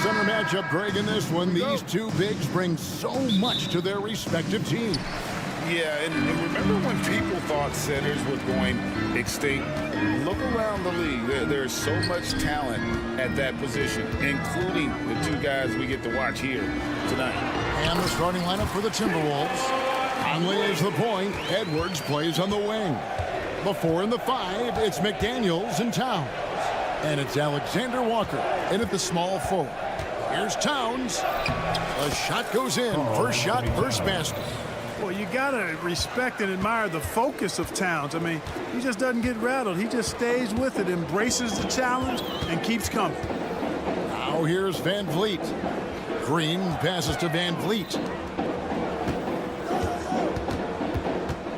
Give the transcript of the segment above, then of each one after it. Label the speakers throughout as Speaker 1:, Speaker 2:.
Speaker 1: center matchup, Greg, in this one. These two bigs bring so much to their respective teams.
Speaker 2: Yeah, and remember when people thought centers were going extinct? Look around the league. There's so much talent at that position, including the two guys we get to watch here tonight.
Speaker 1: And the starting lineup for the Timberwolves. Conley is the point. Edwards plays on the wing. The 4 and the 5, it's McDaniels and Towns. And it's Alexander Walker in at the small forward. Here's Towns. A shot goes in. First shot, first basket.
Speaker 3: Well, you got to respect and admire the focus of Towns. I mean, he just doesn't get rattled. He just stays with it, embraces the challenge, and keeps coming.
Speaker 1: Now here's Van Vliet. Green passes to Van Vliet.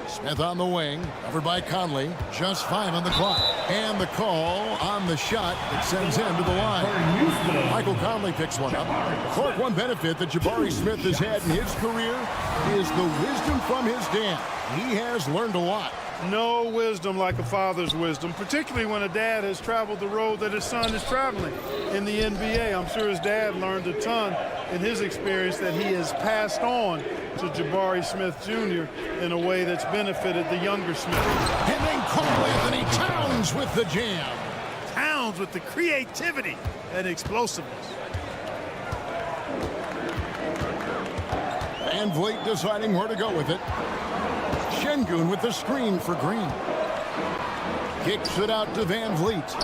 Speaker 1: Smith on the wing, covered by Conley. Just 5 on the clock. And the call on the shot that sends him to the line. Michael Conley picks one up. Clark, one benefit that Jabari Smith has had in his career is the wisdom from his dad. He has learned a lot.
Speaker 3: No wisdom like a father's wisdom, particularly when a dad has traveled the road that his son is traveling in the NBA. I'm sure his dad learned a ton in his experience that he has passed on to Jabari Smith Jr. in a way that's benefited the younger Smith.
Speaker 1: And then Conley, Anthony Towns with the jam.
Speaker 3: Towns with the creativity and explosiveness.
Speaker 1: Van Vliet deciding where to go with it. Şengün with the screen for Green. Kicks it out to Van Vliet.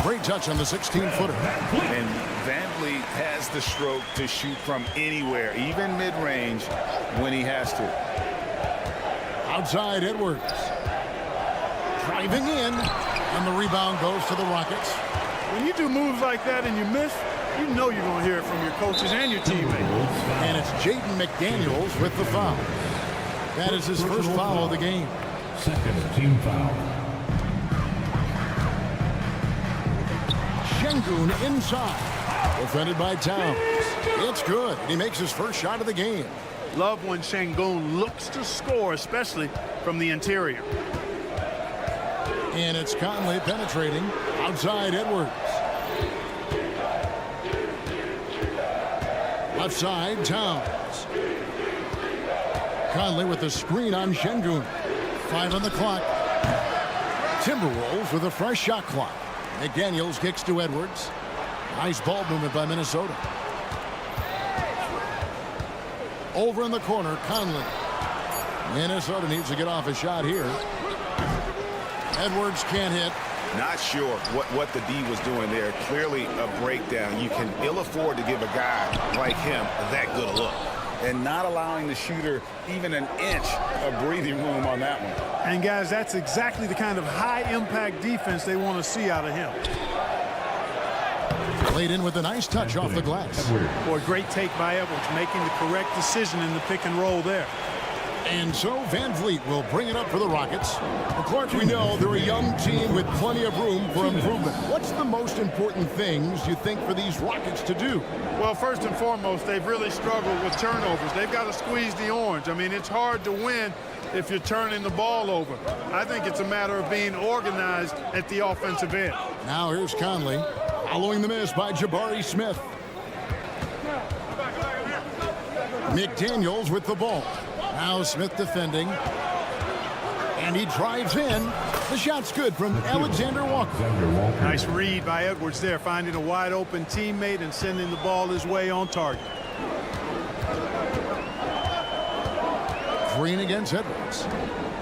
Speaker 1: Great touch on the 16-footer.
Speaker 2: And Van Vliet has the stroke to shoot from anywhere, even mid-range, when he has to.
Speaker 1: Outside Edwards. Driving in. And the rebound goes to the Rockets.
Speaker 3: When you do moves like that and you miss, you know you're going to hear it from your coaches and your teammates.
Speaker 1: And it's Jaden McDaniels with the foul. That is his first foul of the game.
Speaker 4: Second team foul.
Speaker 1: Şengün inside. Defended by Towns. It's good. He makes his first shot of the game.
Speaker 3: Love when Şengün looks to score, especially from the interior.
Speaker 1: And it's Conley penetrating. Outside Edwards. Left side, Towns. Conley with the screen on Şengün. 5 on the clock. Timberwolves with a fresh shot clock. McDaniels kicks to Edwards. Nice ball movement by Minnesota. Over in the corner, Conley. Minnesota needs to get off a shot here. Edwards can't hit.
Speaker 2: Not sure what the D was doing there. Clearly a breakdown. You can ill afford to give a guy like him that good a look. And not allowing the shooter even an inch of breathing room on that one.
Speaker 3: And guys, that's exactly the kind of high-impact defense they want to see out of him.
Speaker 1: Laid in with a nice touch off the glass.
Speaker 3: Boy, great take by Edwards, making the correct decision in the pick and roll there.
Speaker 1: And so Van Vliet will bring it up for the Rockets. Of course, we know they're a young team with plenty of room for improvement. What's the most important things you think for these Rockets to do?
Speaker 3: Well, first and foremost, they've really struggled with turnovers. They've got to squeeze the orange. I mean, it's hard to win if you're turning the ball over. I think it's a matter of being organized at the offensive end.
Speaker 1: Now here's Conley, following the miss by Jabari Smith. McDaniels with the ball. Now Smith defending. And he drives in. The shot's good from Alexander Walker.
Speaker 3: Nice read by Edwards there, finding a wide open teammate and sending the ball his way on target.
Speaker 1: Green against Edwards.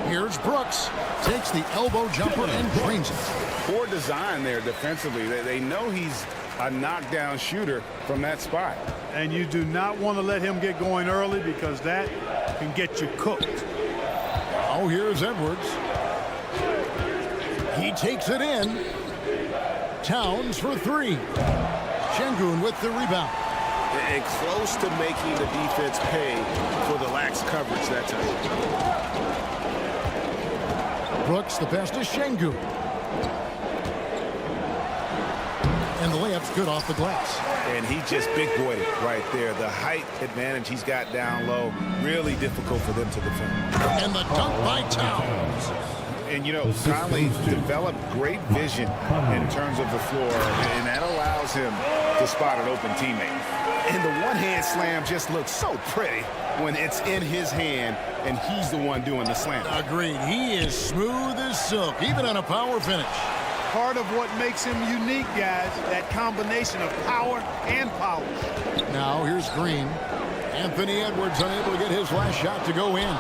Speaker 1: Here's Brooks. Takes the elbow jumper and drains it.
Speaker 2: Poor design there defensively. They know he's a knockdown shooter from that spot.
Speaker 3: And you do not want to let him get going early because that can get you cooked.
Speaker 1: Oh, here's Edwards. He takes it in. Towns for 3. Şengün with the rebound.
Speaker 2: And close to making the defense pay for the lax coverage that time.
Speaker 1: Brooks, the pass to Şengün. And the layup's good off the glass.
Speaker 2: And he just big-boyed it right there. The height advantage he's got down low, really difficult for them to defend.
Speaker 1: And the dunk by Towns.
Speaker 2: And, you know, Conley developed great vision in terms of the floor, and that allows him to spot an open teammate. And the one-hand slam just looks so pretty when it's in his hand and he's the one doing the slam.
Speaker 1: Agreed. He is smooth as silk, even on a power finish.
Speaker 3: Part of what makes him unique, guys, that combination of power and polish.
Speaker 1: Now here's Green. Anthony Edwards unable to get his last shot to go in.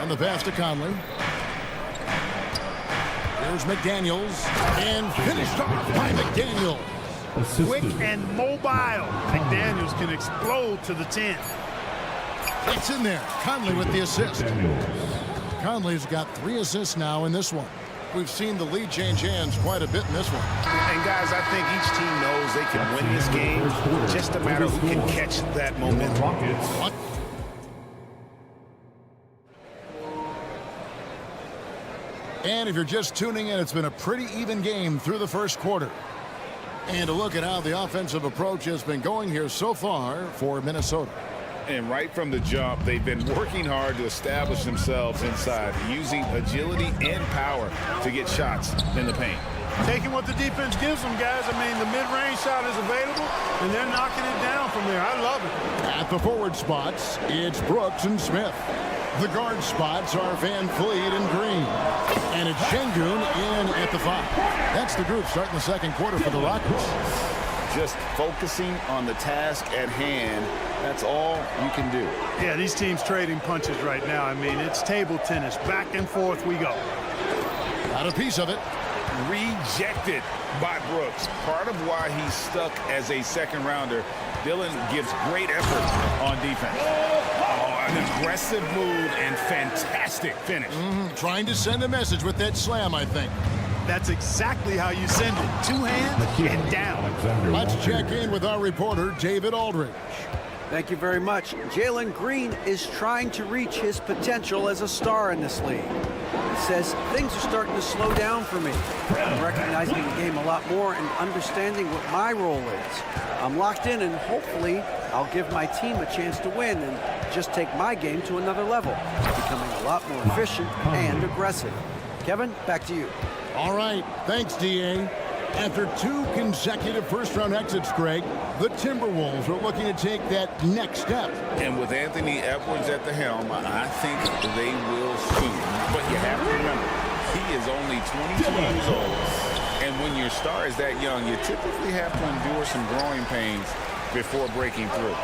Speaker 1: And the pass to Conley. Here's McDaniels. And finished off by McDaniels.
Speaker 3: Quick and mobile. McDaniels can explode to the 10.
Speaker 1: It's in there. Conley with the assist. Conley's got 3 assists now in this one. We've seen the lead change hands quite a bit in this one.
Speaker 2: And, guys, I think each team knows they can win this game. Just a matter of who can catch that momentum.
Speaker 1: And if you're just tuning in, it's been a pretty even game through the first quarter. And to look at how the offensive approach has been going here so far for Minnesota.
Speaker 2: And right from the jump, they've been working hard to establish themselves inside, using agility and power to get shots in the paint.
Speaker 3: Taking what the defense gives them, guys. I mean, the mid-range shot is available, and they're knocking it down from there. I love it.
Speaker 1: At the forward spots, it's Brooks and Smith. The guard spots are Van Fleet and Green. And it's Şengün in at the 5. That's the group starting the second quarter for the Rockets.
Speaker 2: Just focusing on the task at hand, that's all you can do.
Speaker 3: Yeah, these teams trading punches right now. I mean, it's table tennis. Back and forth we go.
Speaker 1: Got a piece of it.
Speaker 2: Rejected by Brooks. Part of why he's stuck as a second rounder. Dillon gives great effort on defense. Oh, an aggressive move and fantastic finish.
Speaker 1: Trying to send a message with that slam, I think.
Speaker 3: That's exactly how you send it. 2 hands and down.
Speaker 1: Let's check in with our reporter, David Aldridge.
Speaker 5: Thank you very much. Jalen Green is trying to reach his potential as a star in this league. He says things are starting to slow down for me. I'm recognizing the game a lot more and understanding what my role is. I'm locked in, and hopefully I'll give my team a chance to win and just take my game to another level, becoming a lot more efficient and aggressive. Kevin, back to you.
Speaker 1: All right, thanks, D.A. After 2 consecutive first-round exits, Greg, the Timberwolves are looking to take that next step.
Speaker 2: And with Anthony Edwards at the helm, I think they will soon. But you have to remember, he is only 22 years old. And when your star is that young, you typically have to endure some growing pains before breaking through.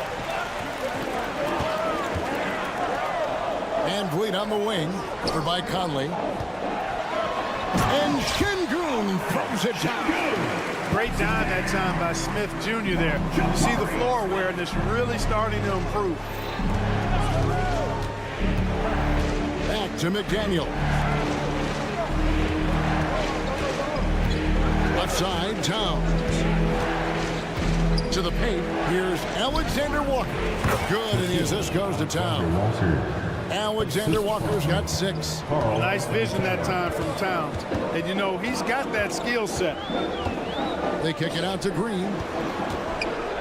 Speaker 1: Van Vliet on the wing, over by Conley. And Şengün throws it down.
Speaker 3: Great dime that time by Smith Jr. there. You see the floor awareness really starting to improve.
Speaker 1: Back to McDaniel. Left side, Towns. To the paint, here's Alexander Walker. Good, and the assist goes to Towns. Alexander Walker's got 6.
Speaker 3: Nice vision that time from Towns. And, you know, he's got that skill set.
Speaker 1: They kick it out to Green.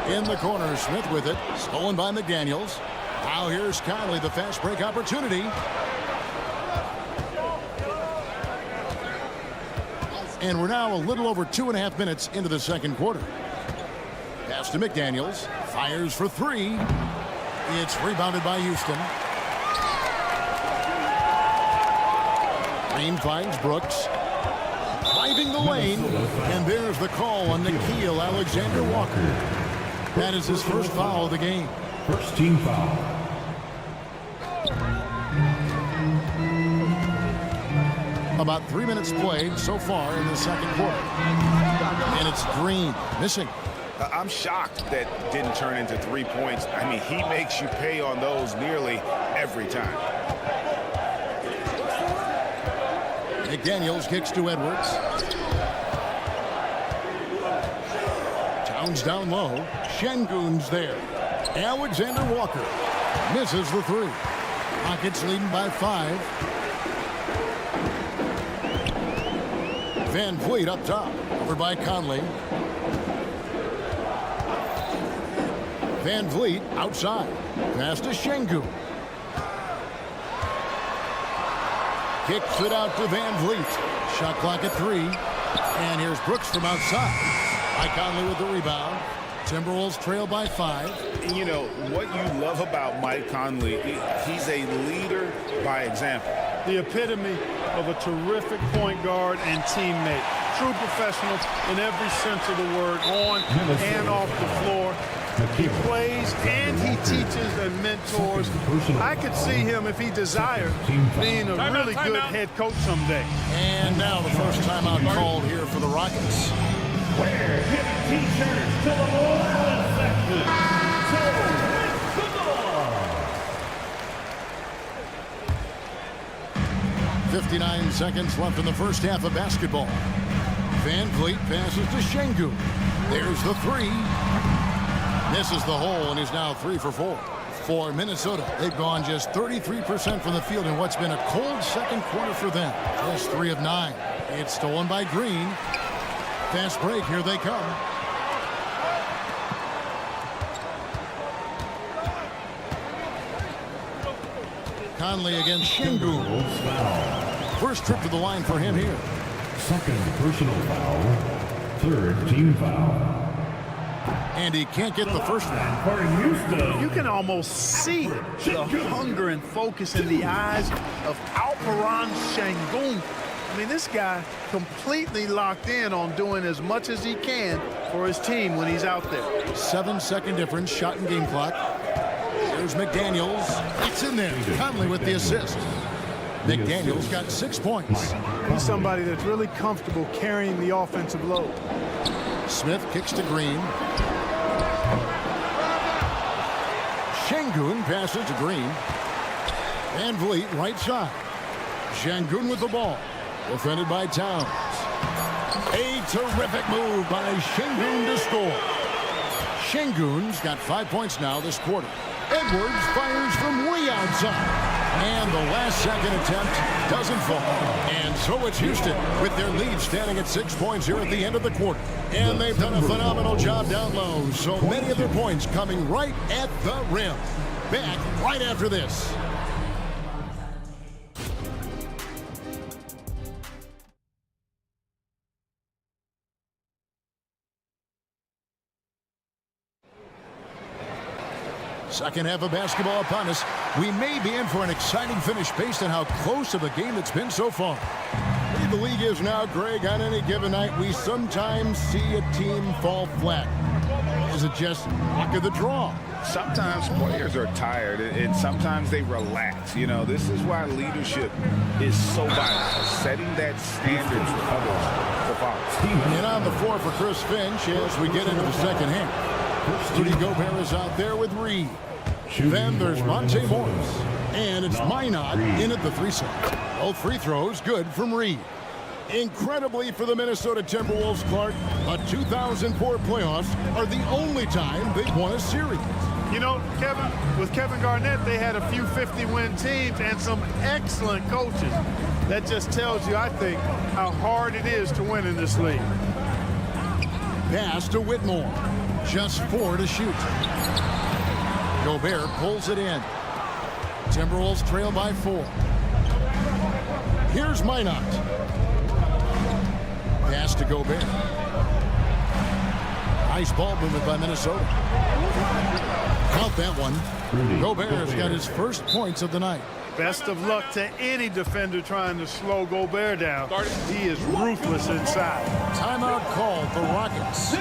Speaker 1: In the corner, Smith with it. Stolen by McDaniels. Now here's Conley, the fast break opportunity. And we're now a little over 2.5 minutes into the second quarter. Pass to McDaniels. Fires for 3. It's rebounded by Houston. Green finds Brooks. Driving the lane. And there's the call on Nickeil Alexander-Walker. That is his first foul of the game.
Speaker 4: First team foul.
Speaker 1: About 3 minutes played so far in the second quarter. And it's Green missing.
Speaker 2: I'm shocked that didn't turn into 3 points. I mean, he makes you pay on those nearly every time.
Speaker 1: McDaniels kicks to Edwards. Towns down low. Şengün's there. Alexander Walker misses the 3. Rockets leading by 5. Van Vliet up top. Over by Conley. Van Vliet outside. Pass to Şengün. Kicks it out to Van Vliet. Shot clock at 3. And here's Brooks from outside. Mike Conley with the rebound. Timberwolves trail by 5.
Speaker 2: And you know, what you love about Mike Conley, he's a leader by example.
Speaker 3: The epitome of a terrific point guard and teammate. True professional in every sense of the word, on and off the floor. He plays and he teaches and mentors. I could see him, if he desired, being a really good head coach someday.
Speaker 1: And now the first timeout called here for the Rockets.
Speaker 4: Wear hip t-shirts to the lower section. So, football.
Speaker 1: 59 seconds left in the first half of basketball. Van Vliet passes to Şengün. There's the 3. Misses the hole and is now 3 for 4. For Minnesota, they've gone just 33% from the field in what's been a cold second quarter for them. Just 3 of 9. It's stolen by Green. Fast break, here they come. Conley against Şengün. First trip to the line for him here.
Speaker 4: Second personal foul. Third team foul.
Speaker 1: And he can't get the first one.
Speaker 4: For Houston.
Speaker 3: You can almost see the hunger and focus in the eyes of Alperen Şengün. I mean, this guy completely locked in on doing as much as he can for his team when he's out there.
Speaker 1: 7-second difference, shot and game clock. There's McDaniels. It's in there. Conley with the assist. McDaniels got 6 points.
Speaker 3: He's somebody that's really comfortable carrying the offensive load.
Speaker 1: Smith kicks to Green. Şengün passes to Green. Van Vliet right side. Şengün with the ball. Defended by Towns. A terrific move by Şengün to score. Şengün's got 5 points now this quarter. Edwards fires from way outside. And the last second attempt doesn't fall. And so it's Houston with their lead standing at 6 points here at the end of the quarter. And they've done a phenomenal job down low. So many of their points coming right at the rim. Back right after this. Second half of basketball upon us. We may be in for an exciting finish based on how close of a game it's been so far. The way the league is now, Greg, on any given night, we sometimes see a team fall flat. Is it just luck of the draw?
Speaker 2: Sometimes players are tired, and sometimes they relax. You know, this is why leadership is so vital, setting that standard for others to follow.
Speaker 1: And on the floor for Chris Finch as we get into the second half. Rudy Gobert is out there with Reed. Then there's Monte Morris. And it's Minot in at the 3 side. Both free throws good from Reed. Incredibly for the Minnesota Timberwolves, Clark, the 2004 playoffs are the only time they've won a series.
Speaker 3: You know, Kevin, with Kevin Garnett, they had a few 50-win teams and some excellent coaches. That just tells you, I think, how hard it is to win in this league.
Speaker 1: Pass to Whitmore. Just 4 to shoot. Gobert pulls it in. Timberwolves trail by 4. Here's Minot. Pass to Gobert. Nice ball movement by Minnesota. Count that one. Gobert's got his first points of the night.
Speaker 3: Best of luck to any defender trying to slow Gobert down. He is ruthless inside.
Speaker 1: Timeout called for Rockets.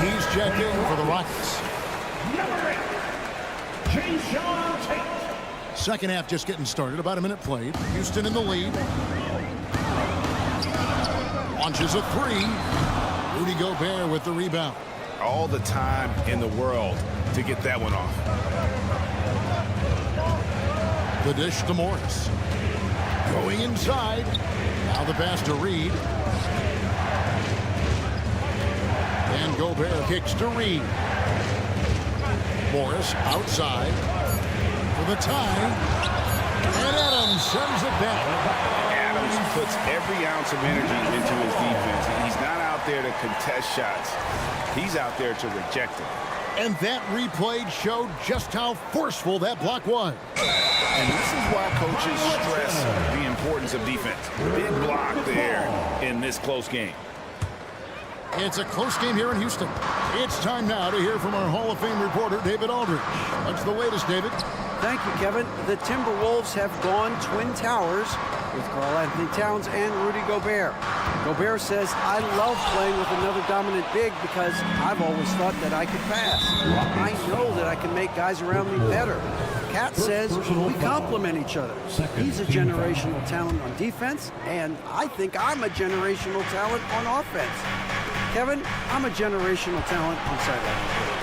Speaker 1: He's checking for the Rockets. Second half just getting started. About a minute played. Houston in the lead. Launches a 3. Rudy Gobert with the rebound.
Speaker 2: All the time in the world to get that one off.
Speaker 1: The dish to Morris. Going inside. Now the pass to Reed. And Gobert kicks to Reed. Morris outside for the tie. And Adams sends it back.
Speaker 2: Adams puts every ounce of energy into his defense. He's not out there to contest shots. He's out there to reject them.
Speaker 1: And that replay showed just how forceful that block was.
Speaker 2: And this is why coaches stress the importance of defense. Big block there in this close game.
Speaker 1: It's a close game here in Houston. It's time now to hear from our Hall of Fame reporter, David Aldridge. What's the latest, David?
Speaker 5: Thank you, Kevin. The Timberwolves have gone Twin Towers with Karl-Anthony Towns and Rudy Gobert. Gobert says, I love playing with another dominant big because I've always thought that I could pass. I know that I can make guys around me better. Cat says we complement each other. He's a generational talent on defense, and I think I'm a generational talent on offense. Kevin, I'm a generational talent on sideline.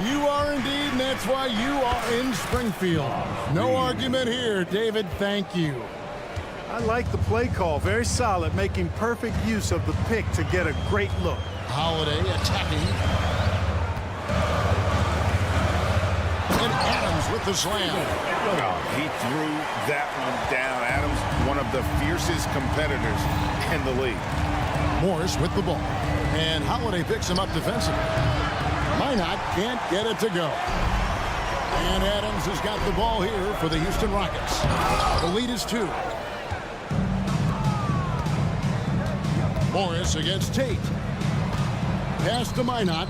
Speaker 1: You are indeed, and that's why you are in Springfield. No argument here, David. Thank you.
Speaker 3: I like the play call. Very solid, making perfect use of the pick to get a great look.
Speaker 1: Holiday attacking. And Adams with the slam.
Speaker 2: Oh, he threw that one down. Adams, one of the fiercest competitors in the league.
Speaker 1: Morris with the ball. And Holiday picks him up defensively. Minot can't get it to go. And Adams has got the ball here for the Houston Rockets. The lead is 2. Morris against Tate. Pass to Minot.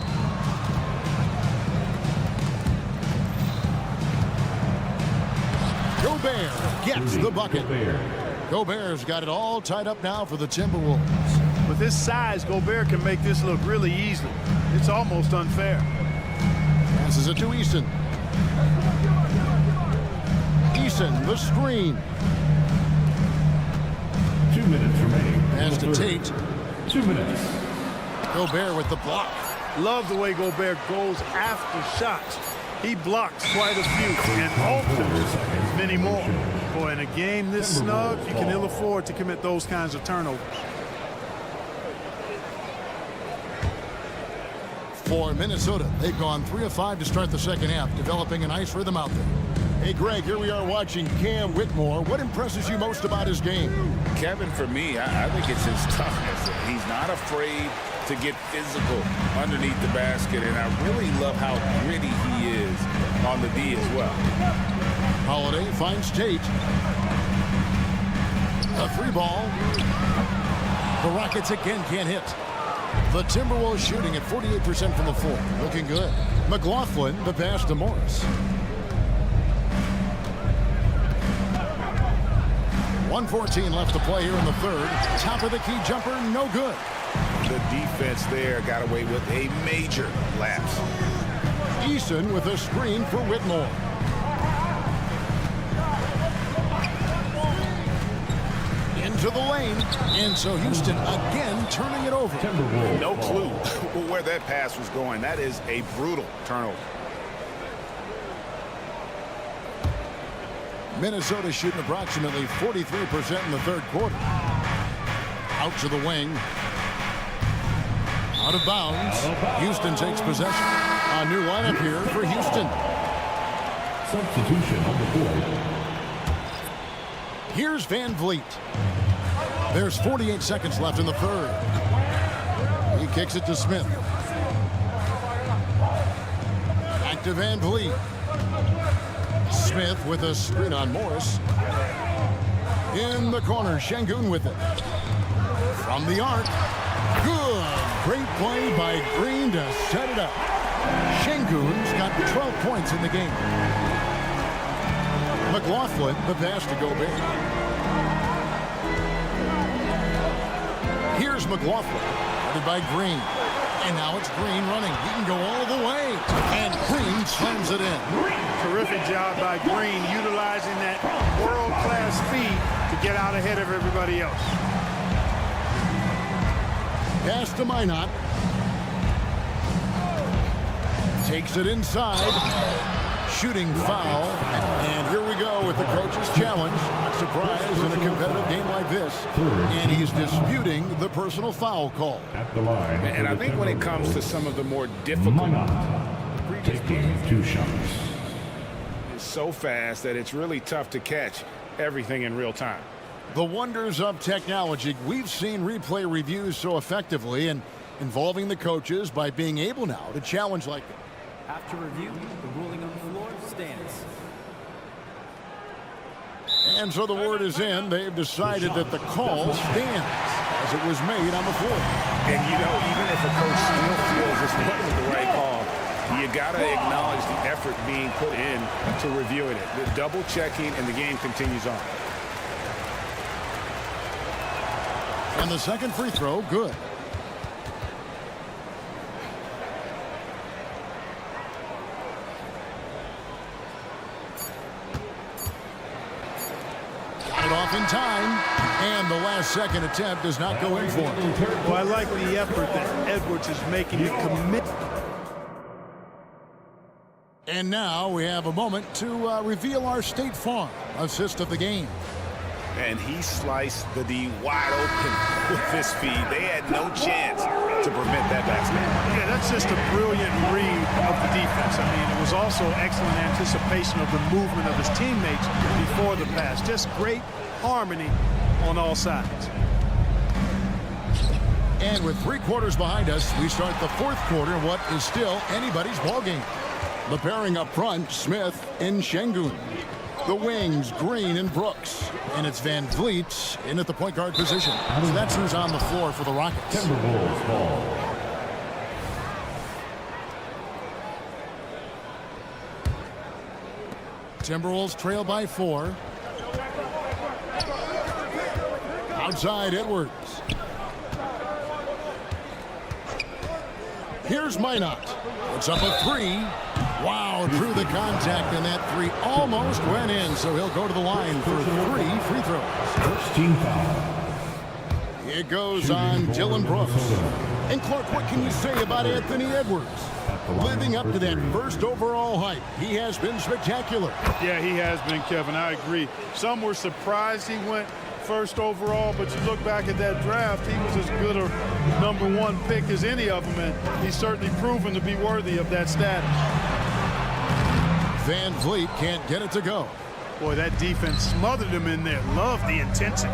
Speaker 1: Gobert gets the bucket. Gobert's got it all tied up now for the Timberwolves.
Speaker 3: With his size, Gobert can make this look really easy. It's almost unfair.
Speaker 1: Passes it to Easton. Easton, the screen.
Speaker 4: 2 minutes remaining.
Speaker 1: Pass to Tate.
Speaker 4: 2 minutes.
Speaker 1: Gobert with the block.
Speaker 3: Love the way Gobert goes after shots. He blocks quite a few and alters many more. Boy, in a game this snug, you can ill afford to commit those kinds of turnovers.
Speaker 1: For Minnesota, they've gone 3 of 5 to start the second half, developing a nice rhythm out there. Hey, Greg, here we are watching Cam Whitmore. What impresses you most about his game?
Speaker 2: Kevin, for me, I think it's his toughness. He's not afraid to get physical underneath the basket, and I really love how gritty he is on the D as well.
Speaker 1: Holiday finds Tate. A 3 ball. The Rockets again can't hit. The Timberwolves shooting at 48% from the floor. Looking good. McLaughlin, the pass to Morris. 1:14 left to play here in the third. Top of the key jumper, no good.
Speaker 2: The defense there got away with a major lapse.
Speaker 1: Eason with a screen for Whitmore. Into the lane. And so Houston again turning it over.
Speaker 2: No clue where that pass was going. That is a brutal turnover.
Speaker 1: Minnesota shooting approximately 43% in the third quarter. Out to the wing. Out of bounds. Houston takes possession. A new lineup here for Houston.
Speaker 4: Substitution on the board.
Speaker 1: Here's Van Vliet. There's 48 seconds left in the third. He kicks it to Smith. Back to Van Vliet. Smith with a screen on Morris. In the corner, Şengün with it. From the arc. Good. Great play by Green to set it up. Şengün's got 12 points in the game. McLaughlin, the pass to Gobert. Here's McLaughlin, headed by Green. And now it's Green running. He can go all the way. And Green slams it in.
Speaker 3: Terrific job by Green, utilizing that world-class speed to get out ahead of everybody else.
Speaker 1: Pass to Minot. Takes it inside. shooting foul. And here we go with the coach's challenge. Not surprised in a competitive game like this. And he's disputing the personal foul call.
Speaker 4: At the line.
Speaker 2: And I think when it comes to some of the more difficult
Speaker 4: taking 2 shots.
Speaker 2: it's so fast that it's really tough to catch everything in real time.
Speaker 1: The wonders of technology. We've seen replay reviews so effectively and involving the coaches by being able now to challenge like that.
Speaker 6: After review, the ruling on the floor stands.
Speaker 1: And so the word is in. They've decided that the call stands as it was made on the floor.
Speaker 2: And, you know, even if a coach still feels this wasn't the right call, you got to acknowledge the effort being put in to reviewing it. The double checking, and the game continues on.
Speaker 1: And the second free throw, good. Got it off in time, and the last second attempt does not go in for him.
Speaker 3: Well, I like the effort that Edwards is making to commit.
Speaker 1: And now we have a moment to reveal our State Farm assist of the game.
Speaker 2: And he sliced the D wide open with this feed. They had no chance to prevent that basket.
Speaker 3: Yeah, that's just a brilliant read of the defense. I mean, it was also excellent anticipation of the movement of his teammates before the pass. Just great harmony on all sides.
Speaker 1: And with 3 quarters behind us, we start the 4th quarter in what is still anybody's ballgame. The pairing up front, Smith and Şengün. The wings, Green and Brooks. And it's Van Vliet in at the point guard position. So that's who's on the floor for the Rockets.
Speaker 4: Timberwolves ball.
Speaker 1: Timberwolves trail by 4. Outside Edwards. Here's Minot. It's up a 3. Wow, drew the contact, and that 3 almost went in, so he'll go to the line for 3 free throws.
Speaker 4: First team foul.
Speaker 1: It goes on Dylan Brooks. And Clark, what can you say about Anthony Edwards? Living up to that first overall hype, he has been spectacular.
Speaker 3: Yeah, he has been, Kevin. I agree. Some were surprised he went first overall, but you look back at that draft, he was as good a #1 pick as any of them, and he's certainly proven to be worthy of that status.
Speaker 1: Van Vliet can't get it to go.
Speaker 3: Boy, that defense smothered him in there. Love the intensity.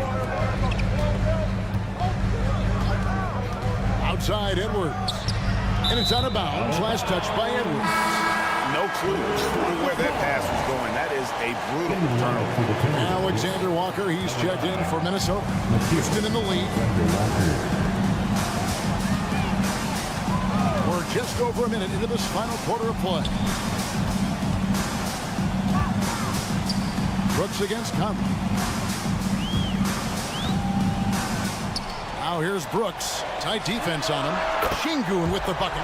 Speaker 1: Outside Edwards. And it's out of bounds. Last touch by Edwards.
Speaker 2: No clue where that pass was going. That is a brutal turnover.
Speaker 1: Alexander Walker, he's checked in for Minnesota. Houston in the lead. We're just over a minute into this final quarter of play. Brooks against Conley. Now here's Brooks. Tight defense on him. Şengün with the bucket.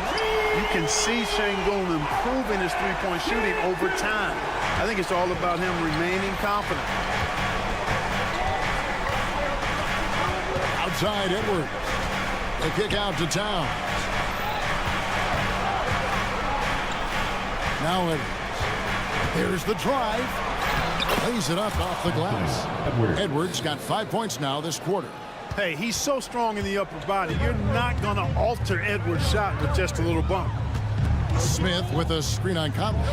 Speaker 3: You can see Şengün improving his three-point shooting over time. I think it's all about him remaining confident.
Speaker 1: Outside Edwards. The kick out to Towns. Now Edwards. Here's the drive. Lays it up off the glass. Edwards got 5 points now this quarter.
Speaker 3: Hey, he's so strong in the upper body. You're not going to alter Edwards' shot with just a little bump.
Speaker 1: Smith with a screen on Conley.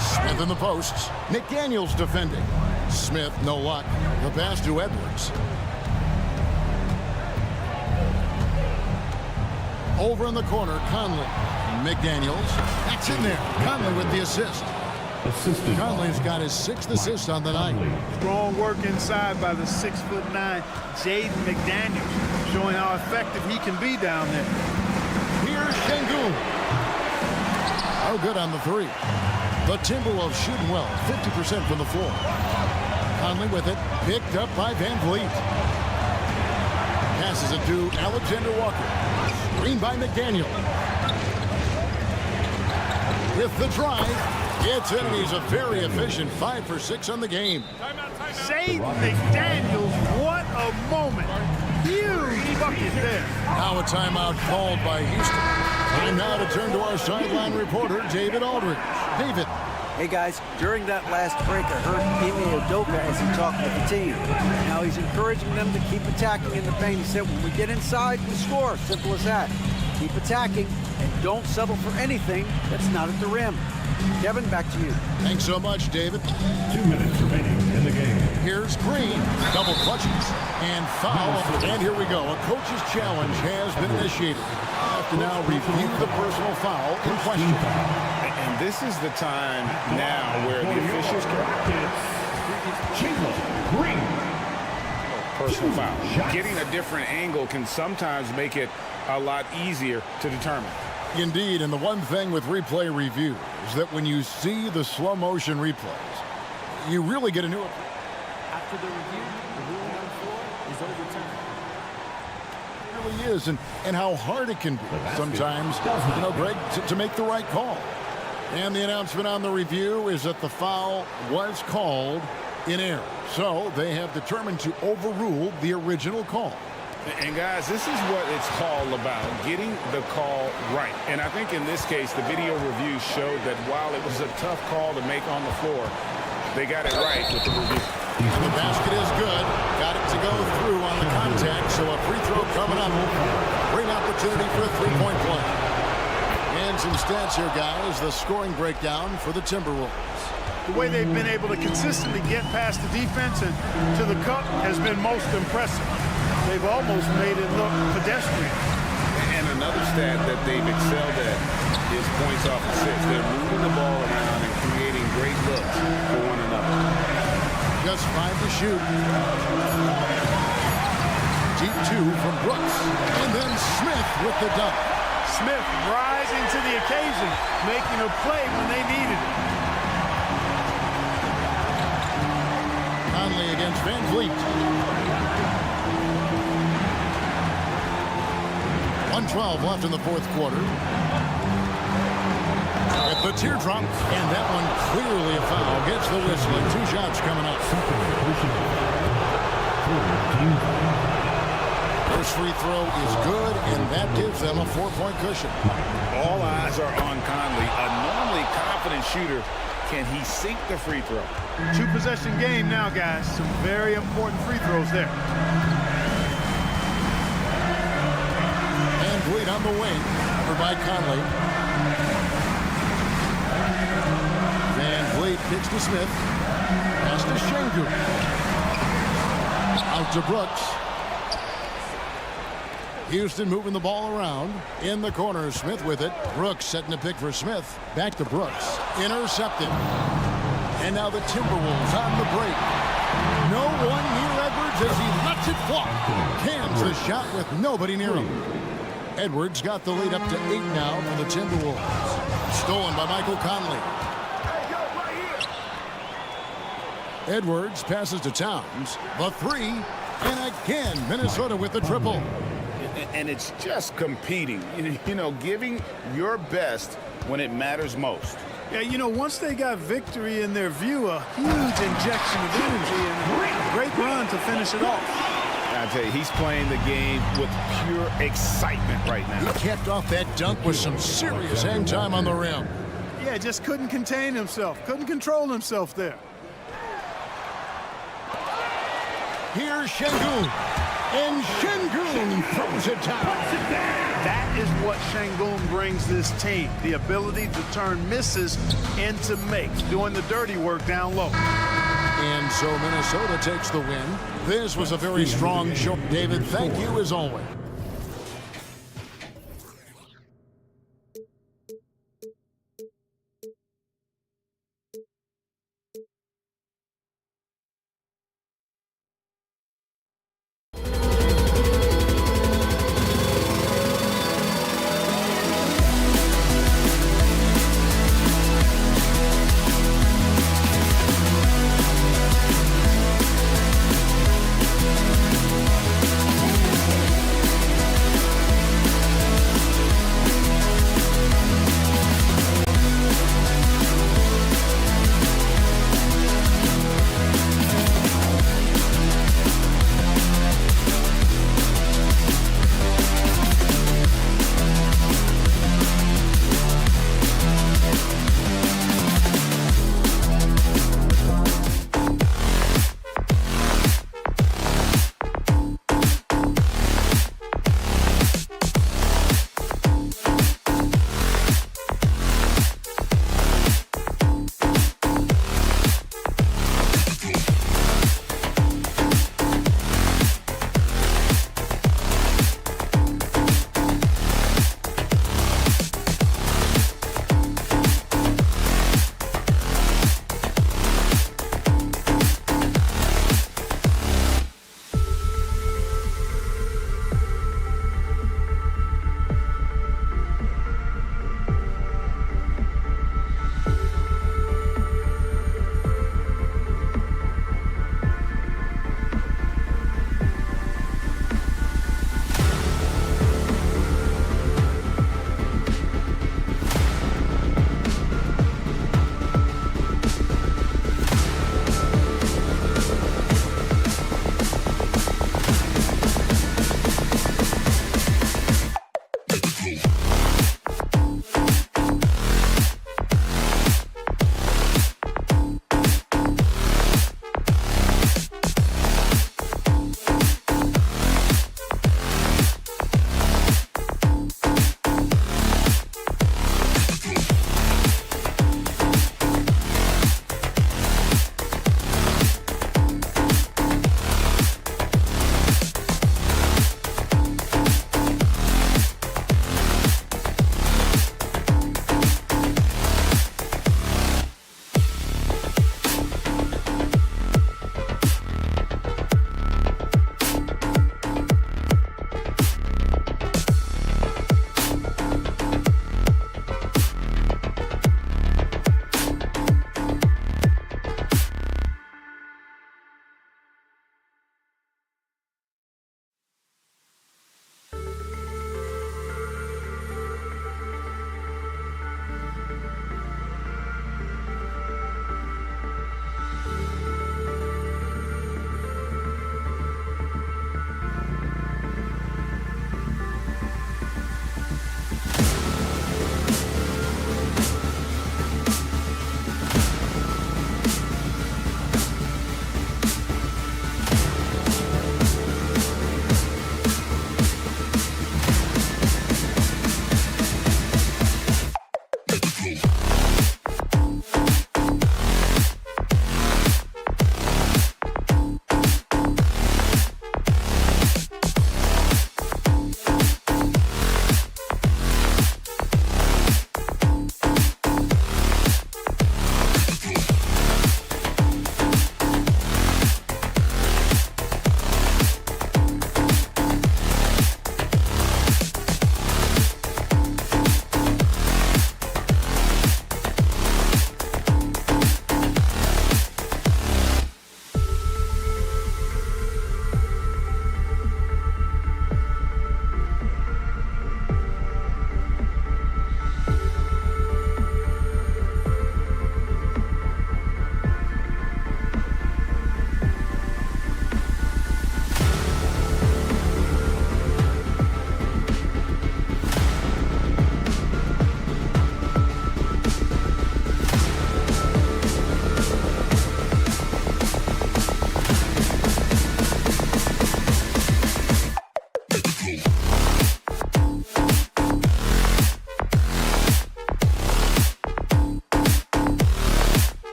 Speaker 1: Smith in the posts. McDaniels defending. Smith, no luck. The pass to Edwards. Over in the corner, Conley. McDaniels. That's in there. Conley with the assist. Conley's got his 6th assist on the night.
Speaker 3: Strong work inside by the 6'9" Jaden McDaniels, showing how effective he can be down there.
Speaker 1: Here's Şengün. Oh, good on the 3. The Timberwolves shooting well, 50% from the floor. Conley with it, picked up by Van Vliet. Passes it to Alexander Walker. Screen by McDaniel. With the drive. It's in, and he's a very efficient 5 for 6 on the game.
Speaker 3: Jaden McDaniels, what a moment. Huge bucket there.
Speaker 1: Now a timeout called by Houston. Time now to turn to our sideline reporter, David Aldridge. David.
Speaker 5: Hey guys, during that last break, I heard Ime Udoka as he talked with the team. Now he's encouraging them to keep attacking in the paint. He said, when we get inside, we score. Simple as that. Keep attacking and don't settle for anything that's not at the rim. Kevin, back to you.
Speaker 1: Thanks so much, David.
Speaker 4: 2 minutes remaining in the game.
Speaker 1: Here's Green. Double clutches and foul. And here we go. A coach's challenge has been initiated. Have to now review the personal foul in question.
Speaker 2: And this is the time now where the officials
Speaker 4: Green.
Speaker 2: personal foul. Getting a different angle can sometimes make it a lot easier to determine.
Speaker 1: Indeed, and the one thing with replay review is that when you see the slow motion replays, you really get a new.
Speaker 6: After the review, the ruling on the floor is overturned.
Speaker 1: It really is, and how hard it can be sometimes, Greg, to make the right call. And the announcement on the review is that the foul was called in error. So they have determined to overrule the original call.
Speaker 2: And guys, this is what it's all about, getting the call right. And I think in this case, the video review showed that while it was a tough call to make on the floor, they got it right with the review.
Speaker 1: The basket is good. Got it to go through on the contact, so a free throw coming up. Great opportunity for a three-point play. And some stats here, guys. The scoring breakdown for the Timberwolves.
Speaker 3: The way they've been able to consistently get past the defense and to the cup has been most impressive. They've almost made it look pedestrian.
Speaker 2: And another stat that they've excelled at is points off assists. They're moving the ball around and creating great looks for one another.
Speaker 1: Just 5 to shoot. Deep 2 from Brooks. And then Smith with the dunk.
Speaker 3: Smith rising to the occasion, making a play when they needed it.
Speaker 1: Conley against Van Vliet. 1:12 left in the fourth quarter. With the teardrop, and that one clearly a foul. Gets the whistle, and 2 shots coming up. First free throw is good, and that gives them a 4-point cushion.
Speaker 2: All eyes are on Conley, a normally confident shooter. Can he sink the free throw?
Speaker 3: 2-possession game now, guys. Some very important free throws there.
Speaker 1: And Vliet on the wing, covered by Conley. Van Vliet kicks to Smith. Pass to Şengün. Out to Brooks. Houston moving the ball around. In the corner, Smith with it. Brooks setting the pick for Smith. Back to Brooks. Intercepted. And now the Timberwolves on the break. No one near Edwards as he lets it fly. Cams the shot with nobody near him. Edwards got the lead up to 8 now for the Timberwolves. Stolen by Michael Conley. Edwards passes to Towns. The 3. And again, Minnesota with the triple.
Speaker 2: And it's just competing, giving your best when it matters most.
Speaker 3: Yeah, once they got victory in their view, a huge injection of energy and a great run to finish it off.
Speaker 2: I tell you, he's playing the game with pure excitement right now.
Speaker 1: He capped off that dunk with some serious hang time on the rim.
Speaker 3: Yeah, just couldn't contain himself, couldn't control himself there.
Speaker 1: Here's Şengün. And Şengün throws it down.
Speaker 3: That is what Şengün brings this team, the ability to turn misses into makes, doing the dirty work down low.
Speaker 1: And so Minnesota takes the win. This was a very strong show. David, thank you as always.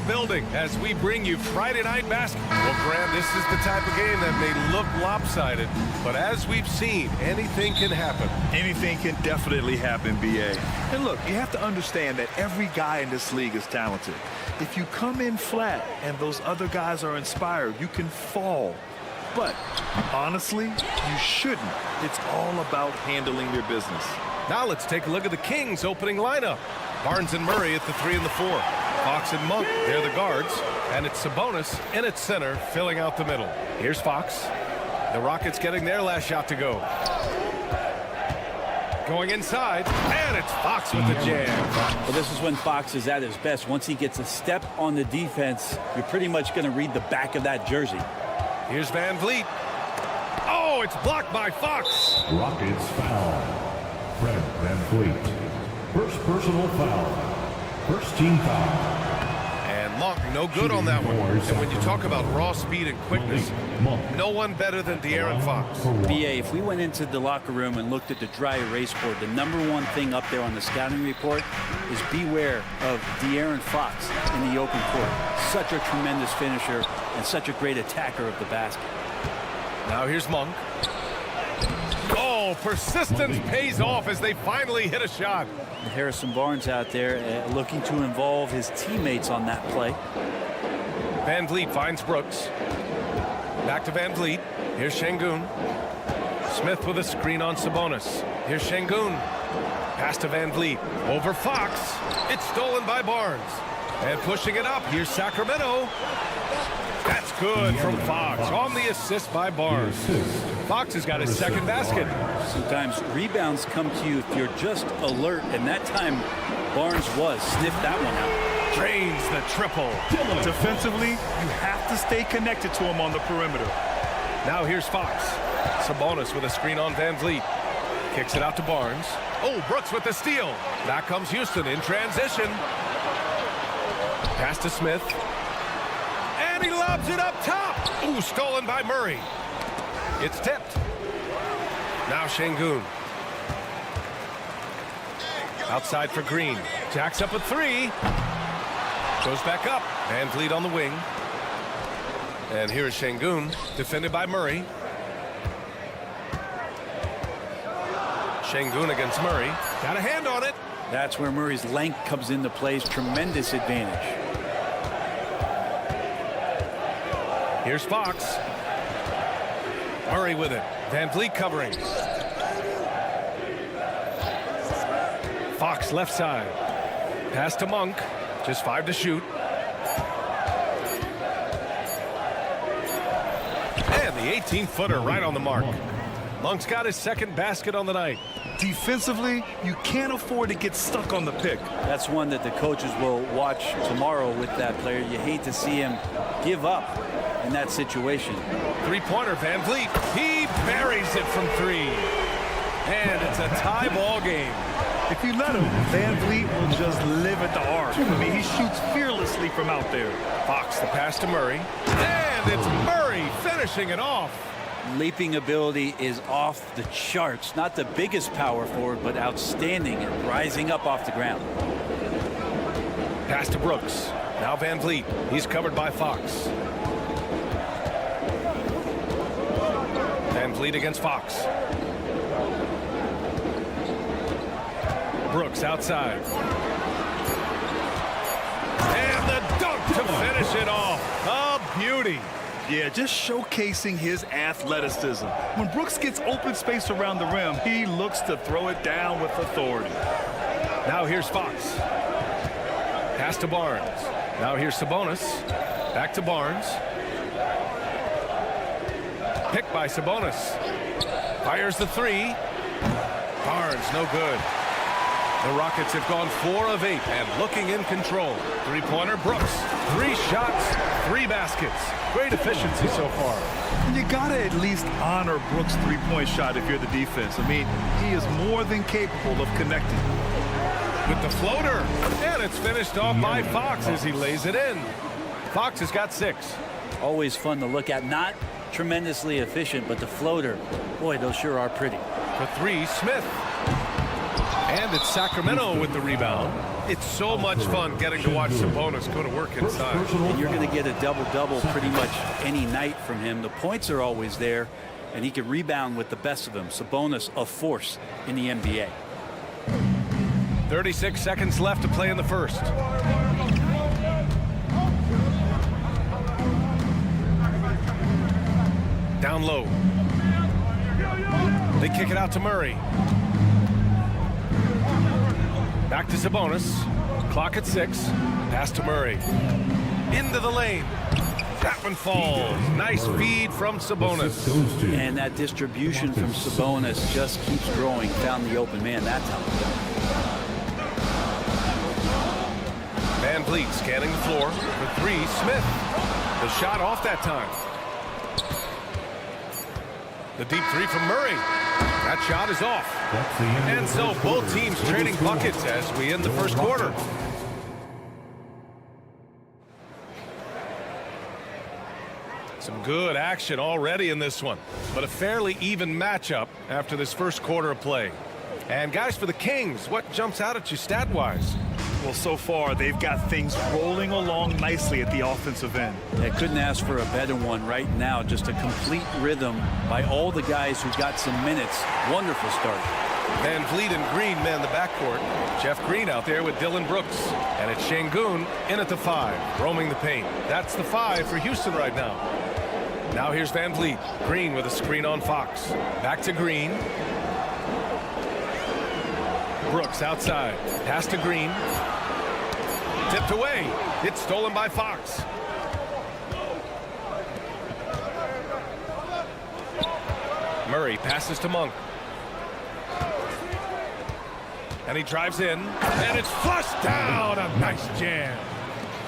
Speaker 7: building as we bring you Friday Night Basketball. Well, Graham, this is the type of game that may look lopsided, but as we've seen, anything can happen.
Speaker 8: Anything can definitely happen, B.A. And look, you have to understand that every guy in this league is talented. If you come in flat and those other guys are inspired, you can fall. But honestly, you shouldn't. It's all about handling your business.
Speaker 7: Now let's take a look at the Kings' opening lineup. Barnes and Murray at the 3 and the 4. Fox and Monk, they're the guards. And it's Sabonis in at center, filling out the middle. Here's Fox. The Rockets getting their last shot to go. Going inside, and it's Fox with the jam.
Speaker 6: Well, this is when Fox is at his best. Once he gets a step on the defense, you're pretty much going to read the back of that jersey.
Speaker 7: Here's Van Vliet. Oh, it's blocked by Fox.
Speaker 4: Rockets foul. Fred Van Vliet. First personal foul. First team foul.
Speaker 7: And Monk, no good on that one. And when you talk about raw speed and quickness, no one better than De'Aaron Fox.
Speaker 6: BA, if we went into the locker room and looked at the dry erase board, the #1 thing up there on the scouting report is beware of De'Aaron Fox in the open court. Such a tremendous finisher and such a great attacker of the basket.
Speaker 7: Now here's Monk. Oh, persistence pays off as they finally hit a shot.
Speaker 6: Harrison Barnes out there looking to involve his teammates on that play.
Speaker 7: Van Vliet finds Brooks. Back to Van Vliet. Here's Şengün. Smith with a screen on Sabonis. Here's Şengün. Pass to Van Vliet. Over Fox. It's stolen by Barnes. And pushing it up. Here's Sacramento. That's good from Fox on the assist by Barnes. Fox has got his second basket.
Speaker 6: Sometimes rebounds come to you if you're just alert, and that time Barnes was. Sniffed that one out.
Speaker 7: Drains the triple.
Speaker 8: Defensively, you have to stay connected to him on the perimeter.
Speaker 7: Now here's Fox. Sabonis with a screen on Van Vliet. Kicks it out to Barnes. Oh, Brooks with the steal. Back comes Houston in transition. Pass to Smith. And he lobs it up top. Ooh, stolen by Murray. It's tipped. Now Şengün. Outside for Green. Jacks up a 3. Goes back up. Van Vliet on the wing. And here is Şengün, defended by Murray. Şengün against Murray. Got a hand on it.
Speaker 6: That's where Murray's length comes into play. Tremendous advantage.
Speaker 7: Here's Fox. Murray with it. Van Vliet covering. Fox left side. Pass to Monk. Just 5 to shoot. And the 18-footer right on the mark. Monk's got his second basket on the night.
Speaker 8: Defensively, you can't afford to get stuck on the pick.
Speaker 6: That's one that the coaches will watch tomorrow with that player. You hate to see him give up in that situation.
Speaker 7: Three-pointer, Van Vliet. He buries it from 3. And it's a tie ball game.
Speaker 8: If you let him, Van Vliet will just live at the arc. I mean, he shoots fearlessly from out there.
Speaker 7: Fox, the pass to Murray. And it's Murray finishing it off.
Speaker 6: Leaping ability is off the charts. Not the biggest power forward, but outstanding and rising up off the ground.
Speaker 7: Pass to Brooks. Now Van Vliet. He's covered by Fox. Van Vliet against Fox. Brooks outside. And the dunk to finish it off. A beauty.
Speaker 8: Yeah, just showcasing his athleticism. When Brooks gets open space around the rim, he looks to throw it down with authority.
Speaker 7: Now here's Fox. Pass to Barnes. Now here's Sabonis. Back to Barnes. Picked by Sabonis. Fires the 3. Barnes, no good. The Rockets have gone 4 of 8 and looking in control. Three-pointer, Brooks. 3 shots, 3 baskets. Great efficiency so far.
Speaker 8: You gotta at least honor Brooks' three-point shot if you're the defense. I mean, he is more than capable of connecting.
Speaker 7: With the floater, and it's finished off by Fox as he lays it in. Fox has got 6.
Speaker 6: Always fun to look at. Not tremendously efficient, but the floater, boy, those sure are pretty.
Speaker 7: For 3, Smith. And it's Sacramento with the rebound. It's so much fun getting to watch Sabonis go to work inside.
Speaker 6: And you're going to get a double-double pretty much any night from him. The points are always there, and he can rebound with the best of them. Sabonis, a force in the NBA.
Speaker 7: 36 seconds left to play in the first. Down low. They kick it out to Murray. Back to Sabonis. Clock at 6. Pass to Murray. Into the lane. That one falls. Nice feed from Sabonis.
Speaker 6: And that distribution from Sabonis just keeps growing. Found the open man that time.
Speaker 7: Van Vliet scanning the floor for 3. Smith. The shot off that time. The deep 3 from Murray. That shot is off. And so both teams trading buckets as we end the first quarter. Some good action already in this one, but a fairly even matchup after this first quarter of play. And guys, for the Kings, what jumps out at you stat-wise?
Speaker 8: Well, so far, they've got things rolling along nicely at the offensive end.
Speaker 6: I couldn't ask for a better one right now. Just a complete rhythm by all the guys who got some minutes. Wonderful start.
Speaker 7: Van Vliet and Green man the backcourt. Jeff Green out there with Dillon Brooks. And it's Şengün in at the 5, roaming the paint. That's the 5 for Houston right now. Now here's Van Vliet. Green with a screen on Fox. Back to Green. Brooks outside. Pass to Green. Tipped away. It's stolen by Fox. Murray passes to Monk. And he drives in. And it's flushed down. A nice jam.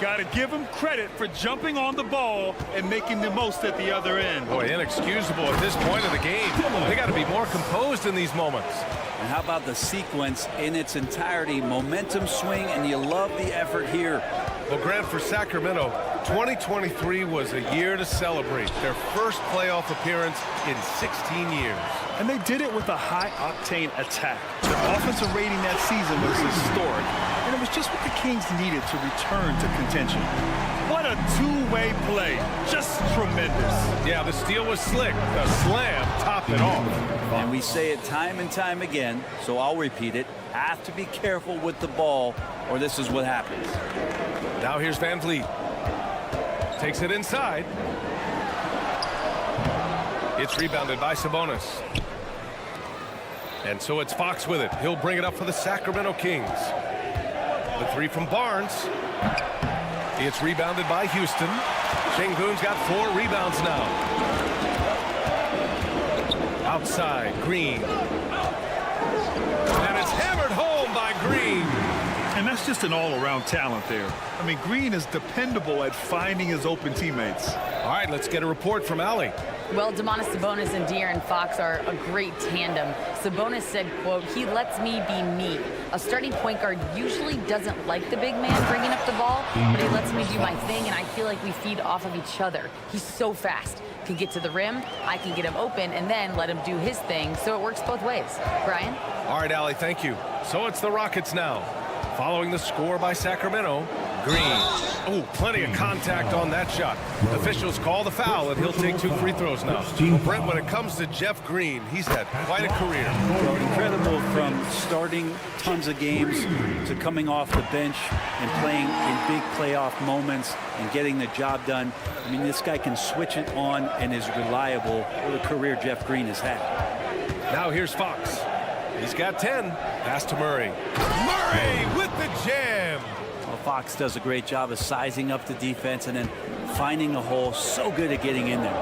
Speaker 9: Got to give him credit for jumping on the ball and making the most at the other end.
Speaker 7: Boy, inexcusable at this point of the game. They got to be more composed in these moments.
Speaker 6: And how about the sequence in its entirety? Momentum swing, and you love the effort here.
Speaker 7: Well, Grant, for Sacramento, 2023 was a year to celebrate. Their first playoff appearance in 16 years.
Speaker 8: And they did it with a high-octane attack. Their offensive rating that season was historic, and it was just what the Kings needed to return to contention.
Speaker 9: What a two-way play. Just tremendous.
Speaker 7: Yeah, the steal was slick. The slam topped it off.
Speaker 6: And we say it time and time again, so I'll repeat it. Have to be careful with the ball, or this is what happens.
Speaker 7: Now here's Van Vliet. Takes it inside. It's rebounded by Sabonis. And so it's Fox with it. He'll bring it up for the Sacramento Kings. The 3 from Barnes. It's rebounded by Houston. Şengün's got 4 rebounds now. Outside, Green. And it's hammered home by Green.
Speaker 8: And that's just an all-around talent there. I mean, Green is dependable at finding his open teammates.
Speaker 7: All right, let's get a report from Allie.
Speaker 10: Well, Domantas Sabonis and De'Aaron Fox are a great tandem. Sabonis said, quote, "He lets me be me. A starting point guard usually doesn't like the big man bringing up the ball, but he lets me do my thing, and I feel like we feed off of each other. He's so fast. Can get to the rim, I can get him open, and then let him do his thing, so it works both ways." Brian?
Speaker 7: All right, Allie, thank you. So it's the Rockets now. Following the score by Sacramento, Green. Oh, plenty of contact on that shot. Officials call the foul, and he'll take 2 free throws now. Well, Brent, when it comes to Jeff Green, he's had quite a career.
Speaker 6: Well, incredible from starting tons of games to coming off the bench and playing in big playoff moments and getting the job done. I mean, this guy can switch it on and is reliable. What a career Jeff Green has had.
Speaker 7: Now here's Fox. He's got 10. Pass to Murray. Murray with the jam.
Speaker 6: Well, Fox does a great job of sizing up the defense and then finding a hole. So good at getting in there.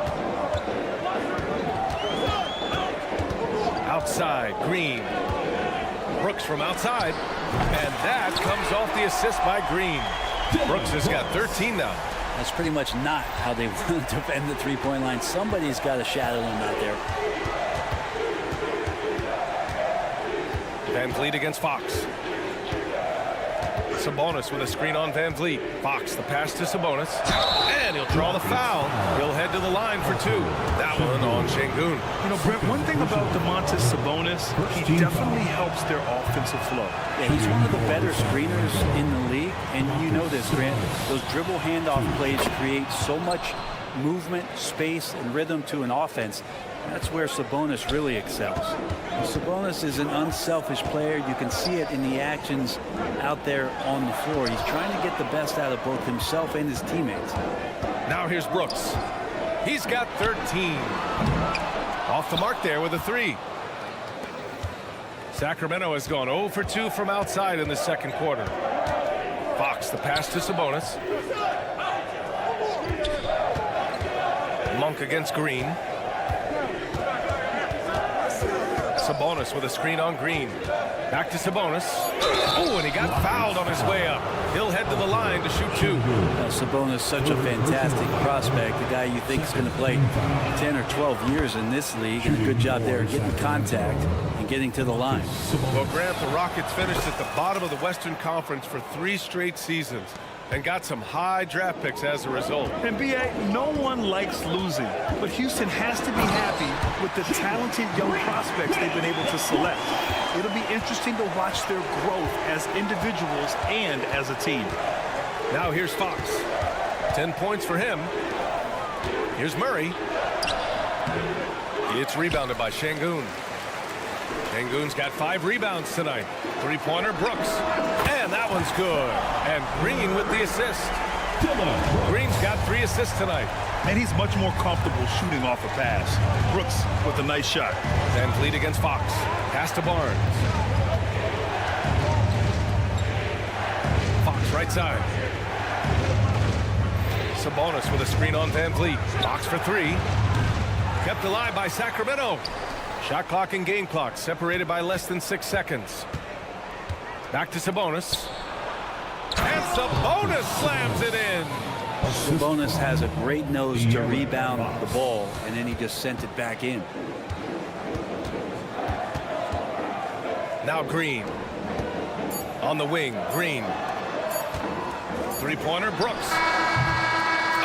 Speaker 7: Outside, Green. Brooks from outside. And that comes off the assist by Green. Brooks has got 13 now.
Speaker 6: That's pretty much not how they want to defend the three-point line. Somebody's got to shadow him out there.
Speaker 7: Van Vliet against Fox. Sabonis with a screen on Van Vliet. Fox, the pass to Sabonis. And he'll draw the foul. He'll head to the line for two. That one on Şengün.
Speaker 8: You know, Brent, one thing about Domantas Sabonis, he definitely helps their offensive flow.
Speaker 6: Yeah, he's one of the better screeners in the league, and you know this, Grant. Those dribble handoff plays create so much movement, space, and rhythm to an offense. That's where Sabonis really excels. Sabonis is an unselfish player. You can see it in the actions out there on the floor. He's trying to get the best out of both himself and his teammates.
Speaker 7: Now here's Brooks. He's got 13. Off the mark there with a three. Sacramento has gone 0 for 2 from outside in the second quarter. Fox, the pass to Sabonis. Monk against Green. Sabonis with a screen on Green. Back to Sabonis. Oh, and he got fouled on his way up. He'll head to the line to shoot two.
Speaker 6: Sabonis, such a fantastic prospect, the guy you think is going to play 10 or 12 years in this league, and a good job there getting contact and getting to the line.
Speaker 7: Well, Grant, the Rockets finished at the bottom of the Western Conference for 3 straight seasons and got some high draft picks as a result.
Speaker 4: And B.A., no one likes losing, but Houston has to be happy with the talented young prospects they've been able to select. It'll be interesting to watch their growth as individuals and as a team.
Speaker 7: Now here's Fox. 10 points for him. Here's Murray. It's rebounded by Şengün. Şengün's got 5 rebounds tonight. Three-pointer, Brooks. And that one's good. And Green with the assist. Green's got 3 assists tonight.
Speaker 4: And he's much more comfortable shooting off a pass. Brooks with a nice shot.
Speaker 7: Van Vliet against Fox. Pass to Barnes. Fox right side. Sabonis with a screen on Van Vliet. Fox for 3. Kept alive by Sacramento. Shot clock and game clock separated by less than 6 seconds. Back to Sabonis. And Sabonis slams it in.
Speaker 6: Sabonis has a great nose to rebound the ball, and then he just sent it back in.
Speaker 7: Now Green. On the wing, Green. Three-pointer, Brooks.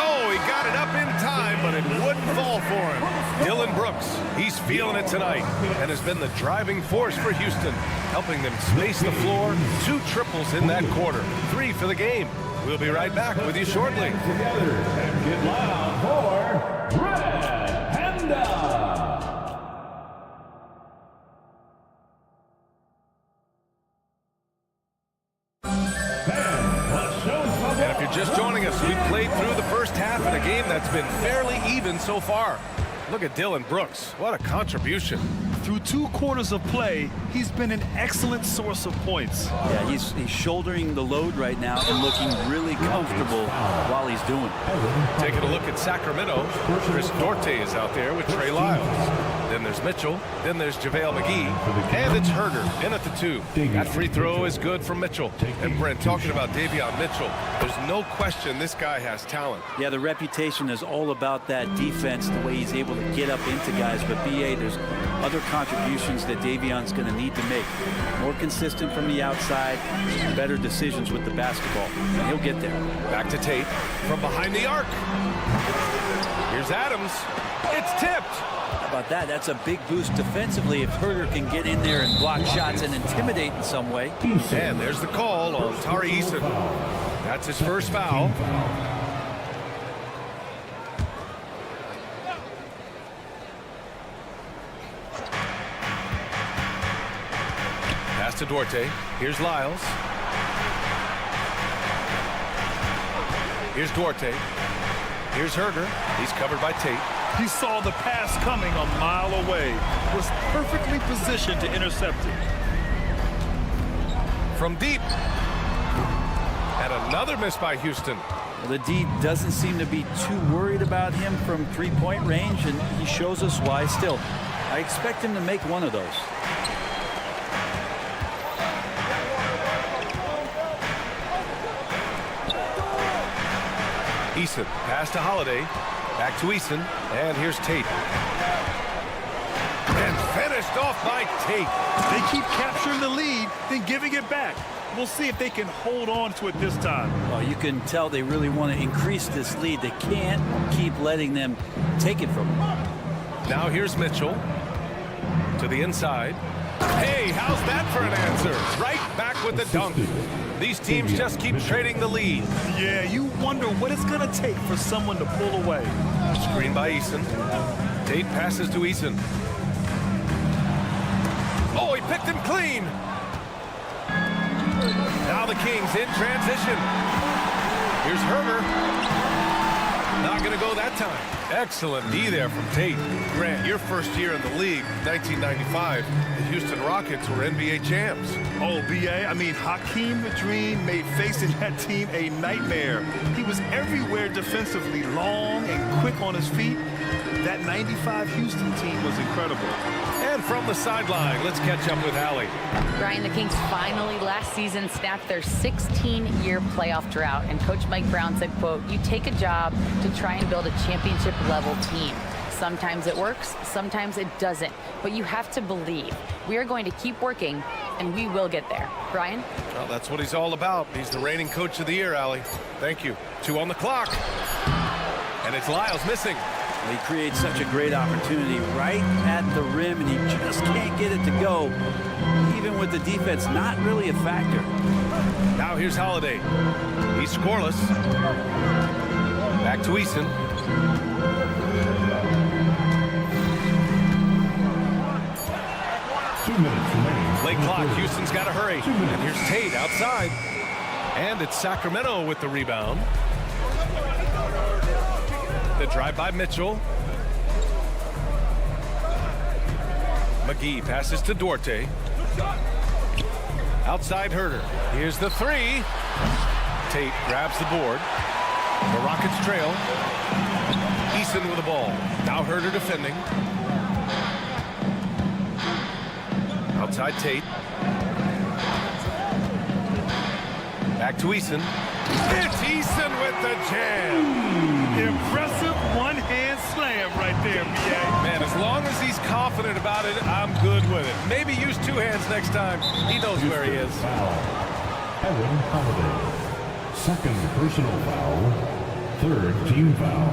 Speaker 7: Oh, he got it up in time, but it wouldn't fall for him. Dillon Brooks, he's feeling it tonight and has been the driving force for Houston, helping them space the floor. 2 triples in that quarter. 3 for the game. We'll be right back with you shortly.
Speaker 4: Together and get loud for Red Panda.
Speaker 7: And if you're just joining us, we've played through the first half in a game that's been fairly even so far. Look at Dillon Brooks. What a contribution.
Speaker 4: Through 2 quarters of play, he's been an excellent source of points.
Speaker 6: Yeah, he's shouldering the load right now and looking really comfortable while he's doing it.
Speaker 7: Taking a look at Sacramento, Chris Duarte is out there with Trey Lyles. Then there's Mitchell. Then there's JaVale McGee. And it's Herder in at the 2. That free throw is good from Mitchell. And Brent, talking about Davion Mitchell, there's no question this guy has talent.
Speaker 6: Yeah, the reputation is all about that defense, the way he's able to get up into guys. But B.A., there's other contributions that Davion's going to need to make. More consistent from the outside, better decisions with the basketball. And he'll get there.
Speaker 7: Back to Tate from behind the arc. Here's Adams. It's tipped.
Speaker 6: How about that? That's a big boost defensively if Herder can get in there and block shots and intimidate in some way.
Speaker 7: And there's the call on Tari Eason. That's his first foul. Pass to Duarte. Here's Lyles. Here's Duarte. Here's Herder. He's covered by Tate.
Speaker 4: He saw the pass coming a mile away, was perfectly positioned to intercept it.
Speaker 7: From deep. And another miss by Houston.
Speaker 6: Well, the D doesn't seem to be too worried about him from 3-point range, and he shows us why. Still, I expect him to make one of those.
Speaker 7: Eason, pass to Holiday. Back to Eason. And here's Tate. And finished off by Tate.
Speaker 4: They keep capturing the lead, then giving it back. We'll see if they can hold on to it this time.
Speaker 6: Well, you can tell they really want to increase this lead. They can't keep letting them take it from them.
Speaker 7: Now here's Mitchell to the inside. Hey, how's that for an answer? Right back with the dunk. These teams just keep trading the lead.
Speaker 4: Yeah, you wonder what it's going to take for someone to pull away.
Speaker 7: Screen by Eason. Tate passes to Eason. Oh, he picked him clean. Now the Kings in transition. Here's Herter. Not going to go that time. Excellent D there from Tate. Grant, your first year in the league, 1995, the Houston Rockets were NBA champs.
Speaker 4: Oh, B.A., I mean, Hakeem the Dream made facing that team a nightmare. He was everywhere defensively, long and quick on his feet. That 95 Houston team was incredible.
Speaker 7: And from the sideline, let's catch up with Allie.
Speaker 10: Brian, the Kings finally last season snapped their 16-year playoff drought, and Coach Mike Brown said, quote, "You take a job to try and build a championship-level team. Sometimes it works, sometimes it doesn't, but you have to believe. We are going to keep working, and we will get there." Brian?
Speaker 7: Well, that's what he's all about. He's the reigning coach of the year, Allie. Thank you. 2 on the clock. And it's Lyles missing.
Speaker 6: He creates such a great opportunity right at the rim, and he just can't get it to go, even with the defense not really a factor.
Speaker 7: Now here's Holiday. He's scoreless. Back to Eason. Late clock. Houston's got to hurry. And here's Tate outside. And it's Sacramento with the rebound. The drive by Mitchell. McGee passes to Duarte. Outside Herter. Here's the 3. Tate grabs the board. The Rockets trail. Eason with the ball. Now Herter defending. Outside Tate. Back to Eason. It's Eason with the jam.
Speaker 4: Impressive one-hand slam right there, B.A.
Speaker 7: Man, as long as he's confident about it, I'm good with it. Maybe use 2 hands next time. He knows where he is.
Speaker 11: Evan Holiday. Second personal foul. Third team foul.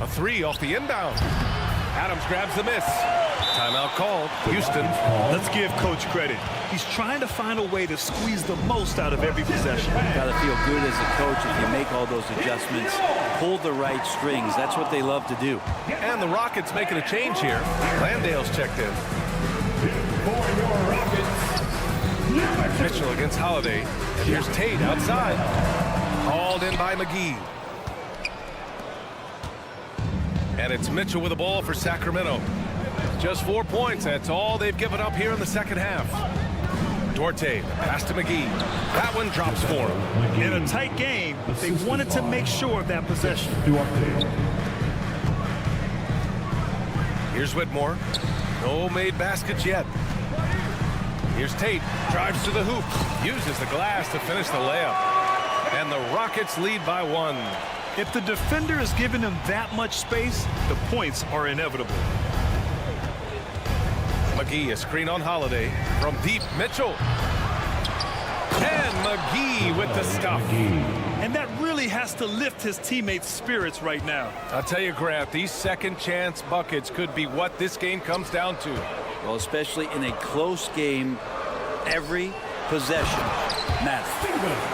Speaker 7: A 3 off the inbound. Adams grabs the miss. Timeout called. Houston.
Speaker 4: Let's give Coach credit. He's trying to find a way to squeeze the most out of every possession.
Speaker 6: Got to feel good as a coach if you make all those adjustments, pull the right strings. That's what they love to do.
Speaker 7: And the Rockets making a change here. Landale's checked in. Mitchell against Holiday. And here's Tate outside. Hauled in by McGee. And it's Mitchell with the ball for Sacramento. Just 4 points. That's all they've given up here in the second half. Duarte, pass to McGee. That one drops for him.
Speaker 4: In a tight game, they wanted to make sure of that possession.
Speaker 7: Here's Whitmore. No made baskets yet. Here's Tate. Drives to the hoop. Uses the glass to finish the layup. And the Rockets lead by 1.
Speaker 4: If the defender is giving him that much space, the points are inevitable.
Speaker 7: McGee, a screen on Holiday. From deep, Mitchell. And McGee with the stuff.
Speaker 4: And that really has to lift his teammates' spirits right now.
Speaker 7: I'll tell you, Grant, these second chance buckets could be what this game comes down to.
Speaker 6: Well, especially in a close game, every possession matters.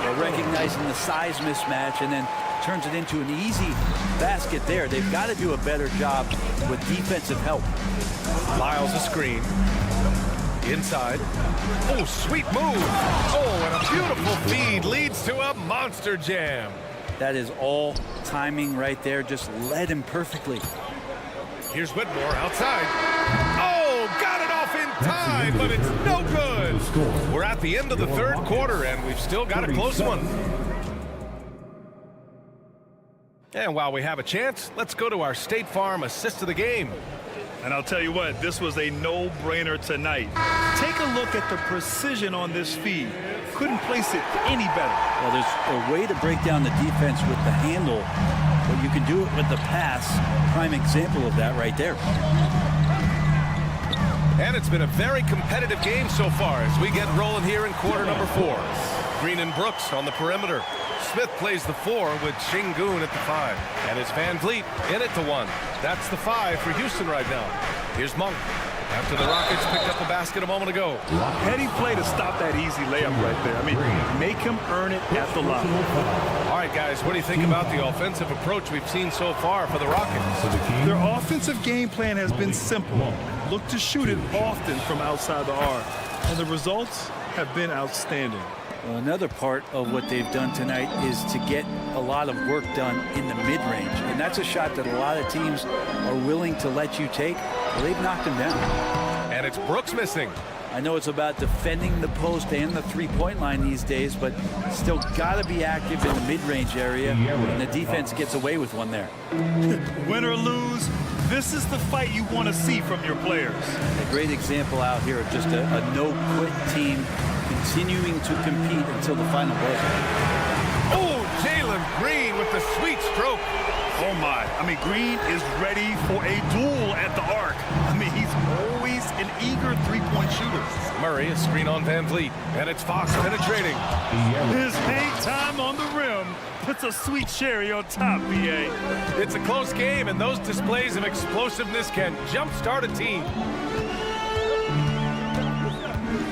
Speaker 6: They're recognizing the size mismatch and then turns it into an easy basket there. They've got to do a better job with defensive help.
Speaker 7: Lyles a screen. Inside. Oh, sweet move. Oh, and a beautiful feed leads to a monster jam.
Speaker 6: That is all timing right there. Just led him perfectly.
Speaker 7: Here's Whitmore outside. Oh, got it off in time, but it's no good. We're at the end of the third quarter, and we've still got a close one. And while we have a chance, let's go to our State Farm assist of the game.
Speaker 4: And I'll tell you what, this was a no-brainer tonight. Take a look at the precision on this feed. couldn't place it any better.
Speaker 6: Well, there's a way to break down the defense with the handle, but you can do it with the pass. Prime example of that right there.
Speaker 7: And it's been a very competitive game so far as we get rolling here in quarter number 4. Green and Brooks on the perimeter. Smith plays the 4 with Şengün at the 5. And it's Van Vliet in at the 1. That's the 5 for Houston right now. Here's Monk. After the Rockets picked up a basket a moment ago.
Speaker 4: Heady play to stop that easy layup right there. I mean, make him earn it at the line.
Speaker 7: All right, guys, what do you think about the offensive approach we've seen so far for the Rockets?
Speaker 4: Their offensive game plan has been simple. Look to shoot it often from outside the arc. And the results have been outstanding.
Speaker 6: Well, another part of what they've done tonight is to get a lot of work done in the mid-range. And that's a shot that a lot of teams are willing to let you take. Well, they've knocked him down.
Speaker 7: And it's Brooks missing.
Speaker 6: I know it's about defending the post and the three-point line these days, but still got to be active in the mid-range area, and the defense gets away with one there.
Speaker 4: Win or lose, this is the fight you want to see from your players.
Speaker 6: A great example out here of just a no-quit team continuing to compete until the final buzzer.
Speaker 7: Oh, Jalen Green with the sweet stroke.
Speaker 4: Oh my, I mean, Green is ready for a duel at the arc. I mean, he's always an eager three-point shooter.
Speaker 7: Murray, a screen on Van Vliet, and it's Fox penetrating.
Speaker 4: His hang time on the rim puts a sweet cherry on top, B.A.
Speaker 7: It's a close game, and those displays of explosiveness can jumpstart a team.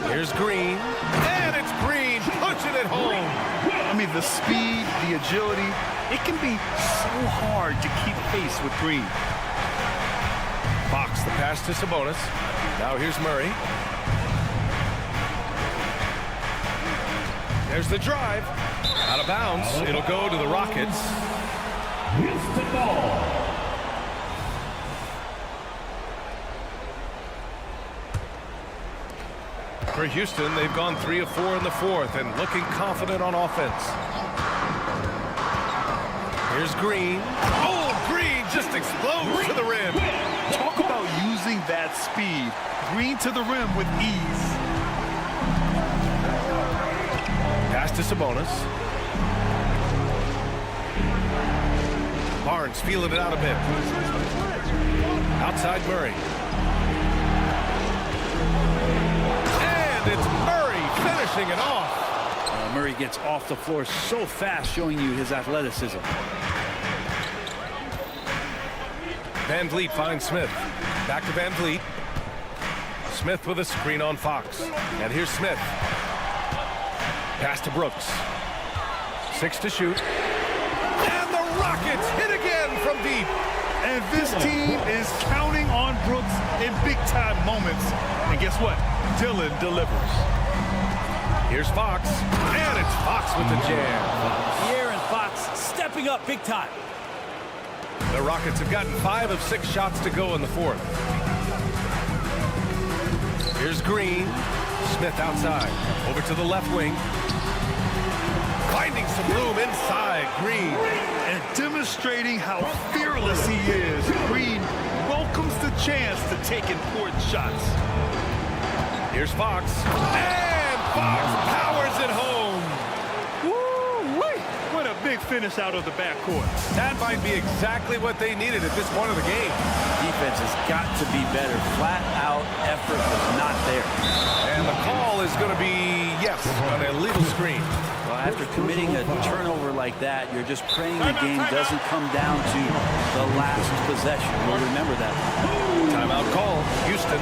Speaker 7: Here's Green, and it's Green pushing it home.
Speaker 4: I mean, the speed, the agility, it can be so hard to keep pace with Green.
Speaker 7: Fox, the pass to Sabonis. Now here's Murray. There's the drive. Out of bounds. It'll go to the Rockets.
Speaker 11: Houston ball.
Speaker 7: For Houston, they've gone 3 of 4 in the 4th and looking confident on offense. Here's Green. Oh, Green just explodes to the rim.
Speaker 4: Talk about using that speed. Green to the rim with ease.
Speaker 7: Pass to Sabonis. Barnes feeling it out a bit. Outside Murray. And it's Murray finishing it off.
Speaker 6: Murray gets off the floor so fast, showing you his athleticism.
Speaker 7: Van Vliet finds Smith. Back to Van Vliet. Smith with a screen on Fox. And here's Smith. Pass to Brooks. 6 to shoot. And the Rockets hit again from deep.
Speaker 4: And this team is counting on Brooks in big-time moments. And guess what? Dillon delivers.
Speaker 7: Here's Fox. And it's Fox with the jam.
Speaker 6: De'Aaron Fox stepping up big time.
Speaker 7: The Rockets have gotten 5 of 6 shots to go in the 4th. Here's Green. Smith outside. Over to the left wing. Finding some room inside. Green.
Speaker 4: And demonstrating how fearless he is. Green welcomes the chance to take important shots.
Speaker 7: Here's Fox. And Fox powers it home.
Speaker 4: Woo-wee! What a big finish out of the backcourt.
Speaker 7: That might be exactly what they needed at this point of the game.
Speaker 6: Defense has got to be better. Flat out effort was not there.
Speaker 7: And the call is going to be, yes, an illegal screen.
Speaker 6: Well, after committing a turnover like that, you're just praying the game doesn't come down to the last possession. We'll remember that.
Speaker 7: Timeout call, Houston.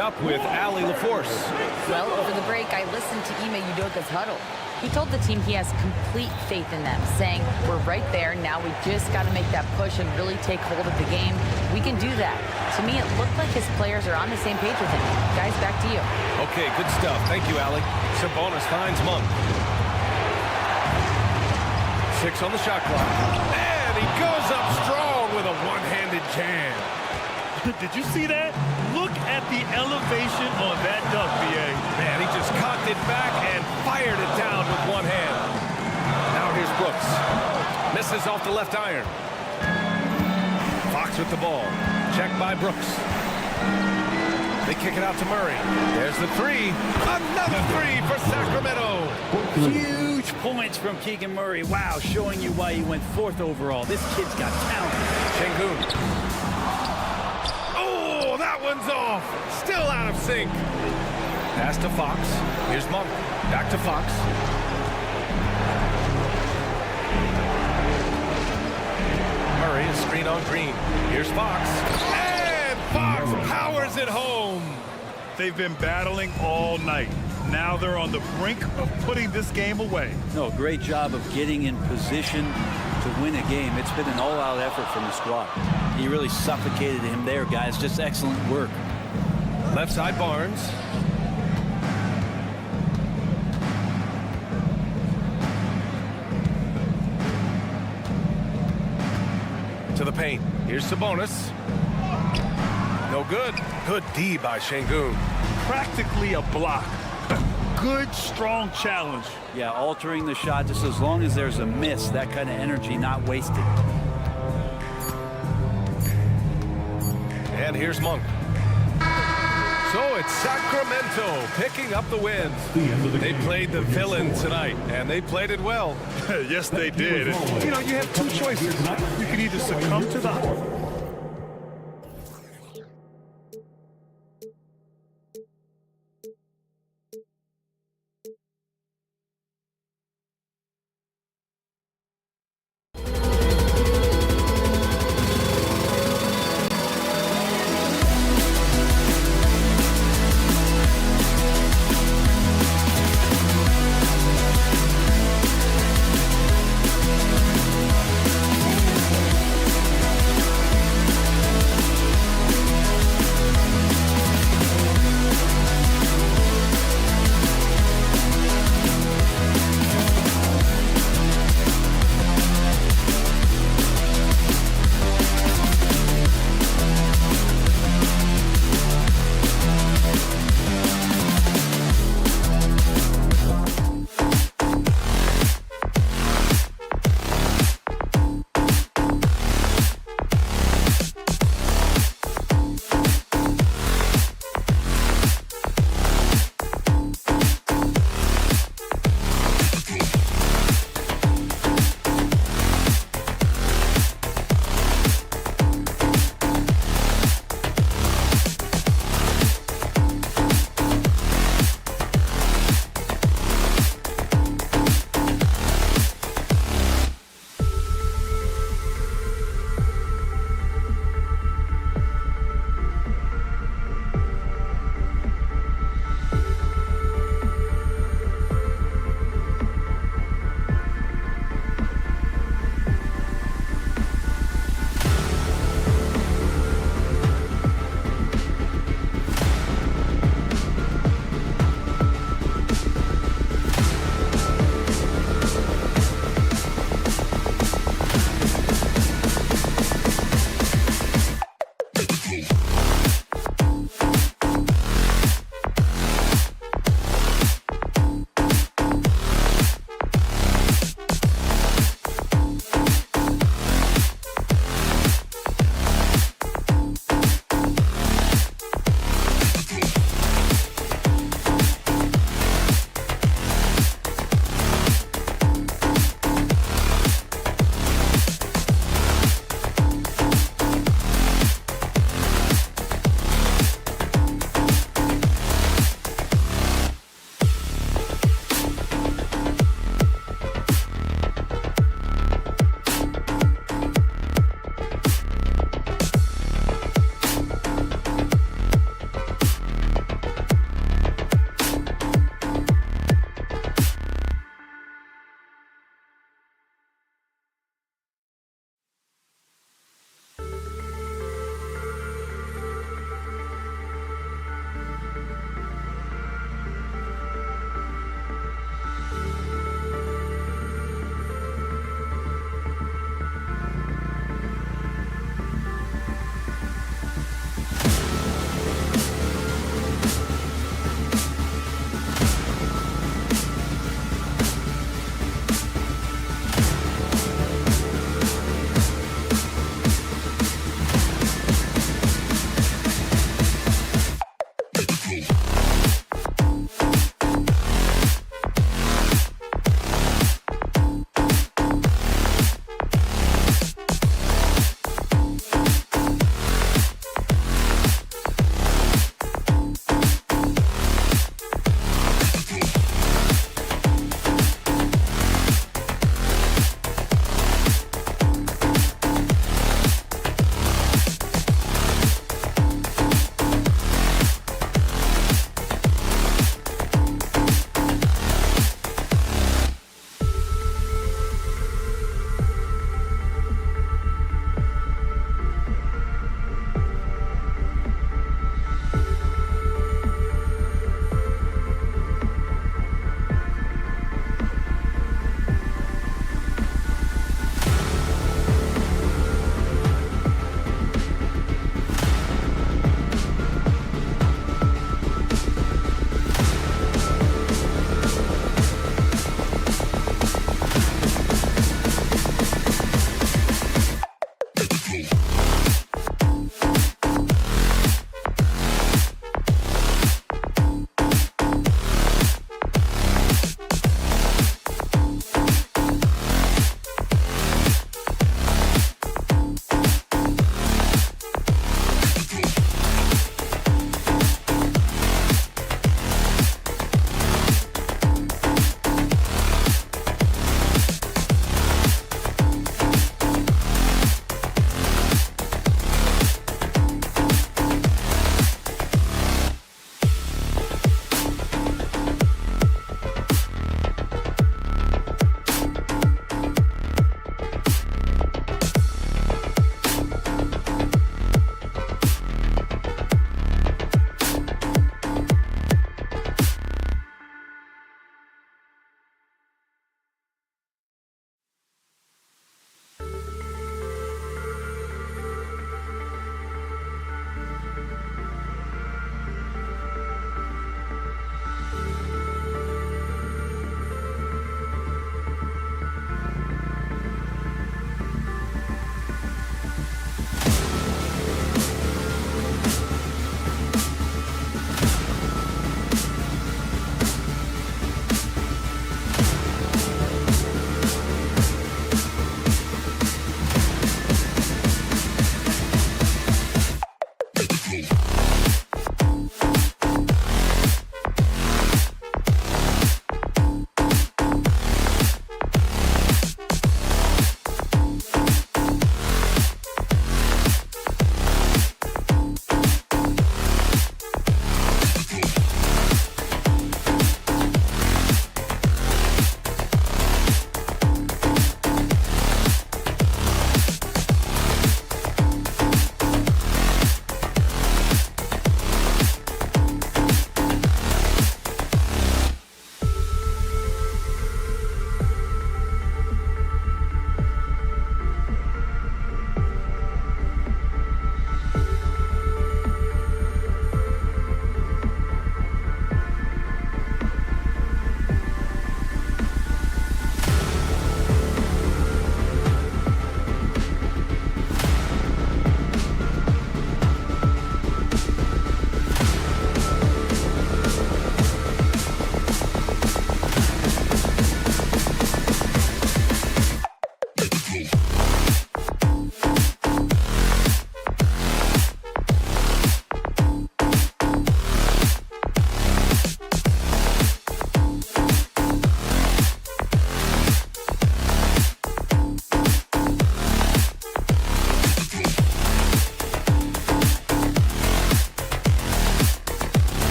Speaker 7: Up with Allie LaForce.
Speaker 10: Well, over the break, I listened to Ime Udoka's huddle. He told the team he has complete faith in them, saying, we're right there, now we just got to make that push and really take hold of the game. We can do that. To me, it looked like his players are on the same page with him. Guys, back to you.
Speaker 7: Okay, good stuff. Thank you, Allie. Sabonis finds Monk. 6 on the shot clock. And he goes up strong with a one-handed jam.
Speaker 9: Did you see that? Look at the elevation on that dunk, BA.
Speaker 7: Man, he just cocked it back and fired it down with one hand. Now here's Brooks. Misses off the left iron. Fox with the ball. Checked by Brooks. They kick it out to Murray. There's the three. Another three for Sacramento.
Speaker 6: Huge points from Keegan Murray. Wow, showing you why he went 4th overall. This kid's got talent.
Speaker 7: Şengün. Oh, that one's off. Still out of sync. Pass to Fox. Here's Monk. Back to Fox. Murray, a screen on Green. Here's Fox. And Fox powers it home.
Speaker 9: They've been battling all night. Now they're on the brink of putting this game away.
Speaker 6: No, great job of getting in position to win a game. It's been an all-out effort from the squad. He really suffocated him there, guys. Just excellent work.
Speaker 7: Left side, Barnes. To the paint. Here's Sabonis. No good. Good D by Şengün.
Speaker 9: Practically a block. Good, strong challenge.
Speaker 6: Yeah, altering the shot just as long as there's a miss. That kind of energy not wasted.
Speaker 7: And here's Monk. So it's Sacramento picking up the wins. They played the villain tonight, and they played it well.
Speaker 9: Yes, they did. And, you know, you have two choices. You can either succumb to the...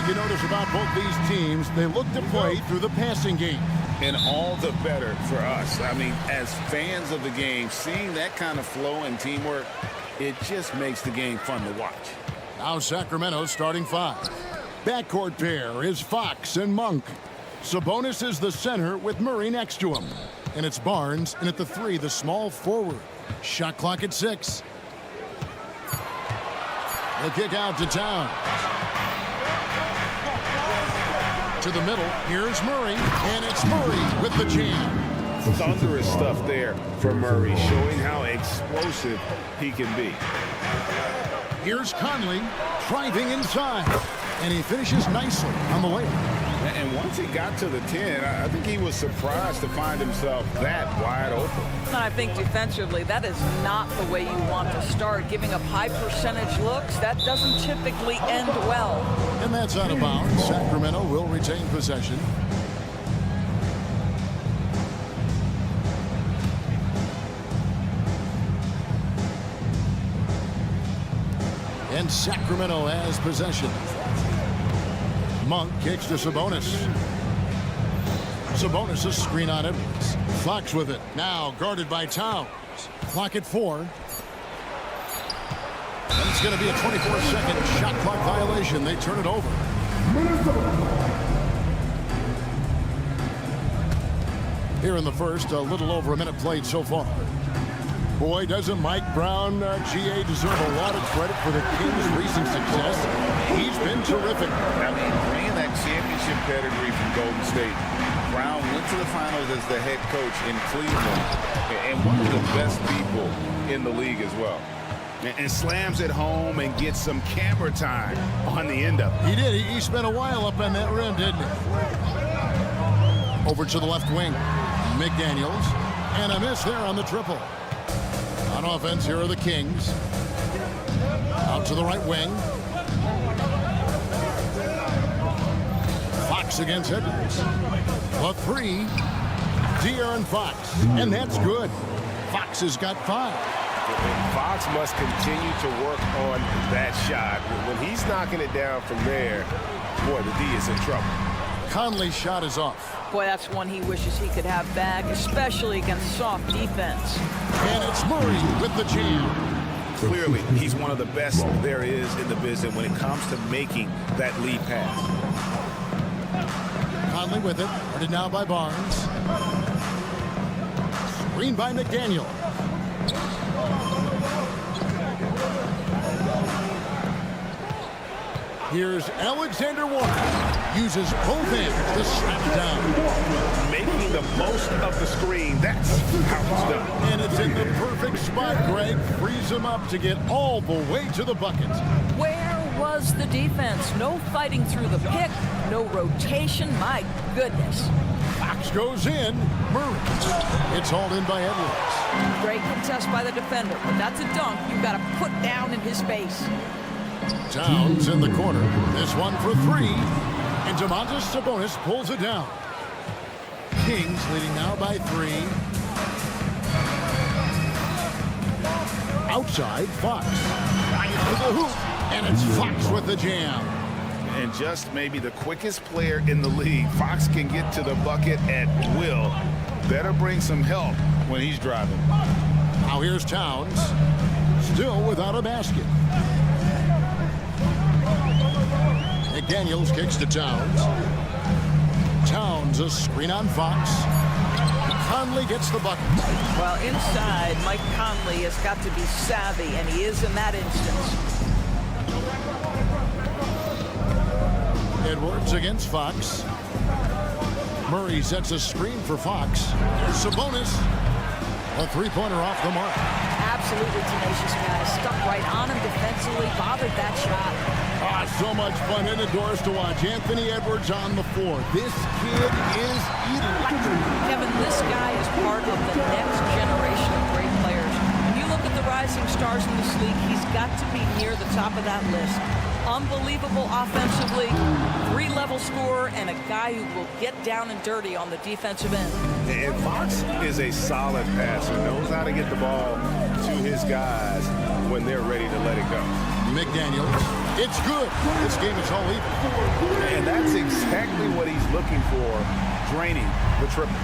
Speaker 1: thing you notice about both these teams, they look to play through the passing game.
Speaker 2: And all the better for us. I mean, as fans of the game, seeing that kind of flow and teamwork, it just makes the game fun to watch.
Speaker 1: Now Sacramento starting 5. Backcourt pair is Fox and Monk. Sabonis is the center with Murray next to him. And it's Barnes, and at the 3, the small forward. Shot clock at 6. The kick out to Towns. To the middle, here's Murray, and it's Murray with the jam.
Speaker 2: Thunderous stuff there for Murray, showing how explosive he can be.
Speaker 1: Here's Conley driving inside, and he finishes nicely on the layup.
Speaker 2: And once he got to the 10, I think he was surprised to find himself that wide open.
Speaker 12: I think defensively, that is not the way you want to start. Giving up high percentage looks, that doesn't typically end well.
Speaker 1: And that's out of bounds. Sacramento will retain possession. And Sacramento has possession. Monk kicks to Sabonis. Sabonis a screen on Edwards. Fox with it. Now guarded by Towns. Clock at 4. And it's going to be a 24-second shot clock violation. They turn it over. Here in the first, a little over a minute played so far. Boy, doesn't Mike Brown, GA, deserve a lot of credit for the Kings' recent success. He's been terrific.
Speaker 2: I mean, bringing that championship pedigree from Golden State, Brown went to the finals as the head coach in Cleveland, and one of the best people in the league as well. And slams it home and gets some camera time on the end of it.
Speaker 1: He did. He spent a while up on that rim, didn't he? Over to the left wing. McDaniels. And a miss there on the triple. On offense, here are the Kings. Out to the right wing. Fox against Edwards. The 3, De'Aaron Fox. And that's good. Fox has got 5.
Speaker 13: Fox must continue to work on that shot. When he's knocking it down from there, boy, the D is in trouble.
Speaker 1: Conley's shot is off.
Speaker 12: Boy, that's one he wishes he could have back, especially against soft defense.
Speaker 1: And it's Murray with the jam.
Speaker 2: Clearly, he's one of the best there is in the business when it comes to making that lead pass.
Speaker 1: Conley with it. Guarded now by Barnes. Screen by McDaniel. Here's Alexander Walker. Uses both hands to slap it down.
Speaker 2: Making the most of the screen. That's how it's done.
Speaker 1: And it's in the perfect spot. Greg frees him up to get all the way to the bucket.
Speaker 12: Where was the defense? No fighting through the pick, no rotation. My goodness.
Speaker 1: Fox goes in. Murray. It's hauled in by Edwards.
Speaker 12: Great contest by the defender, but that's a dunk you've got to put down in his face.
Speaker 1: Towns in the corner. This one for 3. And Domantas Sabonis pulls it down. Kings leading now by 3. Outside, Fox. Right to the hoop. And it's Fox with the jam.
Speaker 2: And just maybe the quickest player in the league. Fox can get to the bucket at will. Better bring some help when he's driving.
Speaker 1: Now here's Towns. Still without a basket. McDaniels kicks to Towns. Towns a screen on Fox. Conley gets the bucket.
Speaker 12: Well, inside, Mike Conley has got to be savvy, and he is in that instance.
Speaker 1: Edwards against Fox. Murray sets a screen for Fox. Sabonis. A three-pointer off the mark.
Speaker 12: Absolutely tenacious guy. Stuck right on him defensively. Bothered that shot.
Speaker 1: So much fun indoors to watch. Anthony Edwards on the floor. This kid is electric.
Speaker 12: Kevin, this guy is part of the next generation of great players. When you look at the rising stars in this league, he's got to be near the top of that list. Unbelievable offensively, 3-level scorer, and a guy who will get down and dirty on the defensive end.
Speaker 2: And Fox is a solid passer, knows how to get the ball to his guys when they're ready to let it go.
Speaker 1: McDaniels. It's good. This game is all even.
Speaker 2: And that's exactly what he's looking for, draining the triple.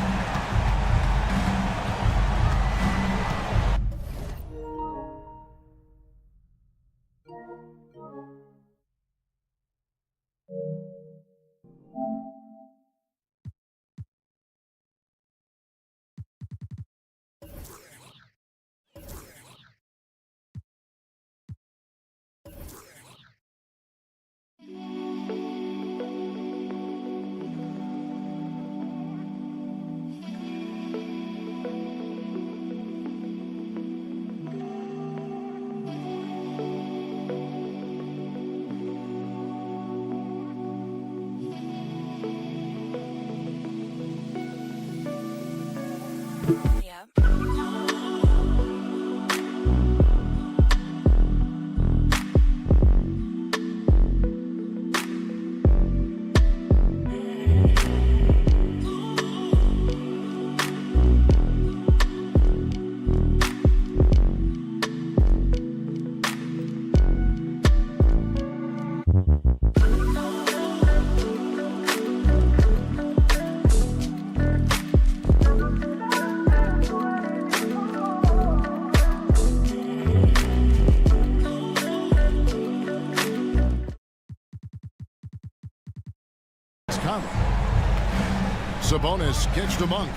Speaker 1: Sabonis kicks to Monk.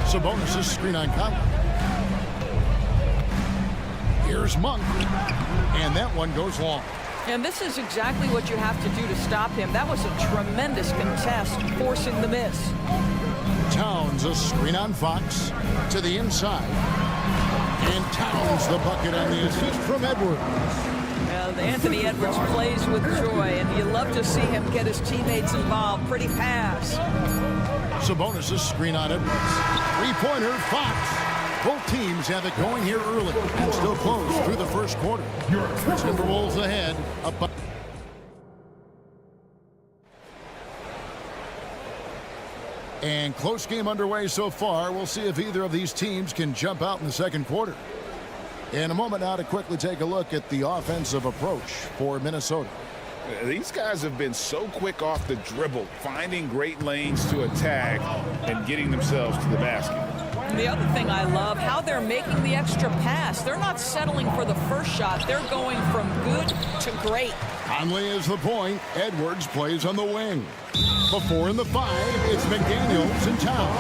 Speaker 1: Sabonis' screen on Conley. Here's Monk. And that one goes long.
Speaker 12: And this is exactly what you have to do to stop him. That was a tremendous contest, forcing the miss.
Speaker 1: Towns, a screen on Fox to the inside. And Towns the bucket on the assist from Edwards.
Speaker 12: Anthony Edwards plays with joy, and you love to see him get his teammates involved. Pretty pass.
Speaker 1: Sabonis' screen on Edwards. Three-pointer, Fox. Both teams have it going here early and still close through the first quarter. Timberwolves ahead. Up. And close game underway so far. We'll see if either of these teams can jump out in the second quarter. In a moment now to quickly take a look at the offensive approach for Minnesota.
Speaker 2: These guys have been so quick off the dribble, finding great lanes to attack and getting themselves to the basket.
Speaker 12: And the other thing I love, how they're making the extra pass. They're not settling for the first shot. They're going from good to great.
Speaker 1: Conley is the point. Edwards plays on the wing. Before in the 5, it's McDaniels in town.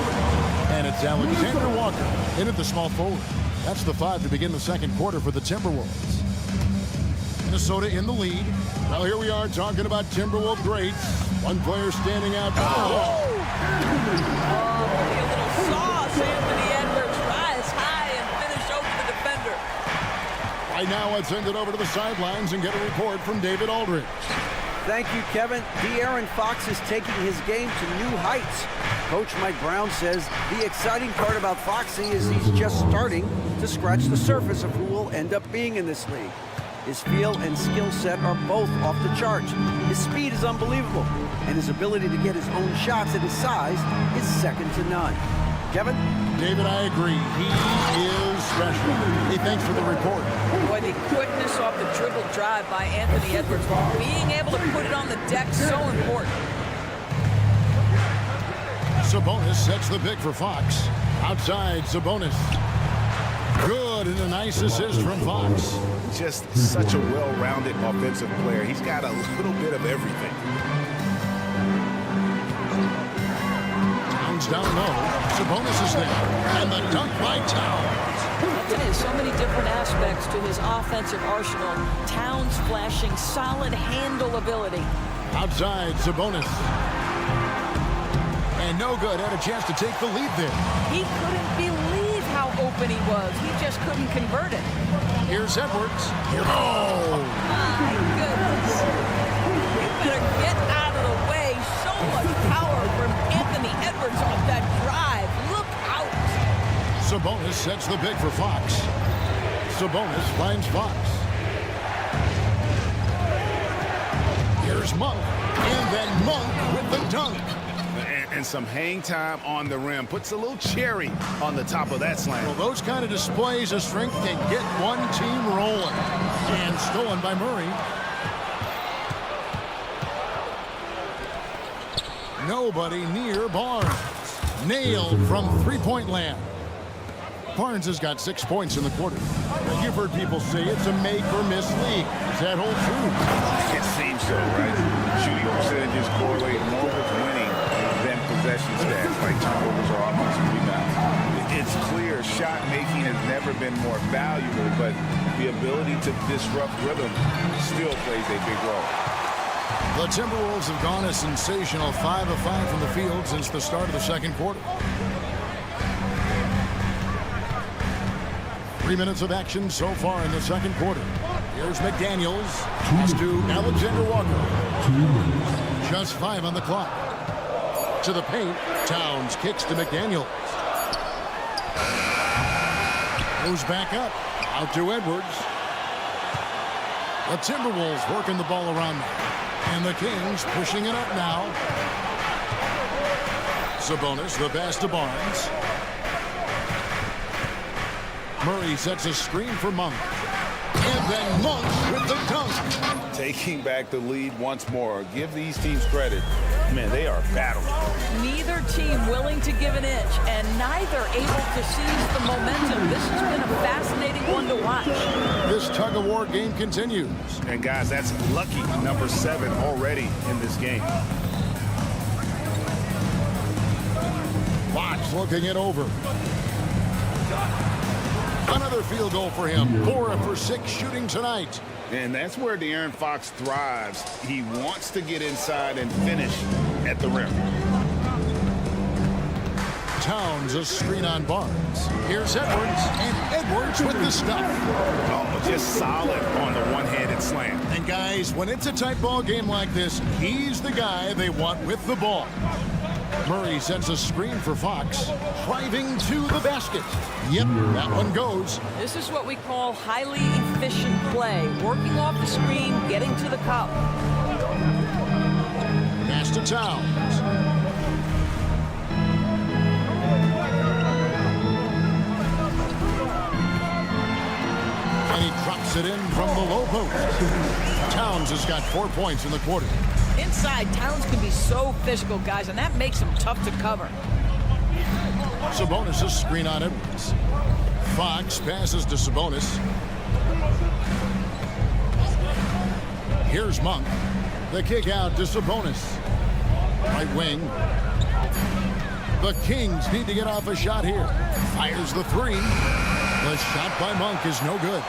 Speaker 1: And it's Alexander Walker in at the small forward. That's the 5 to begin the second quarter for the Timberwolves. Minnesota in the lead. Well, here we are talking about Timberwolves greats. One player standing out.
Speaker 12: A little sauce. Anthony Edwards rise high and finish over the defender.
Speaker 1: Right now, let's send it over to the sidelines and get a report from David Aldridge.
Speaker 5: Thank you, Kevin. De'Aaron Fox is taking his game to new heights. Coach Mike Brown says the exciting part about Foxy is he's just starting to scratch the surface of who will end up being in this league. His feel and skill set are both off the charts. His speed is unbelievable, and his ability to get his own shots at his size is second to none. Kevin?
Speaker 1: David, I agree. He is special. Hey, thanks for the report.
Speaker 12: Boy, the quickness off the dribble drive by Anthony Edwards. Being able to put it on the deck, so important.
Speaker 1: Sabonis sets the pick for Fox. Outside, Sabonis. Good, and a nice assist from Fox.
Speaker 2: Just such a well-rounded offensive player. He's got a little bit of everything.
Speaker 1: Towns down low. Sabonis is there. And the dunk by Towns.
Speaker 12: Anthony has so many different aspects to his offensive arsenal. Towns flashing solid handle ability.
Speaker 1: Outside, Sabonis. And no good. Had a chance to take the lead there.
Speaker 12: He couldn't believe how open he was. He just couldn't convert it.
Speaker 1: Here's Edwards. Oh!
Speaker 12: My goodness. You better get out of the way. So much power from Anthony Edwards off that drive. Look out.
Speaker 1: Sabonis sets the pick for Fox. Sabonis finds Fox. Here's Monk. And then Monk with the dunk.
Speaker 2: And some hang time on the rim. Puts a little cherry on the top of that slam.
Speaker 1: Well, those kind of displays of strength can get one team rolling. And stolen by Murray. Nobody near Barnes. Nailed from three-point land. Barnes has got 6 points in the quarter. You've heard people say it's a make-or-miss league. Does that hold true?
Speaker 2: It seems so, right? Shooting percentages correlate more with winning than possession stats, like turnovers or offensive rebounds. It's clear shot making has never been more valuable, but the ability to disrupt rhythm still plays a big role.
Speaker 1: The Timberwolves have gone a sensational 5 of 5 from the field since the start of the second quarter. 3 minutes of action so far in the second quarter. Here's McDaniels. Pass to Alexander Walker. Just 5 on the clock. To the paint. Towns kicks to McDaniels. Goes back up. Out to Edwards. The Timberwolves working the ball around now. And the Kings pushing it up now. Sabonis, the pass to Barnes. Murray sets a screen for Monk. And then Monk with the dunk.
Speaker 2: Taking back the lead once more. Give these teams credit. Man, they are battling.
Speaker 12: Neither team willing to give an inch, and neither able to seize the momentum. This has been a fascinating one to watch.
Speaker 1: This tug-of-war game continues.
Speaker 2: And guys, that's lucky number 7 already in this game.
Speaker 1: Fox looking it over. Another field goal for him. 4 for 6 shooting tonight.
Speaker 2: And that's where De'Aaron Fox thrives. He wants to get inside and finish at the rim.
Speaker 1: Towns a screen on Barnes. Here's Edwards, and Edwards with the stuff.
Speaker 2: Oh, just solid on the one-handed slam.
Speaker 1: And guys, when it's a tight ball game like this, he's the guy they want with the ball. Murray sets a screen for Fox, driving to the basket. Yep, that one goes.
Speaker 12: This is what we call highly efficient play. Working off the screen, getting to the cup.
Speaker 1: Pass to Towns. And he drops it in from the low post. Towns has got 4 points in the quarter.
Speaker 12: Inside, Towns can be so physical, guys, and that makes him tough to cover.
Speaker 1: Sabonis' screen on Edwards. Fox passes to Sabonis. Here's Monk. The kick out to Sabonis. Right wing. The Kings need to get off a shot here. Fires the 3. The shot by Monk is no good.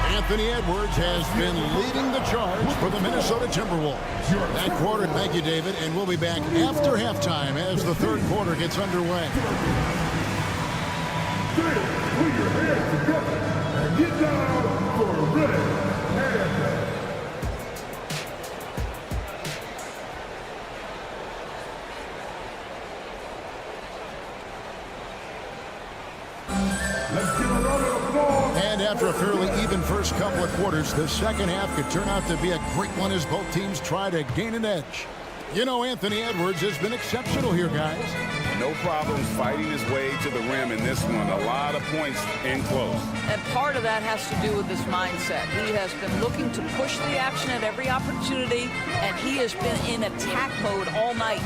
Speaker 1: Anthony Edwards has been leading the charge for the Minnesota Timberwolves. That quarter, thank you, David, and we'll be back after halftime as the third quarter gets underway.
Speaker 11: Put your hands together and get down for a red handbag.
Speaker 1: And after a fairly even first couple of quarters, the second half could turn out to be a great one as both teams try to gain an edge. You know, Anthony Edwards has been exceptional here, guys.
Speaker 2: No problems fighting his way to the rim in this one. A lot of points in close.
Speaker 12: And part of that has to do with his mindset. He has been looking to push the action at every opportunity, and he has been in attack mode all night.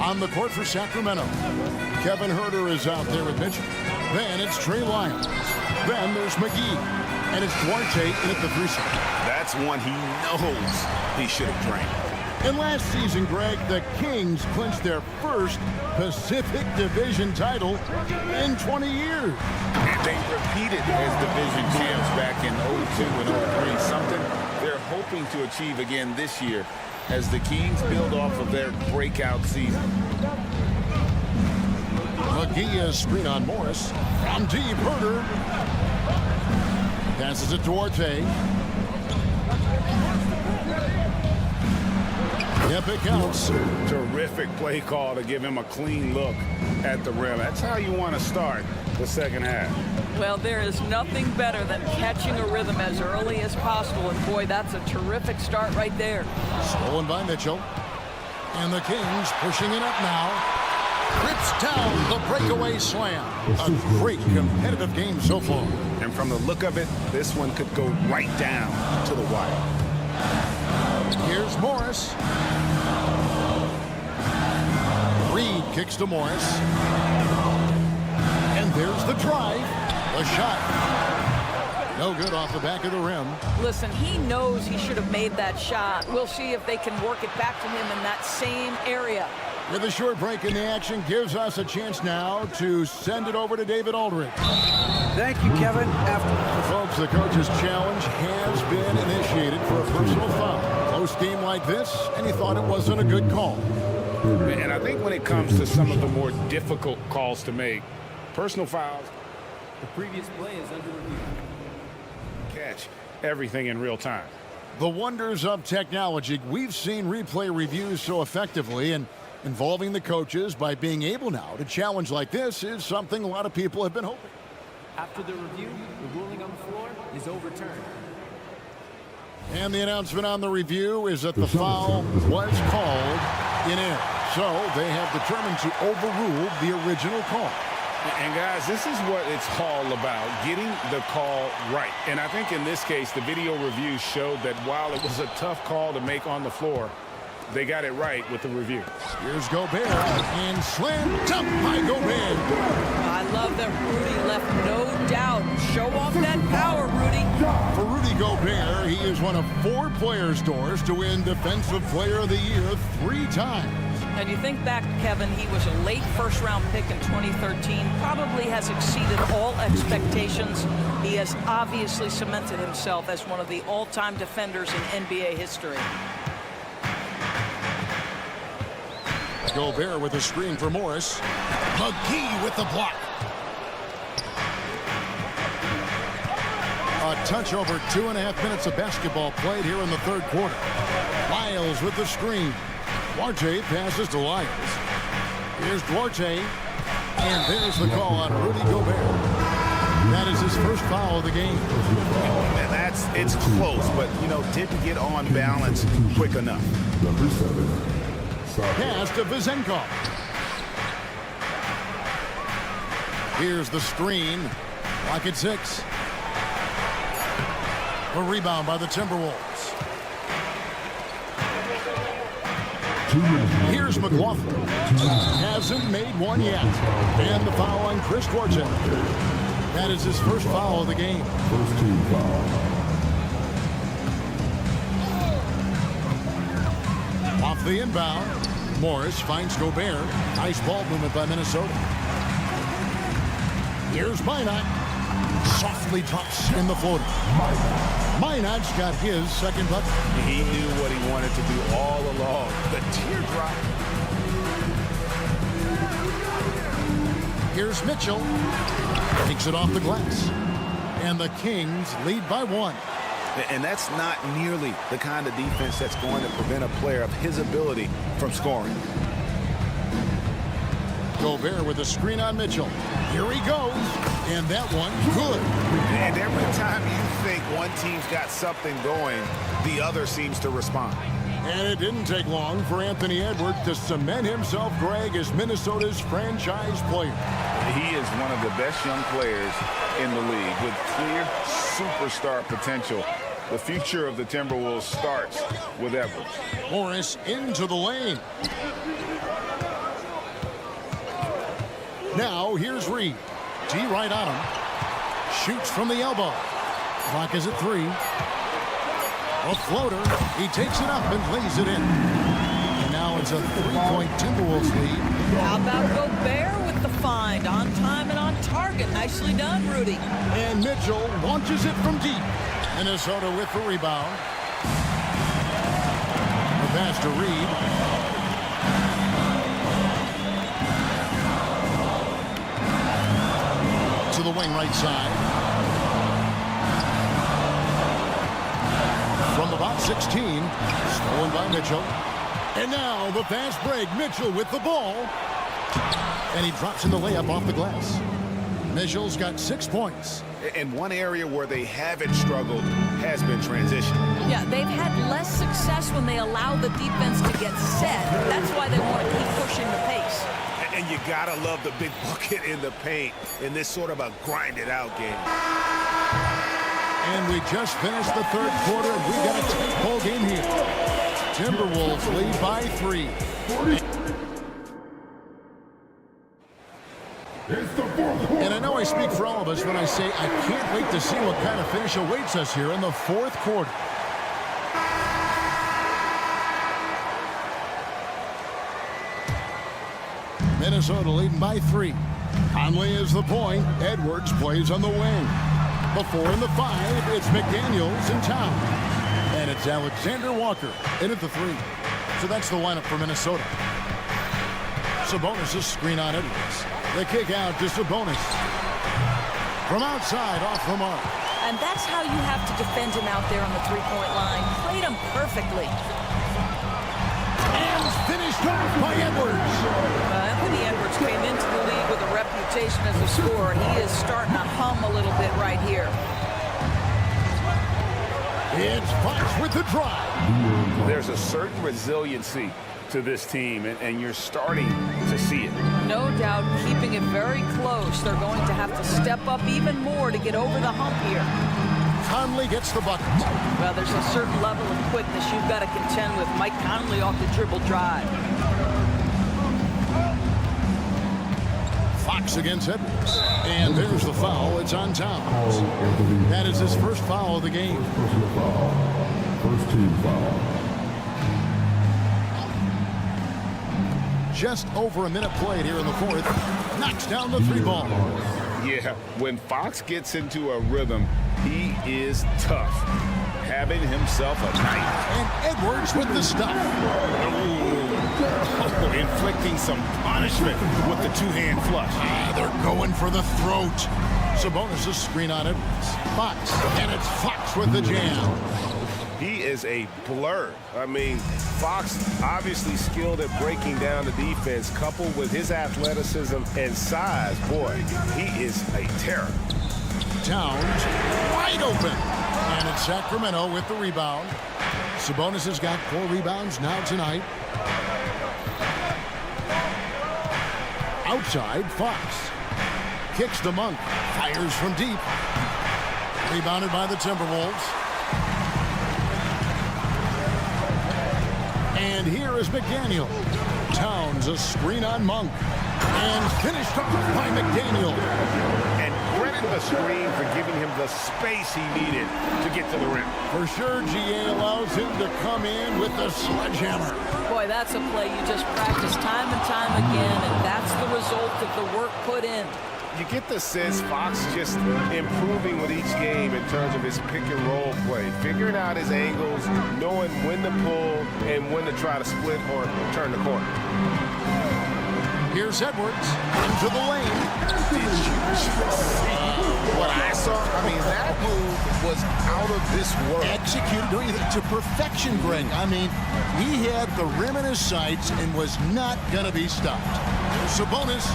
Speaker 1: On the court for Sacramento, Kevin Huerter is out there with Mitchell. Then it's Trey Lyons. Then there's McGee. And it's Duarte in at the 3 second.
Speaker 2: That's one he knows he should have drained.
Speaker 1: And last season, Greg, the Kings clinched their first Pacific Division title in 20 years.
Speaker 2: And they repeated as division champs back in 02 and 03, something they're hoping to achieve again this year as the Kings build off of their breakout season.
Speaker 1: McGee is screen on Morris. From deep, Huerter. Passes it to Duarte. Yep, it counts.
Speaker 2: Terrific play call to give him a clean look at the rim. That's how you want to start the second half.
Speaker 12: Well, there is nothing better than catching a rhythm as early as possible. And boy, that's a terrific start right there.
Speaker 1: Stolen by Mitchell. And the Kings pushing it up now. Rips down the breakaway slam. A great competitive game so far.
Speaker 2: And from the look of it, this one could go right down to the wire.
Speaker 1: Here's Morris. Reed kicks to Morris. And there's the drive. The shot. No good off the back of the rim.
Speaker 12: Listen, he knows he should have made that shot. We'll see if they can work it back to him in that same area.
Speaker 1: With a short break in the action, gives us a chance now to send it over to David Aldridge.
Speaker 5: Thank you, Kevin.
Speaker 1: Folks, the coach's challenge has been initiated for a personal foul. Close game like this, and he thought it wasn't a good call.
Speaker 2: And I think when it comes to some of the more difficult calls to make, personal fouls,
Speaker 14: the previous play is under review.
Speaker 2: Catch everything in real time.
Speaker 1: The wonders of technology. We've seen replay reviews so effectively, and involving the coaches by being able now to challenge like this is something a lot of people have been hoping.
Speaker 14: After the review, the ruling on the floor is overturned.
Speaker 1: And the announcement on the review is that the foul was called in air. So they have determined to overrule the original call.
Speaker 2: And guys, this is what it's all about, getting the call right. And I think in this case, the video review showed that while it was a tough call to make on the floor, they got it right with the review.
Speaker 1: Here's Gobert, and slammed up by Gobert.
Speaker 12: I love that Rudy left no doubt. Show off that power, Rudy.
Speaker 1: For Rudy Gobert, he is one of 4 players, Doris, to win Defensive Player of the Year 3 times.
Speaker 12: And you think back, Kevin, he was a late first-round pick in 2013, probably has exceeded all expectations. He has obviously cemented himself as one of the all-time defenders in NBA history.
Speaker 1: Gobert with a screen for Morris. McGee with the block. A touch over 2.5 minutes of basketball played here in the third quarter. Lyles with the screen. Duarte passes to Lyles. Here's Duarte. And there's the call on Rudy Gobert. That is his first foul of the game.
Speaker 2: And it's close, but, didn't get on balance quick enough.
Speaker 11: Number 7.
Speaker 1: Pass to Vizenkov. Here's the screen. Lock at 6. A rebound by the Timberwolves. Here's McLaughlin. Hasn't made one yet. And the foul on Chris Duarte. That is his first foul of the game.
Speaker 11: First team foul.
Speaker 1: Off the inbound. Morris finds Gobert. Nice ball movement by Minnesota. Here's Minot. Softly drops in the floater. Minot's got his second bucket.
Speaker 2: He knew what he wanted to do all along. The teardrop.
Speaker 1: Here's Mitchell. Takes it off the glass. And the Kings lead by 1.
Speaker 2: And that's not nearly the kind of defense that's going to prevent a player of his ability from scoring.
Speaker 1: Gobert with a screen on Mitchell. Here he goes. And that one, good.
Speaker 2: And every time you think one team's got something going, the other seems to respond.
Speaker 1: And it didn't take long for Anthony Edwards to cement himself, Greg, as Minnesota's franchise player.
Speaker 2: He is one of the best young players in the league with clear superstar potential. The future of the Timberwolves starts with Edwards.
Speaker 1: Morris into the lane. Now here's Reed. T right on him. Shoots from the elbow. Clock is at 3. A floater. He takes it up and lays it in. And now it's a 3-point Timberwolves lead.
Speaker 12: How about Gobert with the find? On time and on target. Nicely done, Rudy.
Speaker 1: And Mitchell launches it from deep. Minnesota with the rebound. The pass to Reed. To the wing right side. From the box 16. Stolen by Mitchell. And now the fast break. Mitchell with the ball. And he drops in the layup off the glass. Mitchell's got 6 points.
Speaker 2: And one area where they haven't struggled has been transition.
Speaker 12: Yeah, they've had less success when they allow the defense to get set. That's why they want to keep pushing the pace.
Speaker 13: And you gotta love the big bucket in the paint in this sort of a grinded-out game.
Speaker 1: And we just finished the third quarter. We got a tight ball game here. Timberwolves lead by 3. And I know I speak for all of us when I say I can't wait to see what kind of finish awaits us here in the fourth quarter. Minnesota leading by 3. Conley is the point. Edwards plays on the wing. The 4 and the 5, it's McDaniels in town. And it's Alexander Walker in at the 3. So that's the lineup for Minnesota. Sabonis' screen on Edwards. The kick out to Sabonis. From outside, off the mark.
Speaker 12: And that's how you have to defend him out there on the three-point line. Played him perfectly.
Speaker 1: And finished off by Edwards.
Speaker 12: Anthony Edwards came into the league with a reputation as a scorer. He is starting to hum a little bit right here.
Speaker 1: It's Fox with the drive.
Speaker 13: There's a certain resiliency to this team, and you're starting to see it.
Speaker 12: No doubt, keeping it very close. They're going to have to step up even more to get over the hump here.
Speaker 1: Conley gets the bucket.
Speaker 12: Well, there's a certain level of quickness you've got to contend with. Mike Conley off the dribble drive.
Speaker 1: Fox against Edwards. And there's the foul. It's on Towns. That is his first foul of the game.
Speaker 11: First team foul.
Speaker 1: Just over a minute played here in the fourth. Knocks down the 3 ball.
Speaker 2: Yeah, when Fox gets into a rhythm, he is tough. Having himself a night.
Speaker 1: And Edwards with the stuff.
Speaker 2: Oh, inflicting some punishment with the two-hand flush.
Speaker 1: They're going for the throat. Sabonis' screen on Edwards. Fox. And it's Fox with the jam.
Speaker 13: He is a blur. I mean, Fox obviously skilled at breaking down the defense, coupled with his athleticism and size. Boy, he is a terror.
Speaker 1: Towns wide open. And it's Sacramento with the rebound. Sabonis has got 4 rebounds now tonight. Outside, Fox. Kicks to Monk. Fires from deep. Rebounded by the Timberwolves. And here is McDaniel. Towns a screen on Monk. And finished off by McDaniel.
Speaker 13: And credit the screen for giving him the space he needed to get to the rim.
Speaker 1: For sure, GA allows him to come in with the sledgehammer.
Speaker 12: Boy, that's a play you just practice time and time again, and that's the result of the work put in.
Speaker 13: You get the sense Fox just improving with each game in terms of his pick and roll play, figuring out his angles, knowing when to pull and when to try to split or turn the corner.
Speaker 1: Here's Edwards into the lane.
Speaker 2: Did you see what I saw? I mean, that move was out of this world.
Speaker 1: Executed to perfection, Greg. I mean, he had the rim in his sights and was not going to be stopped. Sabonis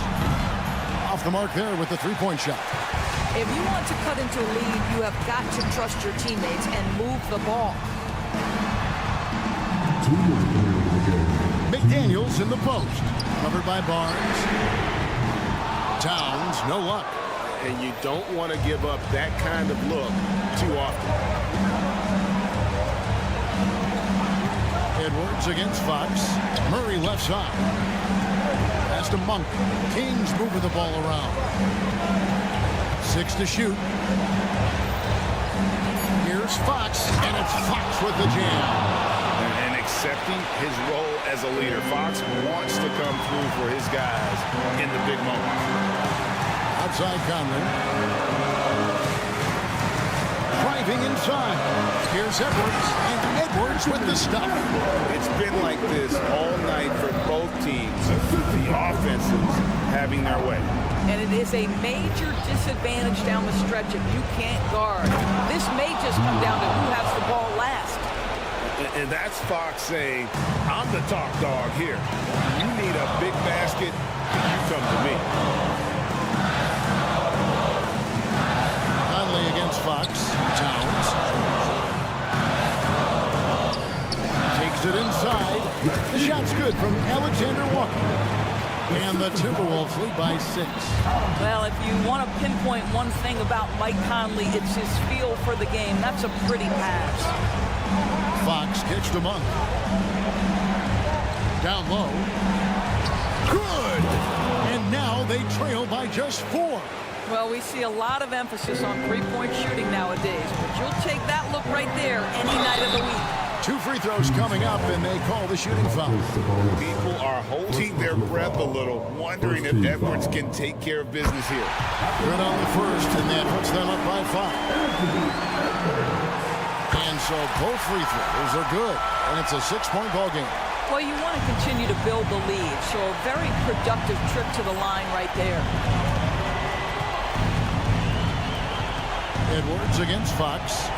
Speaker 1: off the mark there with the 3-point shot.
Speaker 12: If you want to cut into a lead, you have got to trust your teammates and move the ball.
Speaker 1: McDaniels in the post. Covered by Barnes. Towns, no luck.
Speaker 13: And you don't want to give up that kind of look too often.
Speaker 1: Edwards against Fox. Murray left side. Pass to Monk. Kings moving the ball around. 6 to shoot. Here's Fox, and it's Fox with the jam.
Speaker 13: And accepting his role as a leader. Fox wants to come through for his guys in the big moments.
Speaker 1: Outside Conley. Driving inside. Here's Edwards, and Edwards with the stuff.
Speaker 2: It's been like this all night for both teams. The offenses having their way.
Speaker 12: And it is a major disadvantage down the stretch if you can't guard. This may just come down to who has the ball last.
Speaker 13: And that's Fox saying, I'm the top dog here. You need a big basket, you come to me.
Speaker 1: Fox. Towns. Takes it inside. The shot's good from Alexander Walker. And the Timberwolves lead by 6.
Speaker 12: Well, if you want to pinpoint one thing about Mike Conley, it's his feel for the game. That's a pretty pass.
Speaker 1: Fox kicks to Monk. Down low. Good! And now they trail by just 4.
Speaker 12: Well, we see a lot of emphasis on three-point shooting nowadays, but you'll take that look right there any night of the week.
Speaker 1: 2 free throws coming up, and they call the shooting foul.
Speaker 2: People are holding their breath a little, wondering if Edwards can take care of business here.
Speaker 1: Good on the first, and that puts them up by 5. And so both free throws are good, and it's a 6-point ball game.
Speaker 12: Well, you want to continue to build the lead, so a very productive trip to the line right there.
Speaker 1: Edwards against Fox.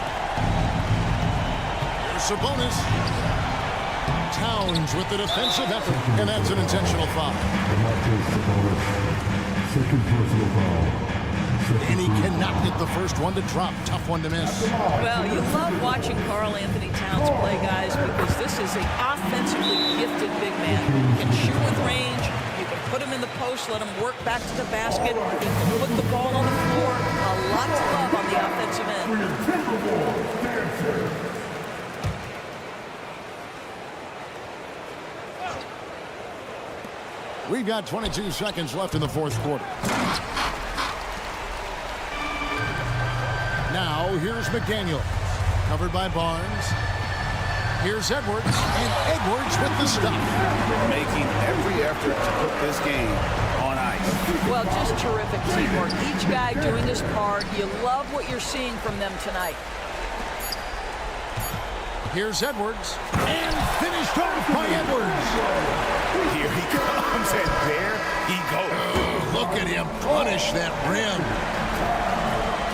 Speaker 1: Sabonis. Towns with the defensive effort, and that's an intentional foul.
Speaker 11: Second personal foul.
Speaker 1: And he cannot get the first one to drop. Tough one to miss.
Speaker 12: Well, you love watching Karl Anthony Towns play, guys, because this is an offensively gifted big man. He can shoot with range. You can put him in the post, let him work back to the basket. He can put the ball on the floor. A lot to love on the offensive end.
Speaker 1: We've got 22 seconds left in the fourth quarter. Now, here's McDaniel. Covered by Barnes. Here's Edwards, and Edwards with the stop.
Speaker 2: Making every effort to put this game on ice.
Speaker 12: Well, just terrific teamwork. Each guy doing his part. You love what you're seeing from them tonight.
Speaker 1: Here's Edwards, and finished off by Edwards.
Speaker 2: Here he comes, and there he goes.
Speaker 1: Look at him punish that rim.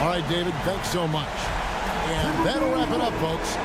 Speaker 1: All right, David, thanks so much. And that'll wrap it up, folks.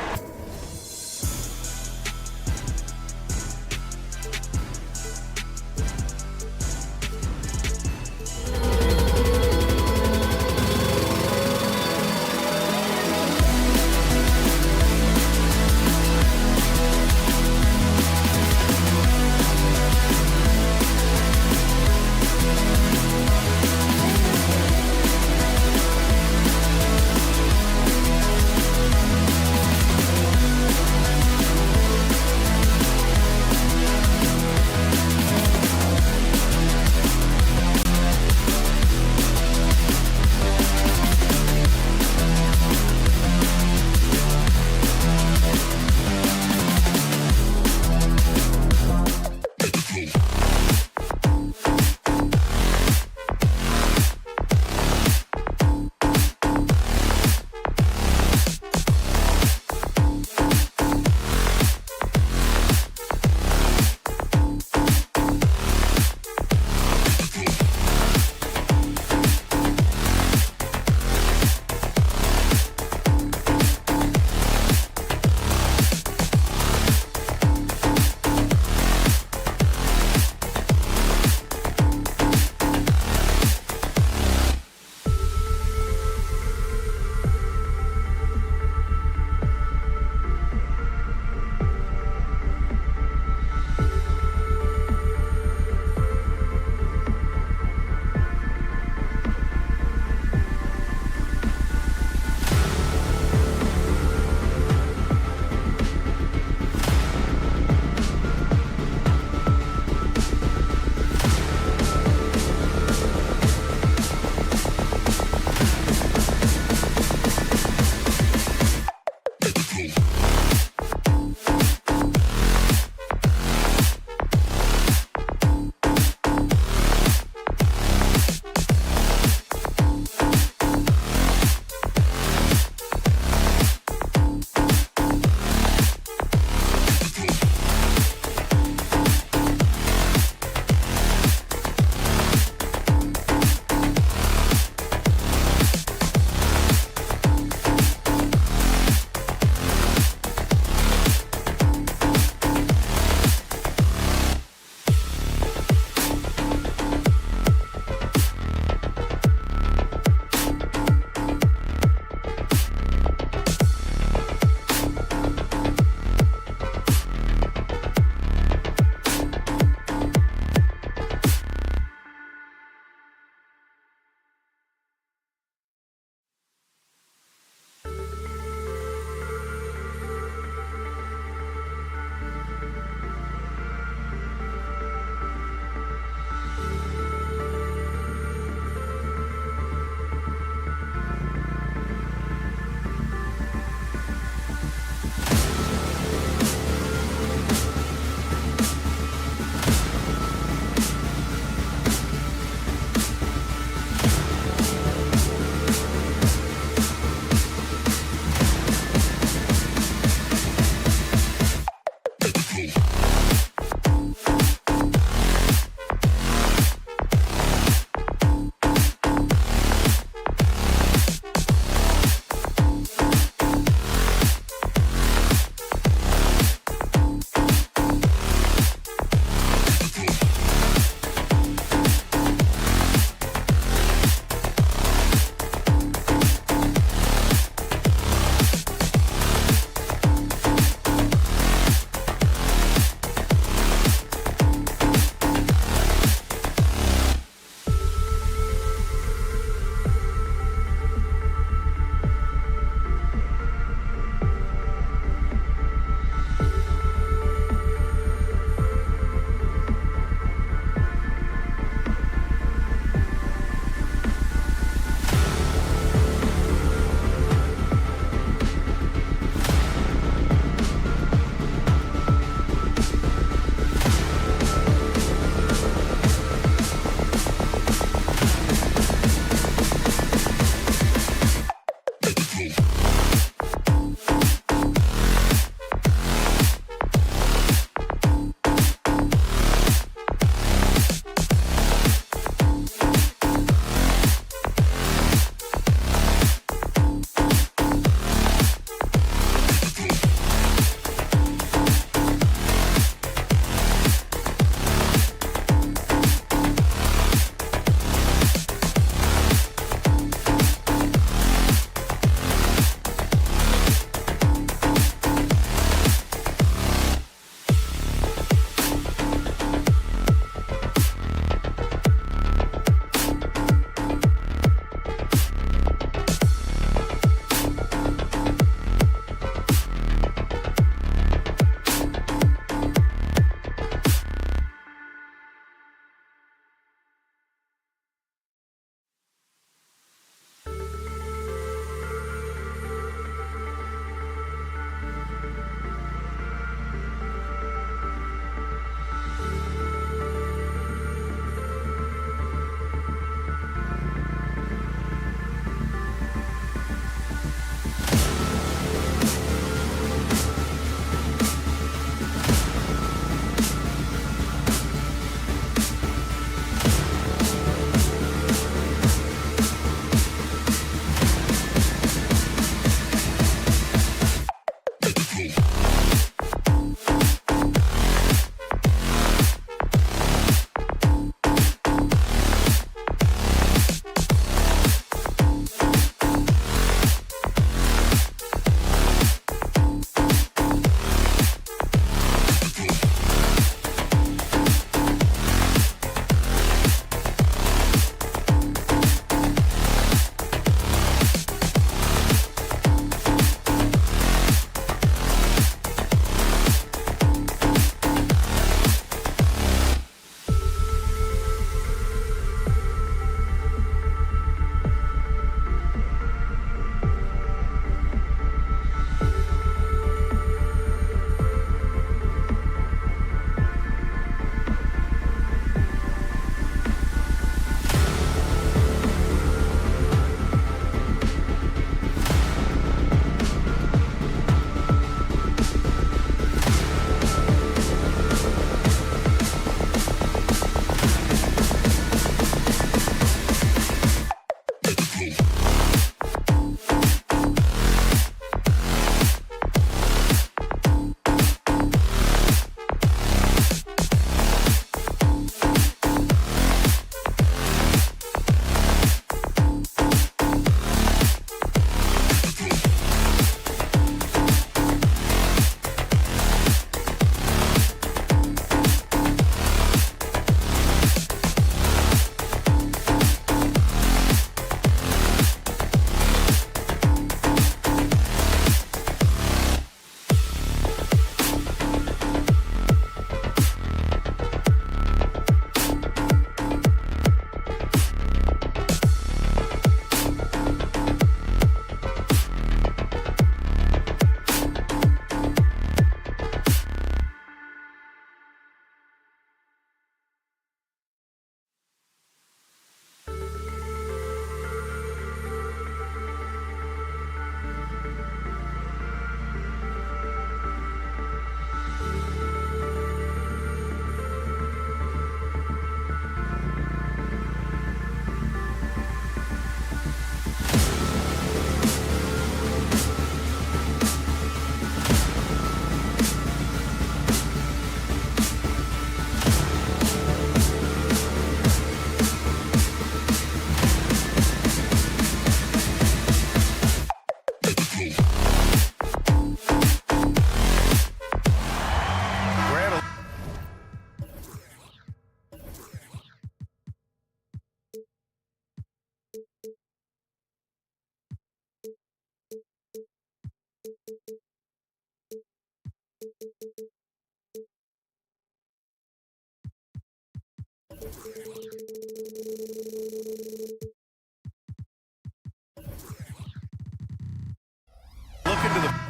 Speaker 7: Look into the...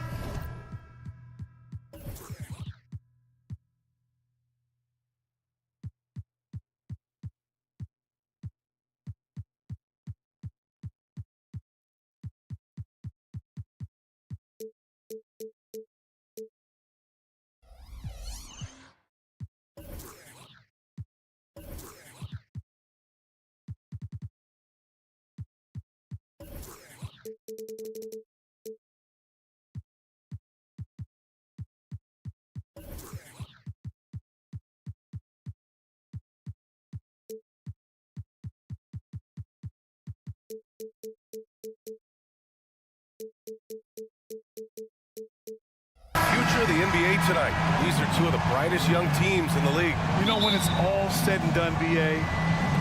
Speaker 7: Future of the NBA tonight. These are two of the brightest young teams in the league.
Speaker 4: You know, when it's all said and done, BA,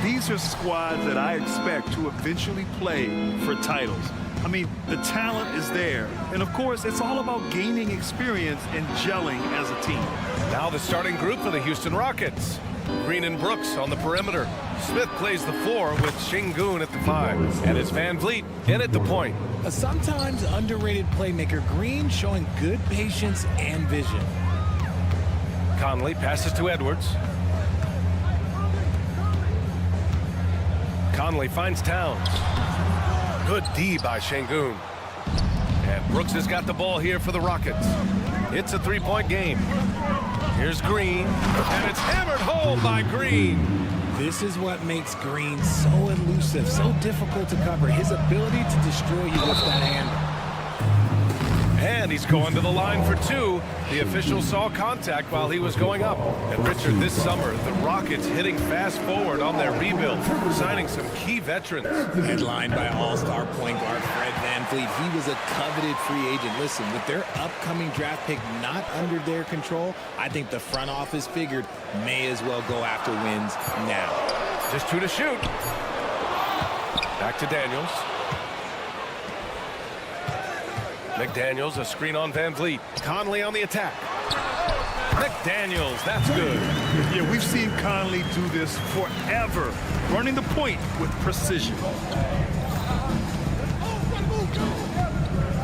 Speaker 4: these are squads that I expect to eventually play for titles. I mean, the talent is there. And, of course, it's all about gaining experience and gelling as a team.
Speaker 7: Now the starting group for the Houston Rockets. Green and Brooks on the perimeter. Smith plays the 4 with Şengün at the 5. And it's Van Vliet in at the point.
Speaker 14: A sometimes underrated playmaker, Green showing good patience and vision.
Speaker 7: Conley passes to Edwards. Conley finds Towns. Good D by Şengün. And Brooks has got the ball here for the Rockets. It's a 3-point game. Here's Green, and it's hammered home by Green.
Speaker 14: This is what makes Green so elusive, so difficult to cover. His ability to destroy you with that handle.
Speaker 7: And he's going to the line for 2. The official saw contact while he was going up. And Richard, this summer, the Rockets hitting fast forward on their rebuild, signing some key veterans.
Speaker 14: Headlined by all-star point guard Fred VanVleet. He was a coveted free agent. Listen, with their upcoming draft pick not under their control, I think the front office figured may as well go after wins now.
Speaker 7: Just 2 to shoot. Back to Daniels. McDaniels, a screen on Van Vliet. Conley on the attack. McDaniels, that's good.
Speaker 4: Yeah, we've seen Conley do this forever, running the point with precision.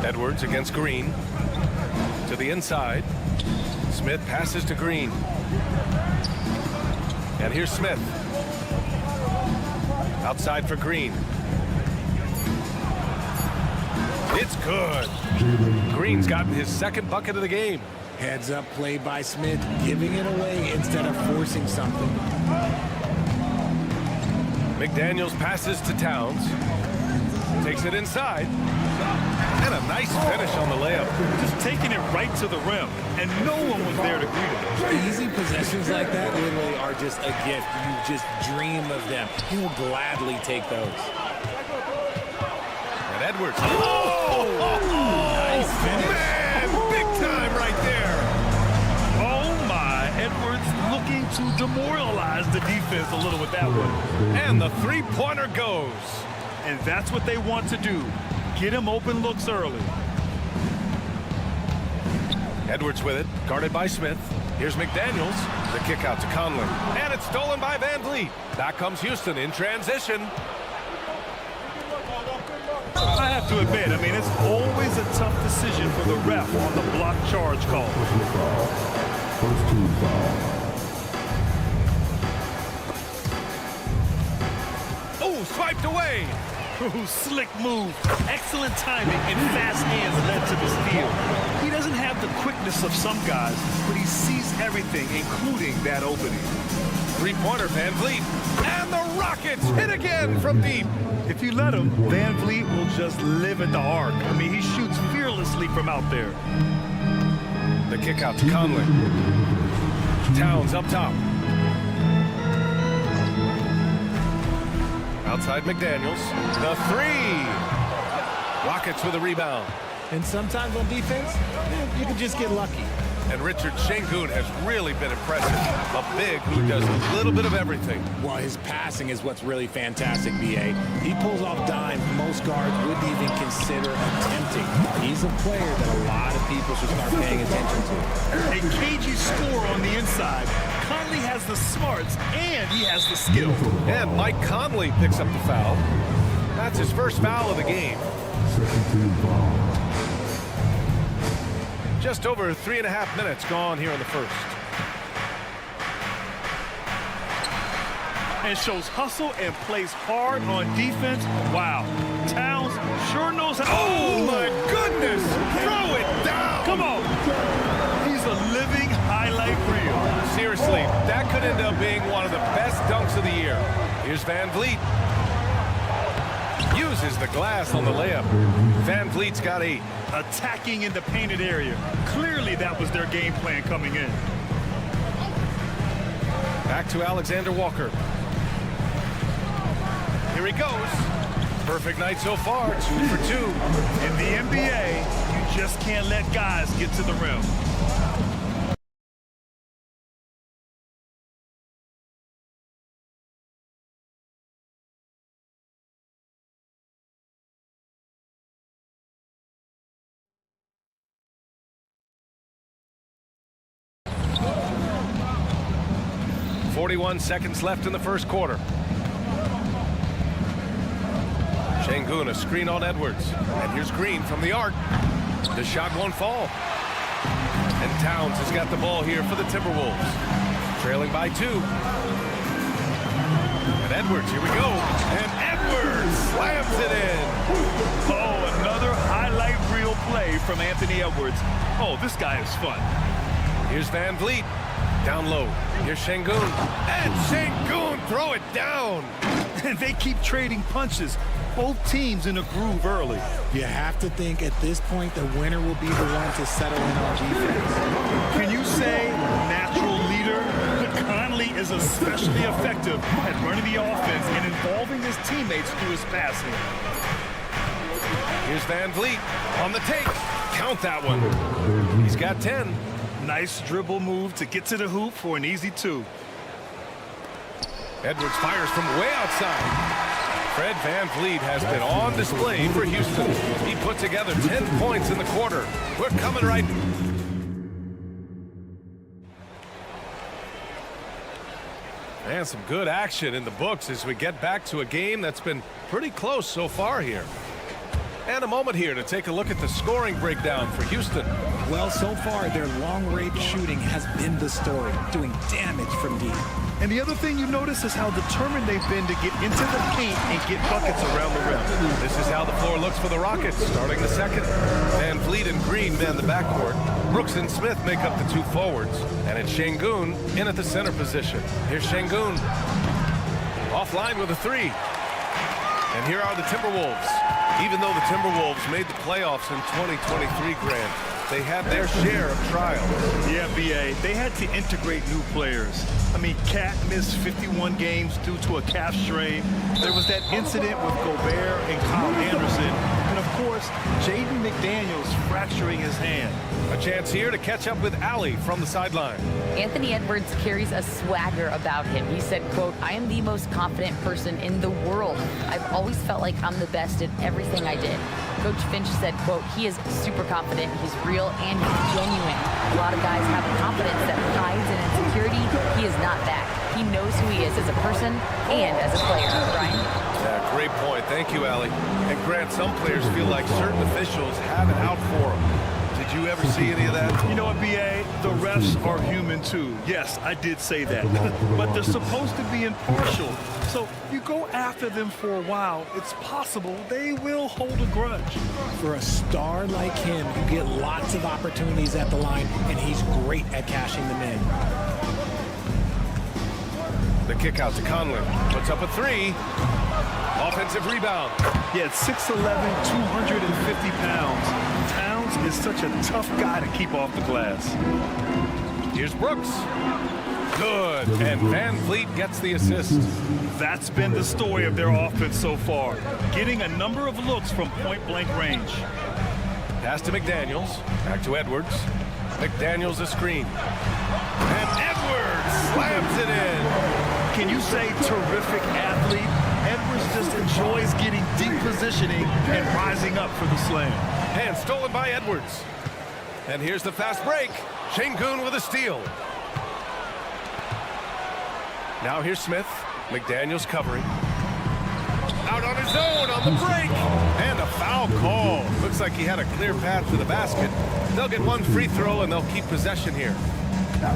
Speaker 7: Edwards against Green. To the inside. Smith passes to Green. And here's Smith. Outside for Green. It's good. Green's gotten his second bucket of the game.
Speaker 14: Heads up play by Smith, giving it away instead of forcing something.
Speaker 7: McDaniels passes to Towns. Takes it inside. And a nice finish on the layup.
Speaker 4: Just taking it right to the rim, and no one was there to greet him.
Speaker 14: Easy possessions like that literally are just a gift. You just dream of them. He'll gladly take those.
Speaker 7: And Edwards. Nice finish. Man, big time right there.
Speaker 4: Oh, my. Edwards looking to demoralize the defense a little with that one.
Speaker 7: And the three-pointer goes.
Speaker 4: And that's what they want to do. Get him open looks early.
Speaker 7: Edwards with it, guarded by Smith. Here's McDaniels. The kick out to Conley. And it's stolen by Van Vliet. Back comes Houston in transition.
Speaker 4: I have to admit, I mean, it's always a tough decision for the ref on the block charge call.
Speaker 11: First team foul.
Speaker 7: Oh, swiped away.
Speaker 4: Ooh, slick move. Excellent timing and fast hands led to the steal. He doesn't have the quickness of some guys, but he sees everything, including that opening.
Speaker 7: Three-pointer, Van Vliet. And the Rockets hit again from deep.
Speaker 4: If you let him, Van Vliet will just live at the arc. I mean, he shoots fearlessly from out there.
Speaker 7: The kick out to Conley. Towns up top. Outside McDaniels. The 3. Rockets with a rebound.
Speaker 14: And sometimes on defense, you can just get lucky.
Speaker 7: And Richard, Şengün has really been impressive. A big who does a little bit of everything.
Speaker 14: Well, his passing is what's really fantastic, B.A. He pulls off dimes most guards wouldn't even consider attempting. He's a player that a lot of people should start paying attention to.
Speaker 4: A cagey score on the inside. Conley has the smarts and he has the skill.
Speaker 7: And Mike Conley picks up the foul. That's his first foul of the game.
Speaker 11: Second team foul.
Speaker 7: Just over 3.5 minutes gone here in the first.
Speaker 4: And shows hustle and plays hard on defense. Wow. Towns sure knows how.
Speaker 7: Oh, my goodness. Throw it down.
Speaker 4: Come on. He's a living highlight reel.
Speaker 7: Seriously, that could end up being one of the best dunks of the year. Here's Van Vliet. Uses the glass on the layup. Van Vliet's got 8.
Speaker 4: Attacking in the painted area. Clearly that was their game plan coming in.
Speaker 7: Back to Alexander Walker. Here he goes. Perfect night so far, 2 for 2.
Speaker 4: In the NBA, you just can't let guys get to the rim.
Speaker 7: .41 seconds left in the first quarter. Şengün, a screen on Edwards. And here's Green from the arc. The shot won't fall. And Towns has got the ball here for the Timberwolves. Trailing by 2. And Edwards, here we go. And Edwards slams it in.
Speaker 4: Oh, another highlight reel play from Anthony Edwards. Oh, this guy is fun.
Speaker 7: Here's Van Vliet. Down low. Here's Şengün. And Şengün, throw it down.
Speaker 4: And they keep trading punches. Both teams in a groove early.
Speaker 14: You have to think at this point the winner will be the one to settle in on defense.
Speaker 4: Can you say natural leader? But Conley is especially effective at running the offense and involving his teammates through his passing.
Speaker 7: Here's Van Vliet on the take. Count that one. He's got 10.
Speaker 4: Nice dribble move to get to the hoop for an easy 2.
Speaker 7: Edwards fires from way outside. Fred Van Vliet has been on display for Houston. He put together 10 points in the quarter. We're coming right. And some good action in the books as we get back to a game that's been pretty close so far here. And a moment here to take a look at the scoring breakdown for Houston.
Speaker 14: Well, so far, their long-range shooting has been the story, doing damage from deep.
Speaker 4: And the other thing you notice is how determined they've been to get into the paint and get buckets around the rim.
Speaker 7: This is how the floor looks for the Rockets, starting the second. Van Vliet and Green man the backcourt. Brooks and Smith make up the 2 forwards. And it's Şengün in at the center position. Here's Şengün. Offline with a 3. And here are the Timberwolves. Even though the Timberwolves made the playoffs in 2023, Grant, they had their share of trials.
Speaker 4: Yeah, B.A., they had to integrate new players. I mean, Cat missed 51 games due to a calf strain. There was that incident with Gobert and Kyle Anderson. And, of course, Jaden McDaniels fracturing his hand.
Speaker 7: A chance here to catch up with Allie from the sideline.
Speaker 10: Anthony Edwards carries a swagger about him. He said, quote, "I am the most confident person in the world. I've always felt like I'm the best at everything I did." Coach Finch said, quote, "He is super confident, he's real, and he's genuine. A lot of guys have a confidence that hides in insecurity. He is not that. He knows who he is as a person and as a player." Brian?
Speaker 7: Yeah, great point. Thank you, Allie. And Grant, some players feel like certain officials have it out for them. Did you ever see any of that?
Speaker 4: You know what, B.A.? The refs are human, too. Yes, I did say that. But they're supposed to be impartial. So you go after them for a while, it's possible they will hold a grudge.
Speaker 14: For a star like him, you get lots of opportunities at the line, and he's great at cashing them in.
Speaker 7: The kick out to Conley. Puts up a 3. Offensive rebound.
Speaker 4: Yeah, 6'11", 250 pounds. Towns is such a tough guy to keep off the glass.
Speaker 7: Here's Brooks. Good. And Van Vliet gets the assist.
Speaker 4: That's been the story of their offense so far. Getting a number of looks from point-blank range.
Speaker 7: Pass to McDaniels. Back to Edwards. McDaniels a screen. And Edwards slams it in.
Speaker 4: Can you say terrific athlete? Edwards just enjoys getting deep positioning and rising up for the slam.
Speaker 7: And stolen by Edwards. And here's the fast break. Şengün with a steal. Now here's Smith. McDaniels covering. Out on his own on the break. And a foul call. Looks like he had a clear path to the basket. They'll get one free throw and they'll keep possession here.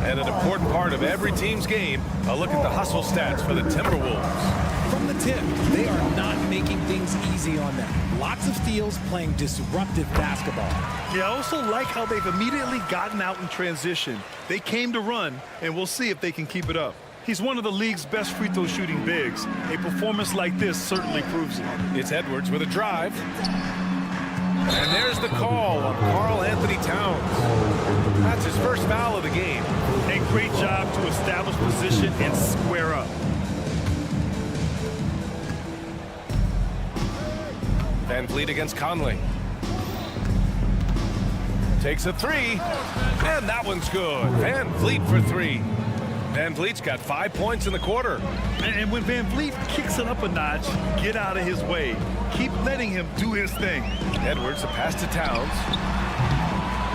Speaker 7: And an important part of every team's game, a look at the hustle stats for the Timberwolves.
Speaker 14: From the tip, they are not making things easy on them. Lots of steals, playing disruptive basketball.
Speaker 4: Yeah, I also like how they've immediately gotten out in transition. They came to run, and we'll see if they can keep it up. He's one of the league's best free throw shooting bigs. A performance like this certainly proves it.
Speaker 7: It's Edwards with a drive. And there's the call on Karl Anthony Towns. That's his first foul of the game.
Speaker 9: A great job to establish position and square up.
Speaker 7: Van Vliet against Conley. Takes a three, and that one's good. Van Vliet for three. Van Vliet's got 5 points in the quarter.
Speaker 4: And when Van Vliet kicks it up a notch, get out of his way. Keep letting him do his thing.
Speaker 7: Edwards, a pass to Towns.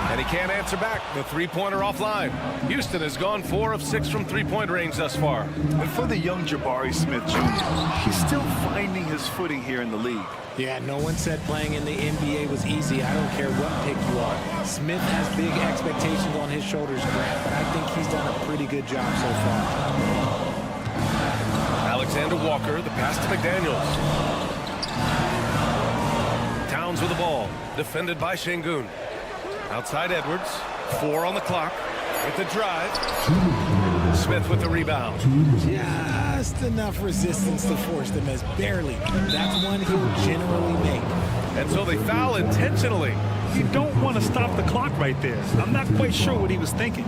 Speaker 7: And he can't answer back. The three-pointer offline. Houston has gone 4 of 6 from three-point range thus far.
Speaker 4: And for the young Jabari Smith Jr., he's still finding his footing here in the league.
Speaker 14: Yeah, no one said playing in the NBA was easy. I don't care what pick you are. Smith has big expectations on his shoulders, Grant, but I think he's done a pretty good job so far.
Speaker 7: Alexander Walker, the pass to McDaniels. Towns with the ball, defended by Şengün. Outside Edwards, 4 on the clock, with the drive. Smith with the rebound.
Speaker 14: Just enough resistance to force them as barely. That's one he'll generally make.
Speaker 7: And so they foul intentionally.
Speaker 4: You don't want to stop the clock right there. I'm not quite sure what he was thinking.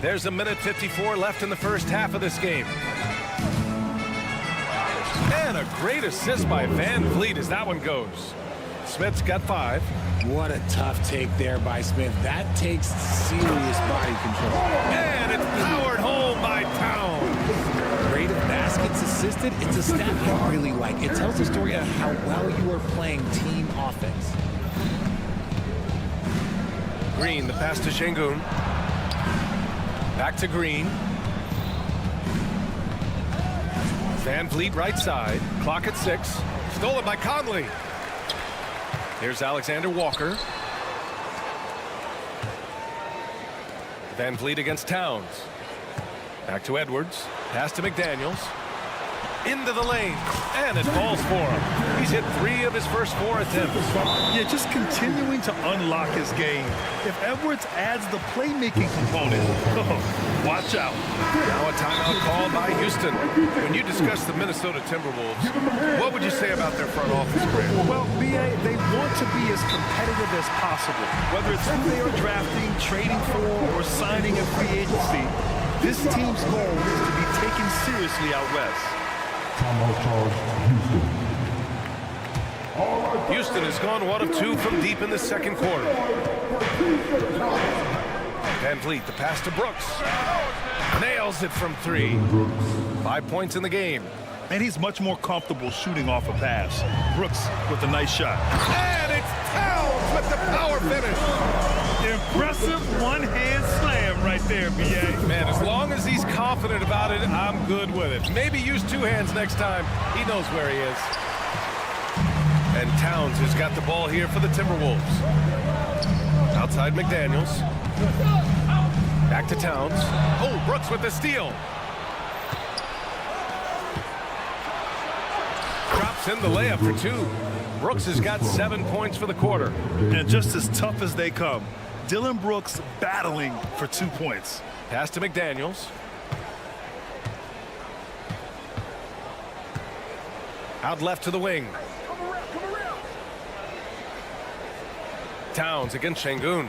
Speaker 7: There's a minute 54 left in the first half of this game. And a great assist by Van Vliet as that one goes. Smith's got 5.
Speaker 14: What a tough take there by Smith. That takes serious body control.
Speaker 7: And it's powered home by Towns.
Speaker 14: Rate of baskets assisted, it's a stat I really like. It tells the story of how well you are playing team offense.
Speaker 7: Green, the pass to Şengün. Back to Green. Van Vliet right side. Clock at 6. Stolen by Conley. Here's Alexander Walker. Van Vliet against Towns. Back to Edwards. Pass to McDaniels. Into the lane. And it falls for him. He's hit 3 of his first 4 attempts.
Speaker 4: Yeah, just continuing to unlock his game. If Edwards adds the playmaking component, watch out.
Speaker 7: Now a timeout called by Houston. When you discuss the Minnesota Timberwolves, what would you say about their front office, Grant?
Speaker 4: Well, BA, they want to be as competitive as possible. Whether it's who they are drafting, trading for, or signing in free agency, this team's goal is to be taken seriously out west.
Speaker 7: Houston has gone 1 of 2 from deep in the second quarter. Van Vliet, the pass to Brooks. Nails it from 3. 5 points in the game.
Speaker 4: And he's much more comfortable shooting off a pass. Brooks with a nice shot.
Speaker 7: And it's Towns with the power finish.
Speaker 9: Impressive one-hand slam right there, B.A.
Speaker 7: Man, as long as he's confident about it, I'm good with it. Maybe use 2 hands next time. He knows where he is. And Towns has got the ball here for the Timberwolves. Outside McDaniels. Back to Towns. Oh, Brooks with the steal. Drops in the layup for 2. Brooks has got 7 points for the quarter.
Speaker 4: And just as tough as they come, Dillon Brooks battling for 2 points.
Speaker 7: Pass to McDaniels. Out left to the wing. Towns against Şengün.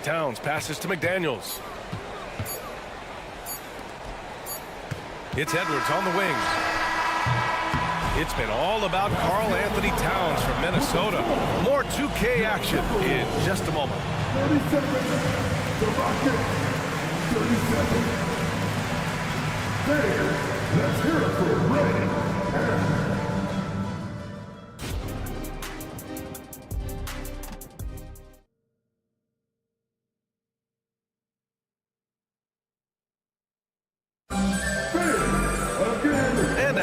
Speaker 7: Towns passes to McDaniels. It's Edwards on the wing. It's been all about Karl Anthony Towns from Minnesota. More 2K action in just a moment.
Speaker 11: 30 seconds. The Rocket. 30 seconds. Fans, let's hear it for Ray.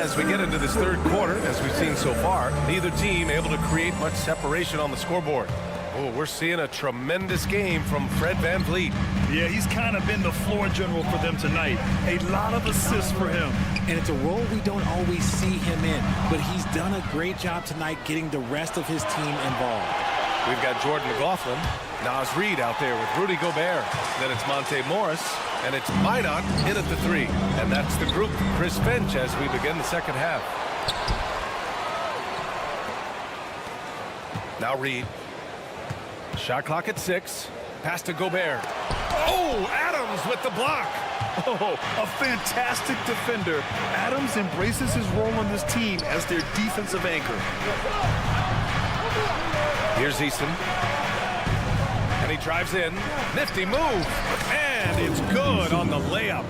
Speaker 7: as we get into this third quarter, as we've seen so far, neither team able to create much separation on the scoreboard. Oh, we're seeing a tremendous game from Fred VanVleet.
Speaker 4: Yeah, he's kind of been the floor general for them tonight. A lot of assists for him.
Speaker 14: And it's a role we don't always see him in, but he's done a great job tonight getting the rest of his team involved.
Speaker 7: We've got Jordan McLaughlin, Nas Reed out there with Rudy Gobert. Then it's Monte Morris, and it's Minot in at the 3. And that's the group for Chris Finch as we begin the second half. Now Reed. Shot clock at 6. Pass to Gobert. Oh, Adams with the block.
Speaker 4: Oh, a fantastic defender. Adams embraces his role on this team as their defensive anchor.
Speaker 7: Here's Eason. And he drives in. Nifty move. And it's good on the layup.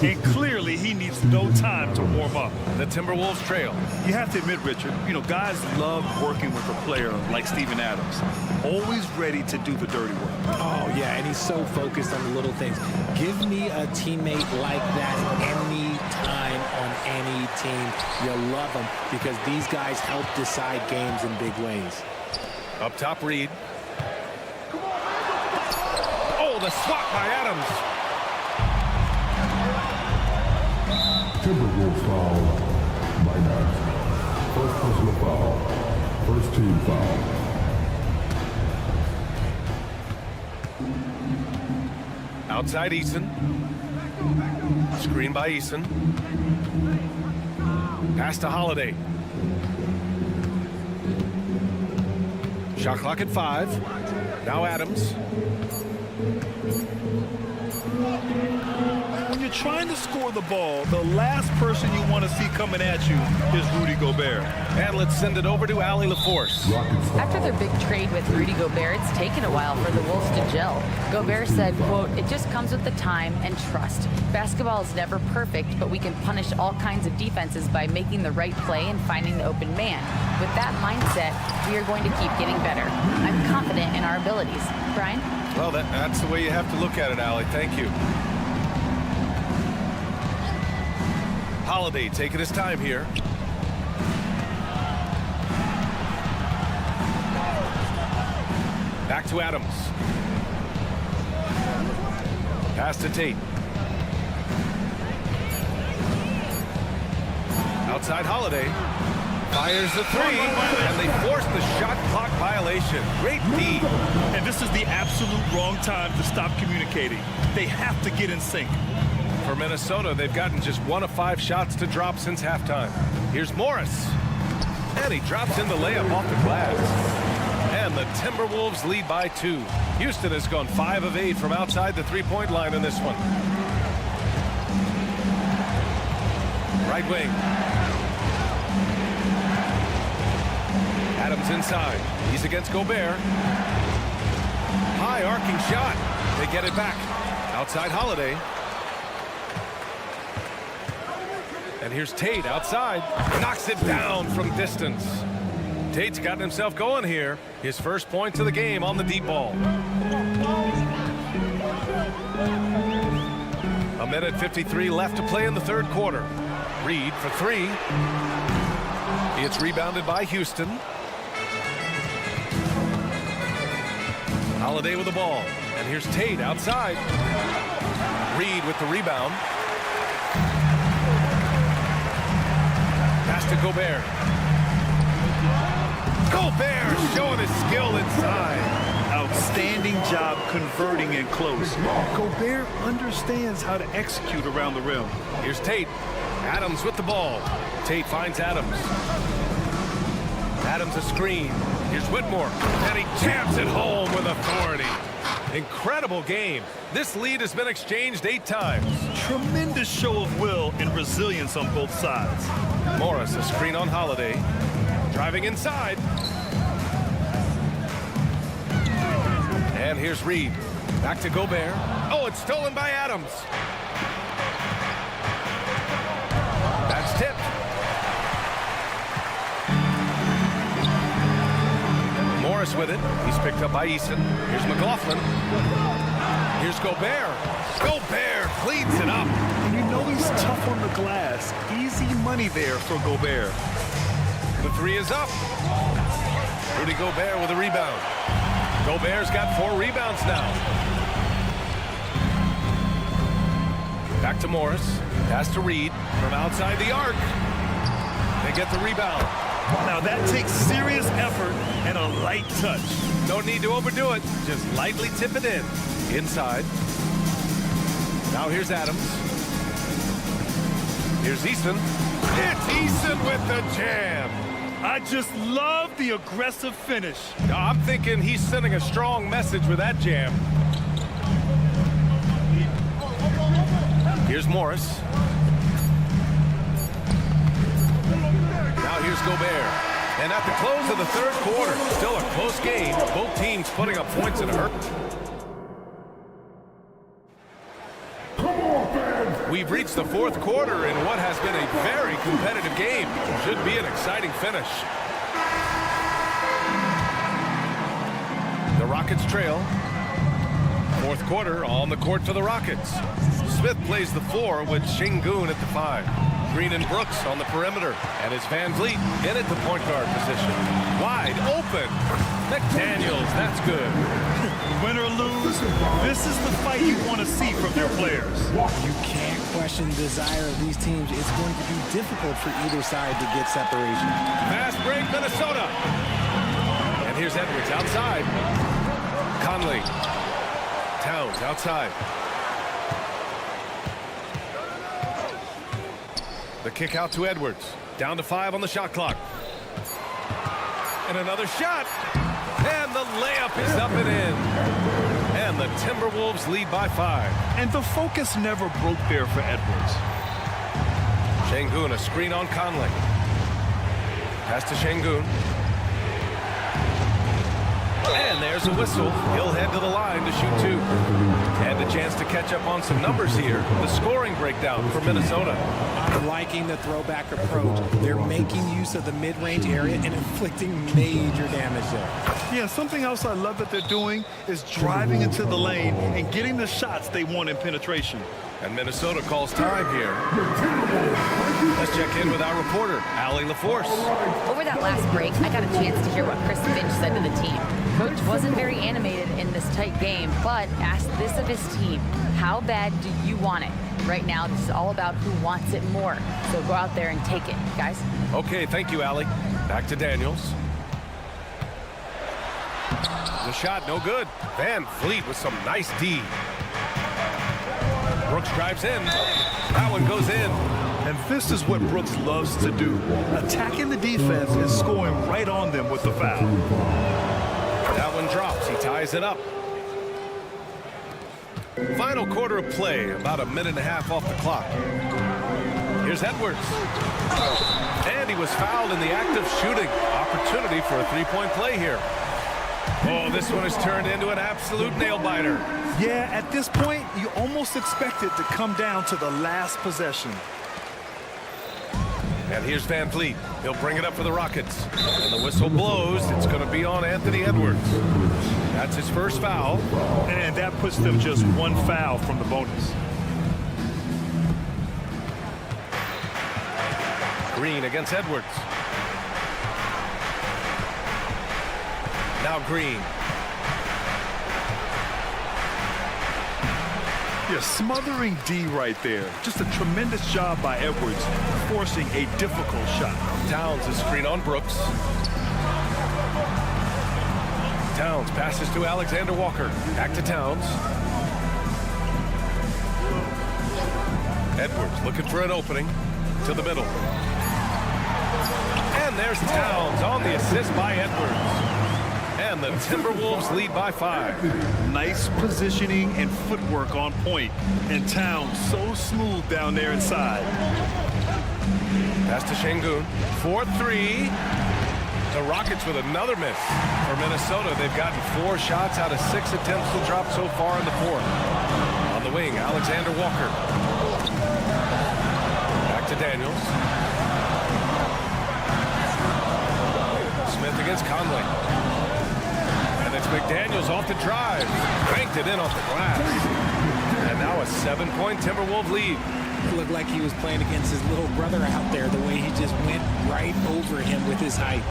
Speaker 4: And clearly he needs no time to warm up.
Speaker 7: The Timberwolves trail.
Speaker 4: You have to admit, Richard, guys love working with a player like Steven Adams. Always ready to do the dirty work.
Speaker 14: Oh, yeah, and he's so focused on the little things. Give me a teammate like that any time on any team. You love them because these guys help decide games in big ways.
Speaker 7: Up top, Reed. Oh, the swat by Adams.
Speaker 11: Timberwolves foul. Minot. First personal foul. First team foul.
Speaker 7: Outside Eason. Screen by Eason. Pass to Holiday. Shot clock at 5. Now Adams.
Speaker 4: When you're trying to score the ball, the last person you want to see coming at you is Rudy Gobert.
Speaker 7: And let's send it over to Allie LaForce.
Speaker 10: After their big trade with Rudy Gobert, it's taken a while for the Wolves to gel. Gobert said, quote, "It just comes with the time and trust. Basketball is never perfect, but we can punish all kinds of defenses by making the right play and finding the open man. With that mindset, we are going to keep getting better. I'm confident in our abilities." Brian?
Speaker 7: Well, that's the way you have to look at it, Allie. Thank you. Holiday taking his time here. Back to Adams. Pass to Tate. Outside Holiday. Fires the 3, and they force the shot clock violation. Great D.
Speaker 4: And this is the absolute wrong time to stop communicating. They have to get in sync.
Speaker 7: For Minnesota, they've gotten just 1 of 5 shots to drop since halftime. Here's Morris. And he drops in the layup off the glass. And the Timberwolves lead by 2. Houston has gone 5 of 8 from outside the three-point line in this one. Right wing. Adams inside. He's against Gobert. High arcing shot. They get it back. Outside Holiday. And here's Tate outside. Knocks it down from distance. Tate's gotten himself going here. His first points of the game on the deep ball. A minute 53 left to play in the third quarter. Reed for 3. It's rebounded by Houston. Holiday with the ball. And here's Tate outside. Reed with the rebound. Pass to Gobert. Gobert showing his skill inside.
Speaker 4: Outstanding job converting in close. Gobert understands how to execute around the rim.
Speaker 7: Here's Tate. Adams with the ball. Tate finds Adams. Adams a screen. Here's Whitmore. And he jams it home with authority. Incredible game. This lead has been exchanged 8 times.
Speaker 4: Tremendous show of will and resilience on both sides.
Speaker 7: Morris a screen on Holiday. Driving inside. And here's Reed. Back to Gobert. Oh, it's stolen by Adams. That's tipped. Morris with it. He's picked up by Eason. Here's McLaughlin. Here's Gobert. Gobert cleans it up.
Speaker 4: And you know he's tough on the glass. Easy money there for Gobert.
Speaker 7: The three is up. Rudy Gobert with a rebound. Gobert's got 4 rebounds now. Back to Morris. Pass to Reed from outside the arc. They get the rebound.
Speaker 4: Now that takes serious effort and a light touch.
Speaker 7: Don't need to overdo it. Just lightly tip it in. Inside. Now here's Adams. Here's Easton. It's Easton with the jam.
Speaker 4: I just love the aggressive finish.
Speaker 7: I'm thinking he's sending a strong message with that jam. Here's Morris. Now here's Gobert. And at the close of the third quarter, still a close game. Both teams putting up points in a hurry. We've reached the fourth quarter in what has been a very competitive game. Should be an exciting finish. The Rockets trail. Fourth quarter on the court for the Rockets. Smith plays the 4 with Şengün at the 5. Green and Brooks on the perimeter. And it's Van Vliet in at the point guard position. Wide open. McDaniels, that's good.
Speaker 4: Win or lose, this is the fight you want to see from their players.
Speaker 14: You can't question the desire of these teams. It's going to be difficult for either side to get separation.
Speaker 7: Fast break, Minnesota. And here's Edwards outside. Conley. Towns outside. The kick out to Edwards. Down to 5 on the shot clock. And another shot. And the layup is up and in. And the Timberwolves lead by 5.
Speaker 4: And the focus never broke there for Edwards.
Speaker 7: Şengün, a screen on Conley. Pass to Şengün. And there's a whistle. He'll head to the line to shoot 2. And a chance to catch up on some numbers here. The scoring breakdown for Minnesota.
Speaker 14: I'm liking the throwback approach. They're making use of the mid-range area and inflicting major damage there.
Speaker 4: Yeah, something else I love that they're doing is driving into the lane and getting the shots they want in penetration.
Speaker 7: And Minnesota calls time here. Let's check in with our reporter, Allie LaForce.
Speaker 10: Over that last break, I got a chance to hear what Chris Finch said to the team. Coach wasn't very animated in this tight game, but asked this of his team: how bad do you want it? Right now, this is all about who wants it more. So go out there and take it, guys.
Speaker 7: Okay, thank you, Allie. Back to Daniels. The shot, no good. Van Vliet with some nice D. Brooks drives in. That one goes in.
Speaker 4: And this is what Brooks loves to do. Attacking the defense and scoring right on them with the foul.
Speaker 7: That one drops. He ties it up. Final quarter of play, about a minute and a half off the clock. Here's Edwards. And he was fouled in the act of shooting. Opportunity for a three-point play here. Oh, this one has turned into an absolute nail-biter.
Speaker 4: Yeah, at this point, you almost expect it to come down to the last possession.
Speaker 7: And here's Van Vliet. He'll bring it up for the Rockets. And the whistle blows. It's going to be on Anthony Edwards. That's his first foul.
Speaker 4: And that puts them just one foul from the bonus.
Speaker 7: Green against Edwards. Now Green.
Speaker 4: Yeah, smothering D right there. Just a tremendous job by Edwards, forcing a difficult shot.
Speaker 7: Towns is screen on Brooks. Towns passes to Alexander Walker. Back to Towns. Edwards looking for an opening to the middle. And there's Towns on the assist by Edwards. And the Timberwolves lead by 5.
Speaker 4: Nice positioning and footwork on point. And Towns so smooth down there inside.
Speaker 7: Pass to Şengün. 4-3. The Rockets with another miss. For Minnesota, they've gotten 4 shots out of 6 attempts to drop so far in the fourth. On the wing, Alexander Walker. Back to Daniels. Smith against Conley. And it's McDaniels off the drive. Banked it in off the glass. And now a 7-point Timberwolves lead.
Speaker 14: It looked like he was playing against his little brother out there, the way he just went right over him with his height.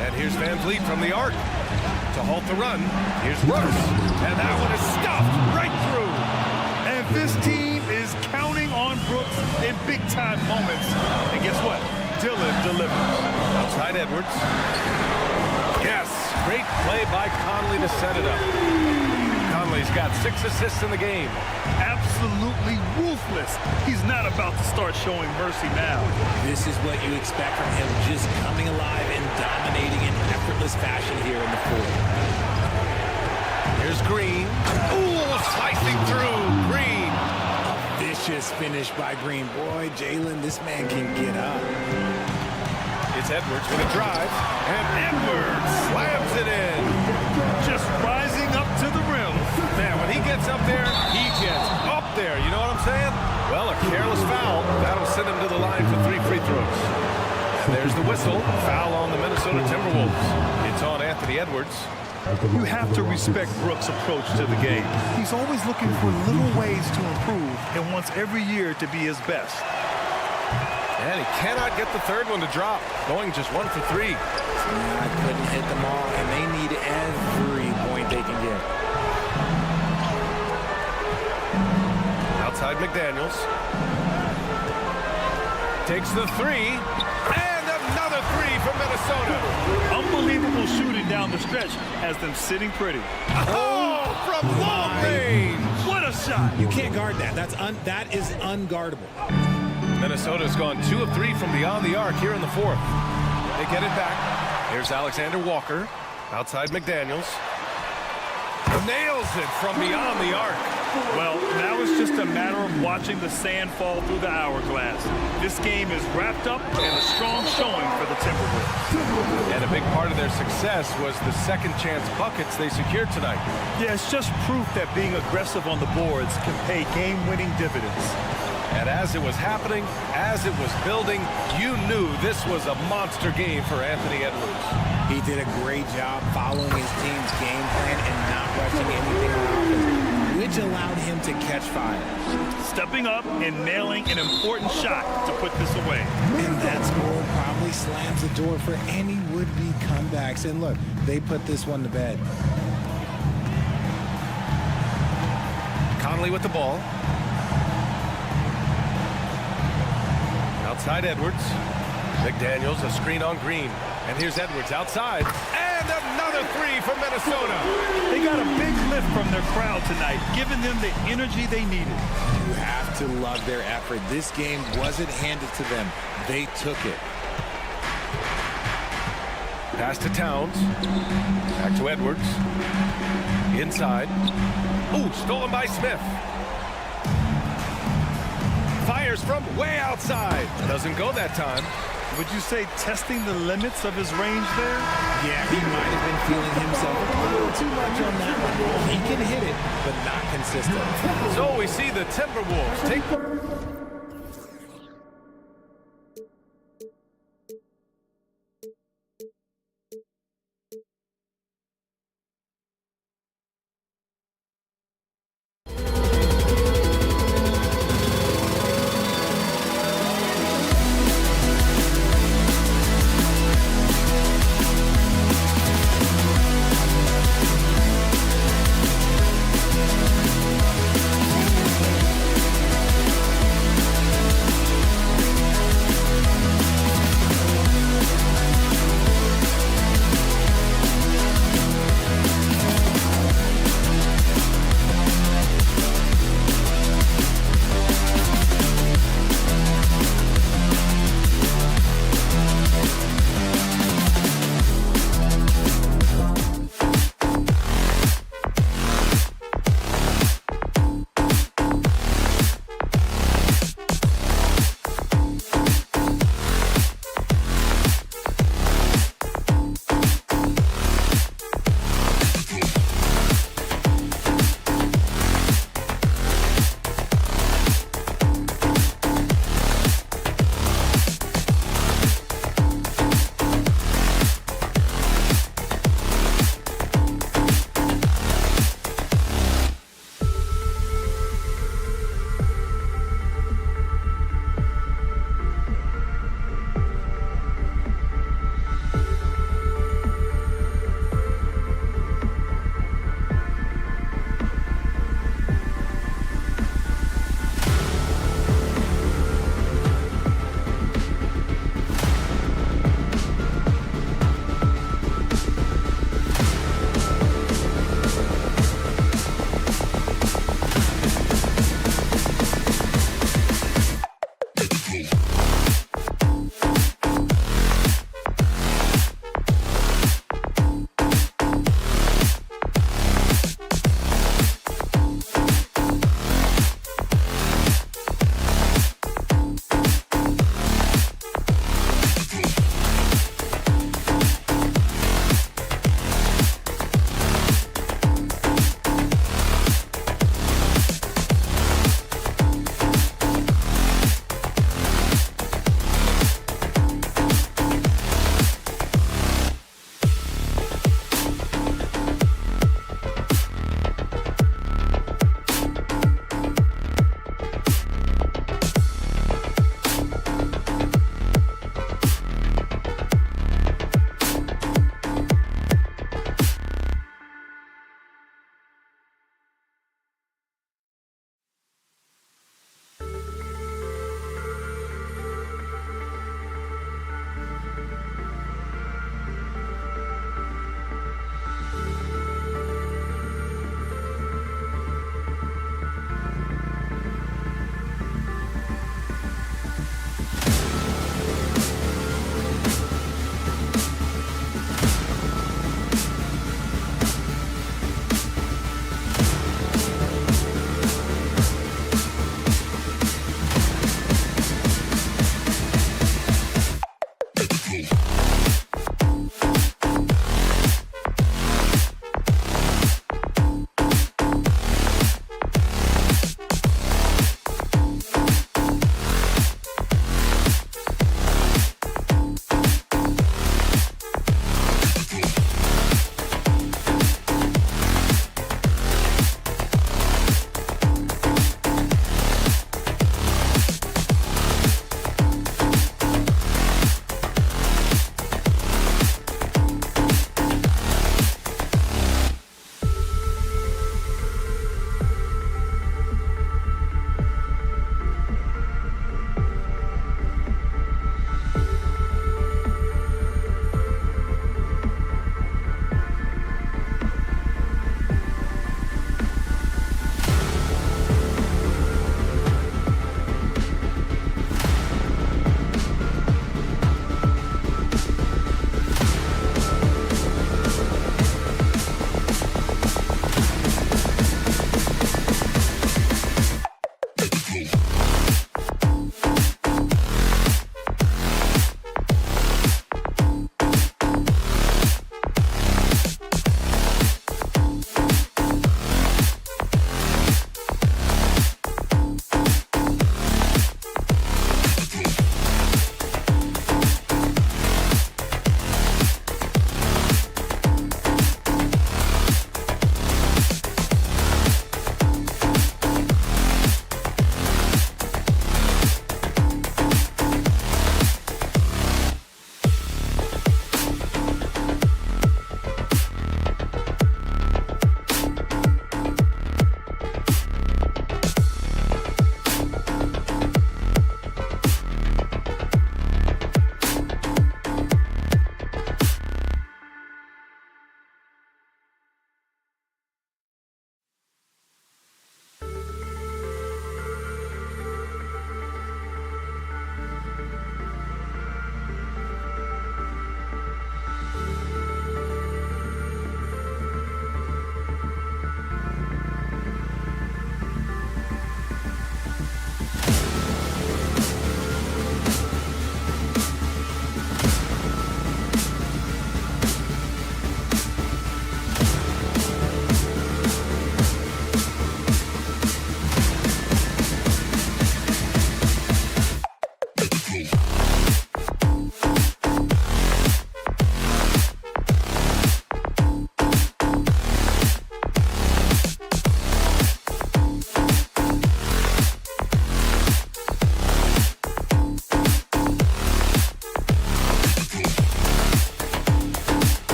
Speaker 7: And here's Van Vliet from the arc to halt the run. Here's Brooks, and that one is stuffed right through.
Speaker 9: And this team is counting on Brooks in big-time moments. And guess what? Dillon delivers.
Speaker 7: Outside Edwards. Yes, great play by Conley to set it up. Conley's got 6 assists in the game.
Speaker 9: Absolutely ruthless. He's not about to start showing mercy now.
Speaker 14: This is what you expect from him, just coming alive and dominating in effortless fashion here in the fourth.
Speaker 7: Here's Green. Ooh, slicing through. Green.
Speaker 14: A vicious finish by Green. Boy, Jalen, this man can get up.
Speaker 7: It's Edwards with a drive, and Edwards slams it in.
Speaker 9: Just rising up to the rim.
Speaker 7: Man, when he gets up there, he gets up there. You know what I'm saying? Well, a careless foul. That'll send him to the line for 3 free throws. And there's the whistle. Foul on the Minnesota Timberwolves. It's on Anthony Edwards.
Speaker 9: You have to respect Brooks' approach to the game. He's always looking for little ways to improve and wants every year to be his best.
Speaker 7: And he cannot get the third one to drop. Going just 1 for 3.
Speaker 14: I couldn't hit them all, and they need every point they can get.
Speaker 7: Outside McDaniels. Takes the 3. And another 3 from Minnesota.
Speaker 9: Unbelievable shooting down the stretch has them sitting pretty.
Speaker 7: Oh, from long range.
Speaker 9: What a shot.
Speaker 14: You can't guard that. That is unguardable.
Speaker 7: Minnesota's gone 2 of 3 from beyond the arc here in the fourth. They get it back. Here's Alexander Walker. Outside McDaniels. Nails it from beyond the arc.
Speaker 9: Well, now it's just a matter of watching the sand fall through the hourglass. This game is wrapped up and a strong showing for the Timberwolves.
Speaker 7: And a big part of their success was the second chance buckets they secured tonight.
Speaker 9: Yeah, it's just proof that being aggressive on the boards can pay game-winning dividends.
Speaker 7: And as it was happening, as it was building, you knew this was a monster game for Anthony Edwards.
Speaker 14: He did a great job following his team's game plan and not rushing anything on offense, which allowed him to catch fire.
Speaker 9: Stepping up and nailing an important shot to put this away.
Speaker 14: And that score probably slams the door for any would-be comebacks. And look, they put this one to bed.
Speaker 7: Conley with the ball. Outside Edwards. McDaniels, a screen on Green. And here's Edwards outside. And another 3 from Minnesota.
Speaker 9: They got a big lift from their crowd tonight, giving them the energy they needed.
Speaker 14: You have to love their effort. This game wasn't handed to them. They took it.
Speaker 7: Pass to Towns. Back to Edwards. Inside. Ooh, stolen by Smith. Fires from way outside. Doesn't go that time.
Speaker 9: Would you say testing the limits of his range there?
Speaker 14: Yeah, he might have been feeling himself a little too much on that one. He can hit it, but not consistent.
Speaker 7: So we see the Timberwolves take...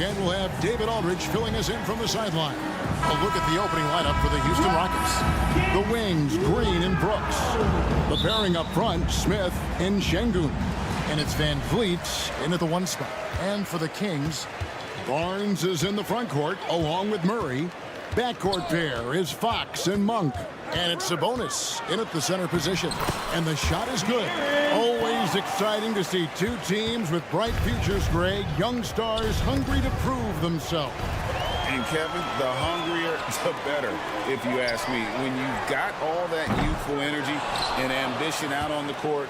Speaker 1: again, we'll have David Aldridge filling us in from the sideline. A look at the opening lineup for the Houston Rockets. The wings, Green and Brooks. The pairing up front, Smith and Şengün. And it's Van Vliet in at the 1 spot. And for the Kings, Barnes is in the front court along with Murray. Backcourt pair is Fox and Monk. And it's Sabonis in at the center position. And the shot is good. Always exciting to see two teams with bright futures, Greg. Young stars hungry to prove themselves.
Speaker 2: And Kevin, the hungrier, the better, if you ask me. When you've got all that youthful energy and ambition out on the court,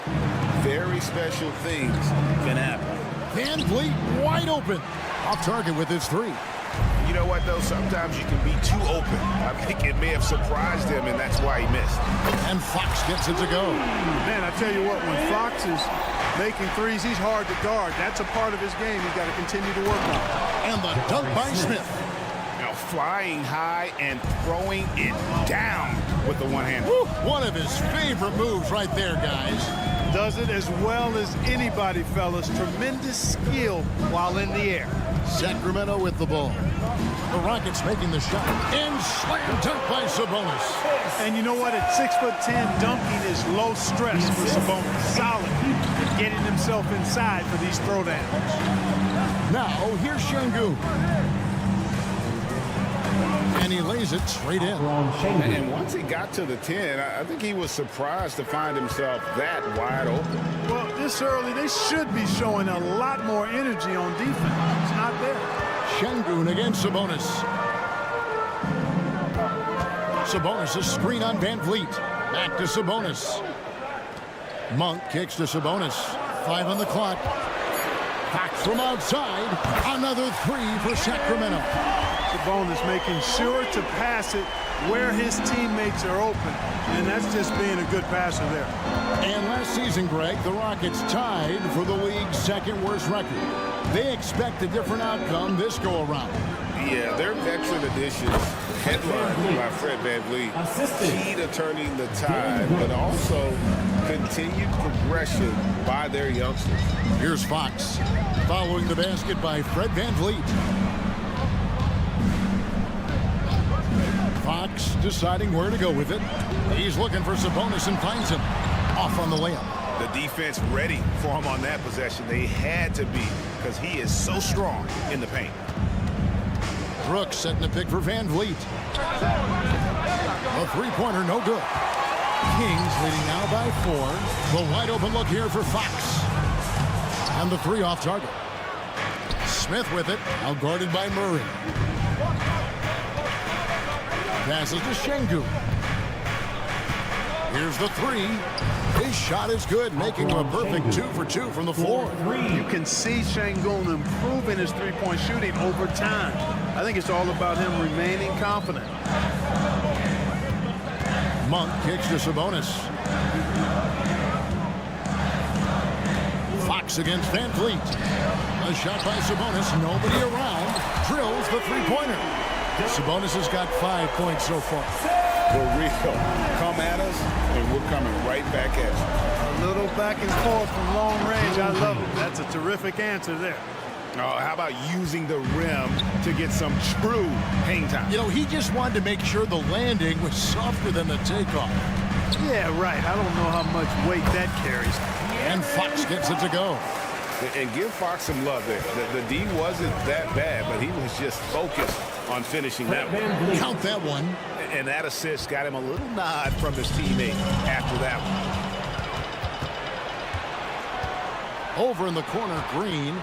Speaker 2: very special things can happen.
Speaker 1: Van Vliet wide open. Off target with his 3.
Speaker 13: You know what, though? Sometimes you can be too open. I think it may have surprised him, and that's why he missed.
Speaker 1: And Fox gets it to go.
Speaker 3: Man, I tell you what, when Fox is making threes, he's hard to guard. That's a part of his game he's got to continue to work on.
Speaker 1: And the dunk by Smith.
Speaker 2: Now flying high and throwing it down with the one hand.
Speaker 1: One of his favorite moves right there, guys.
Speaker 3: Does it as well as anybody, fellas. Tremendous skill while in the air.
Speaker 1: Sacramento with the ball. The Rockets making the shot. And slam dunk by Sabonis.
Speaker 3: And you know what? At 6'10", dunking is low stress for Sabonis. Solid at getting himself inside for these throwdowns.
Speaker 1: Now, here's Şengün. And he lays it straight in.
Speaker 2: And once he got to the 10, I think he was surprised to find himself that wide open.
Speaker 3: Well, this early, they should be showing a lot more energy on defense. It's not there.
Speaker 1: Şengün against Sabonis. Sabonis, a screen on Van Vliet. Back to Sabonis. Monk kicks to Sabonis. 5 on the clock. Fox from outside. Another 3 for Sacramento.
Speaker 3: Sabonis making sure to pass it where his teammates are open. And that's just being a good passer there.
Speaker 1: And last season, Greg, the Rockets tied for the league's 2nd worst record. They expect a different outcome this go-around.
Speaker 2: Yeah, their veteran additions, headlined by Fred VanVleet, key to turning the tide, but also continued progression by their youngsters.
Speaker 1: Here's Fox, following the basket by Fred VanVleet. Fox deciding where to go with it. He's looking for Sabonis and finds him. Off on the layup.
Speaker 13: The defense ready for him on that possession. They had to be, because he is so strong in the paint.
Speaker 1: Brooks setting the pick for Van Vliet. A 3-pointer, no good. Kings leading now by 4. The wide open look here for Fox. And the 3 off target. Smith with it, now guarded by Murray. Passes to Şengün. Here's the 3. His shot is good, making him a perfect 2 for 2 from the floor.
Speaker 3: You can see Şengün improving his three-point shooting over time. I think it's all about him remaining confident.
Speaker 1: Monk kicks to Sabonis. Fox against Van Vliet. A shot by Sabonis, nobody around. Drills the 3-pointer. Sabonis has got 5 points so far.
Speaker 2: For real. Come at us, and we're coming right back at you.
Speaker 3: A little back and forth from long range. I love it. That's a terrific answer there.
Speaker 2: Oh, how about using the rim to get some true hang time?
Speaker 1: You know, he just wanted to make sure the landing was softer than the takeoff.
Speaker 3: Yeah, right. I don't know how much weight that carries.
Speaker 1: And Fox gets it to go.
Speaker 2: And give Fox some love there. The D wasn't that bad, but he was just focused on finishing that one.
Speaker 1: Count that one.
Speaker 2: And that assist got him a little nod from his teammate after that
Speaker 1: one. Over in the corner, Green.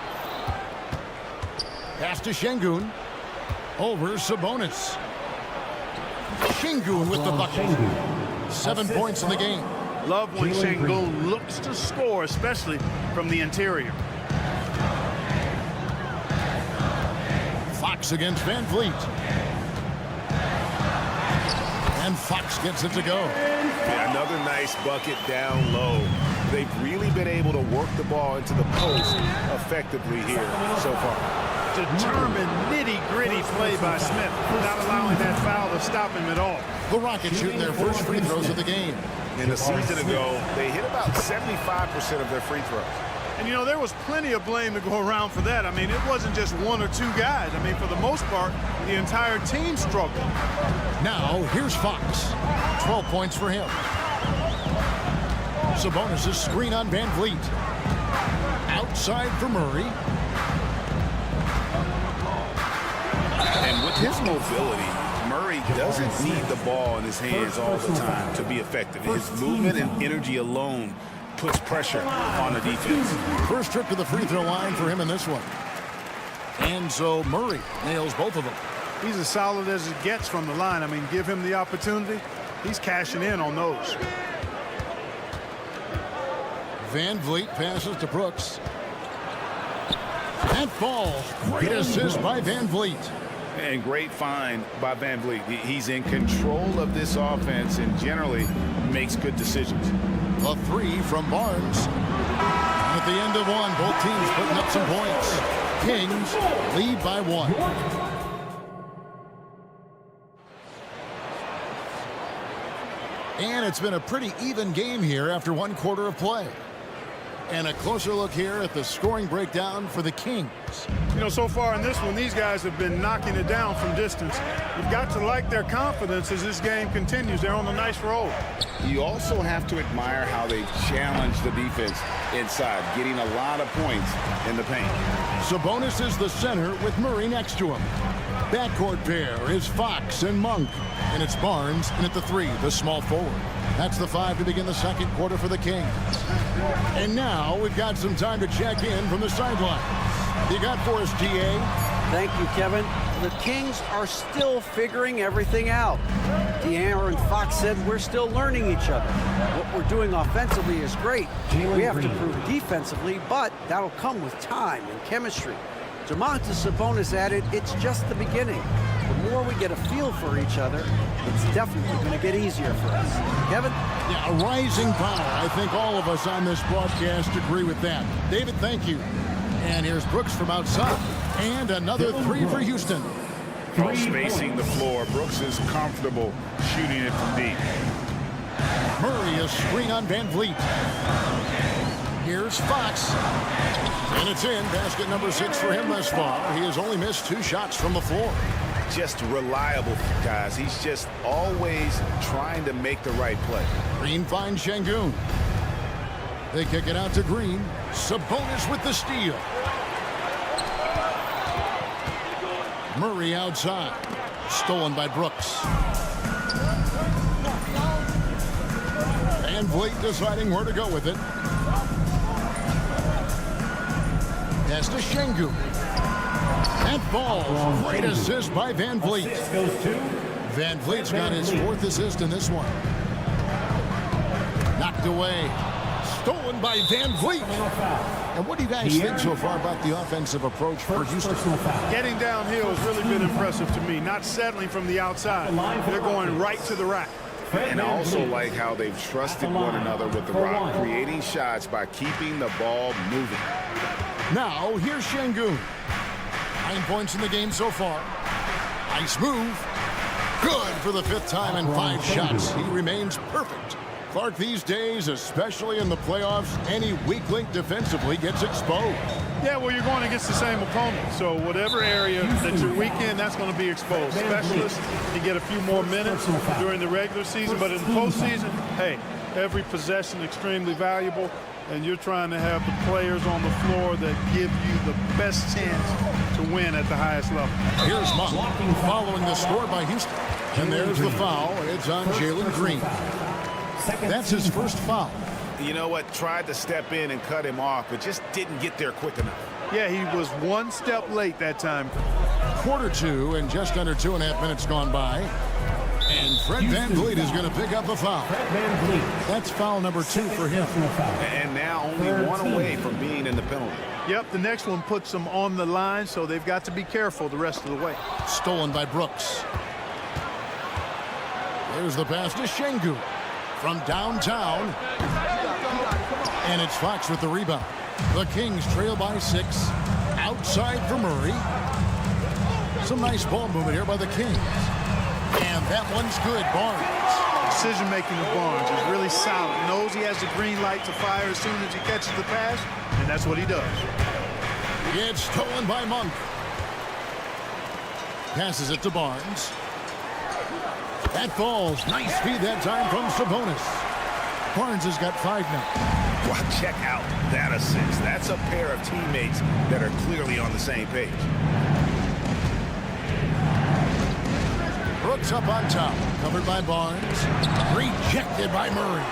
Speaker 1: Pass to Şengün. Over Sabonis. Şengün with the bucket. 7 points in the game.
Speaker 3: Love when Şengün looks to score, especially from the interior.
Speaker 1: Fox against Van Vliet. And Fox gets it to go.
Speaker 13: Yeah, another nice bucket down low. They've really been able to work the ball into the post effectively here so far.
Speaker 3: Determined, nitty-gritty play by Smith, not allowing that foul to stop him at all.
Speaker 1: The Rockets shooting their first free throws of the game.
Speaker 13: In a season ago, they hit about 75% of their free throws.
Speaker 3: And, you know, there was plenty of blame to go around for that. I mean, it wasn't just one or two guys. I mean, for the most part, the entire team struggled.
Speaker 1: Now, here's Fox. 12 points for him. Sabonis' screen on Van Vliet. Outside for Murray.
Speaker 2: And with his mobility, Murray doesn't need the ball in his hands all the time to be effective. His movement and energy alone puts pressure on the defense.
Speaker 1: First trip to the free throw line for him in this one. And so Murray nails both of them.
Speaker 3: He's as solid as it gets from the line. I mean, give him the opportunity. He's cashing in on those.
Speaker 1: Van Vliet passes to Brooks. That falls. Great assist by Van Vliet.
Speaker 2: And great find by Van Vliet. He's in control of this offense and generally makes good decisions.
Speaker 1: A three from Barnes. And at the end of one, both teams putting up some points. Kings lead by 1. And it's been a pretty even game here after 1 quarter of play. And a closer look here at the scoring breakdown for the Kings.
Speaker 3: You know, so far in this one, these guys have been knocking it down from distance. You've got to like their confidence as this game continues. They're on a nice roll.
Speaker 2: You also have to admire how they challenge the defense inside, getting a lot of points in the paint.
Speaker 1: Sabonis is the center with Murray next to him. Backcourt pair is Fox and Monk. And it's Barnes, and at the 3, the small forward. That's the 5 to begin the second quarter for the Kings. And now we've got some time to check in from the sideline. You got for us, DA?
Speaker 5: Thank you, Kevin. The Kings are still figuring everything out. De'Aaron Fox said we're still learning each other. What we're doing offensively is great. We have to improve defensively, but that'll come with time and chemistry. Domantas Sabonis added, it's just the beginning. The more we get a feel for each other, it's definitely going to get easier for us. Kevin?
Speaker 1: Yeah, a rising power. I think all of us on this broadcast agree with that. David, thank you. And here's Brooks from outside. And another 3 for Houston.
Speaker 2: While spacing the floor, Brooks is comfortable shooting it from deep.
Speaker 1: Murray, a screen on Van Vliet. Here's Fox. And it's in. Basket number 6 for him thus far. He has only missed 2 shots from the floor.
Speaker 2: Just reliable, guys. He's just always trying to make the right play.
Speaker 1: Green finds Şengün. They kick it out to Green. Sabonis with the steal. Murray outside. Stolen by Brooks. Van Vliet deciding where to go with it. Pass to Şengün. That ball. Great assist by Van Vliet. Van Vliet's got his 4th assist in this one. Knocked away. Stolen by Van Vliet. And what do you guys think so far about the offensive approach for Houston?
Speaker 3: Getting downhill has really been impressive to me. Not settling from the outside. They're going right to the rack.
Speaker 2: And I also like how they've trusted one another with the rock, creating shots by keeping the ball moving.
Speaker 1: Now, here's Şengün. 9 points in the game so far. Nice move. Good for the 5th time in 5 shots. He remains perfect. Clark, these days, especially in the playoffs, any weak link defensively gets exposed.
Speaker 3: Yeah, well, you're going against the same opponent. So whatever area that you're weak in, that's going to be exposed. Specialists, you get a few more minutes during the regular season. But in the postseason, hey, every possession extremely valuable. And you're trying to have the players on the floor that give you the best chance to win at the highest level.
Speaker 1: Here's Monk following the score by Houston. And there's the foul. It's on Jalen Green. That's his first foul.
Speaker 2: You know what? Tried to step in and cut him off, but just didn't get there quick enough.
Speaker 3: Yeah, he was 1 step late that time.
Speaker 1: Quarter 2 and just under 2.5 minutes gone by. And Fred Van Vliet is going to pick up a foul. That's foul number 2 for him.
Speaker 2: And now only 1 away from being in the penalty.
Speaker 3: Yep, the next one puts them on the line, so they've got to be careful the rest of the way.
Speaker 1: Stolen by Brooks. There's the pass to Şengün from downtown. And it's Fox with the rebound. The Kings trail by 6. Outside for Murray. Some nice ball movement here by the Kings. And that one's good. Barnes
Speaker 3: decision-making of Barnes is really solid. Knows he has the green light to fire as soon as he catches the pass, and that's what he does.
Speaker 1: It's stolen by Monk. Passes it to Barnes. That falls. Nice feed that time from Sabonis. Barnes has got 5 now.
Speaker 2: Well, check out that assist. That's a pair of teammates that are clearly on the same page.
Speaker 1: Brooks up on top. Covered by Barnes. Rejected by Murray.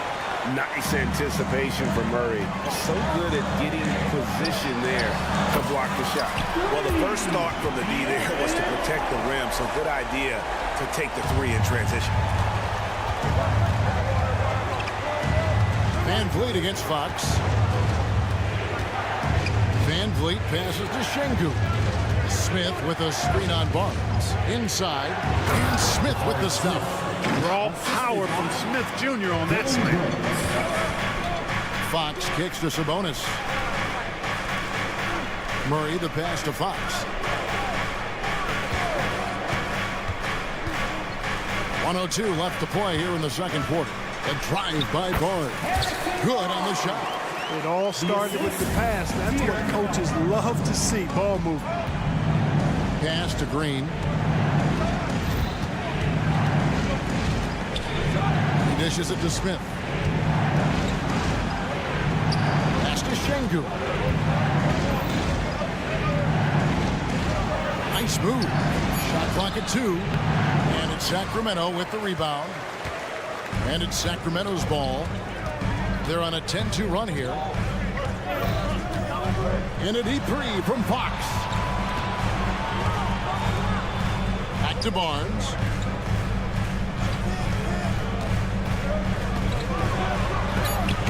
Speaker 13: Nice anticipation for Murray. So good at getting position there to block the shot.
Speaker 2: Well, the first thought from the D there was to protect the rim, so good idea to take the 3 in transition.
Speaker 1: Van Vliet against Fox. Van Vliet passes to Şengün. Smith with a screen on Barnes. Inside. And Smith with the stuff.
Speaker 3: Raw power from Smith Jr. on that slam.
Speaker 1: Fox kicks to Sabonis. Murray the pass to Fox. .102 left to play here in the second quarter. A drive by Barnes. Good on the shot.
Speaker 3: It all started with the pass. That's what coaches love to see, ball movement.
Speaker 1: Pass to Green. He dishes it to Smith. Pass to Şengün. Nice move. Shot clock at 2. And it's Sacramento with the rebound. And it's Sacramento's ball. They're on a 10-2 run here. In a deep 3 from Fox. Back to Barnes.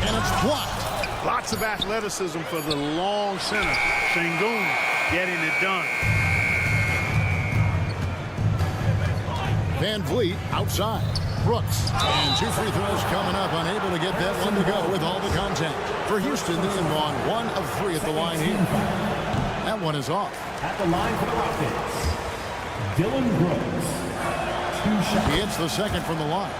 Speaker 1: And it's blocked.
Speaker 3: Lots of athleticism for the long center. Şengün getting it done.
Speaker 1: Van Vliet outside. Brooks. And 2 free throws coming up. Unable to get that one to go with all the contact. For Houston, they have gone 1 of 3 at the line here. That one is off.
Speaker 11: At the line for the Rockets, Dylan Brooks. 2 shots.
Speaker 1: He hits the second from the line.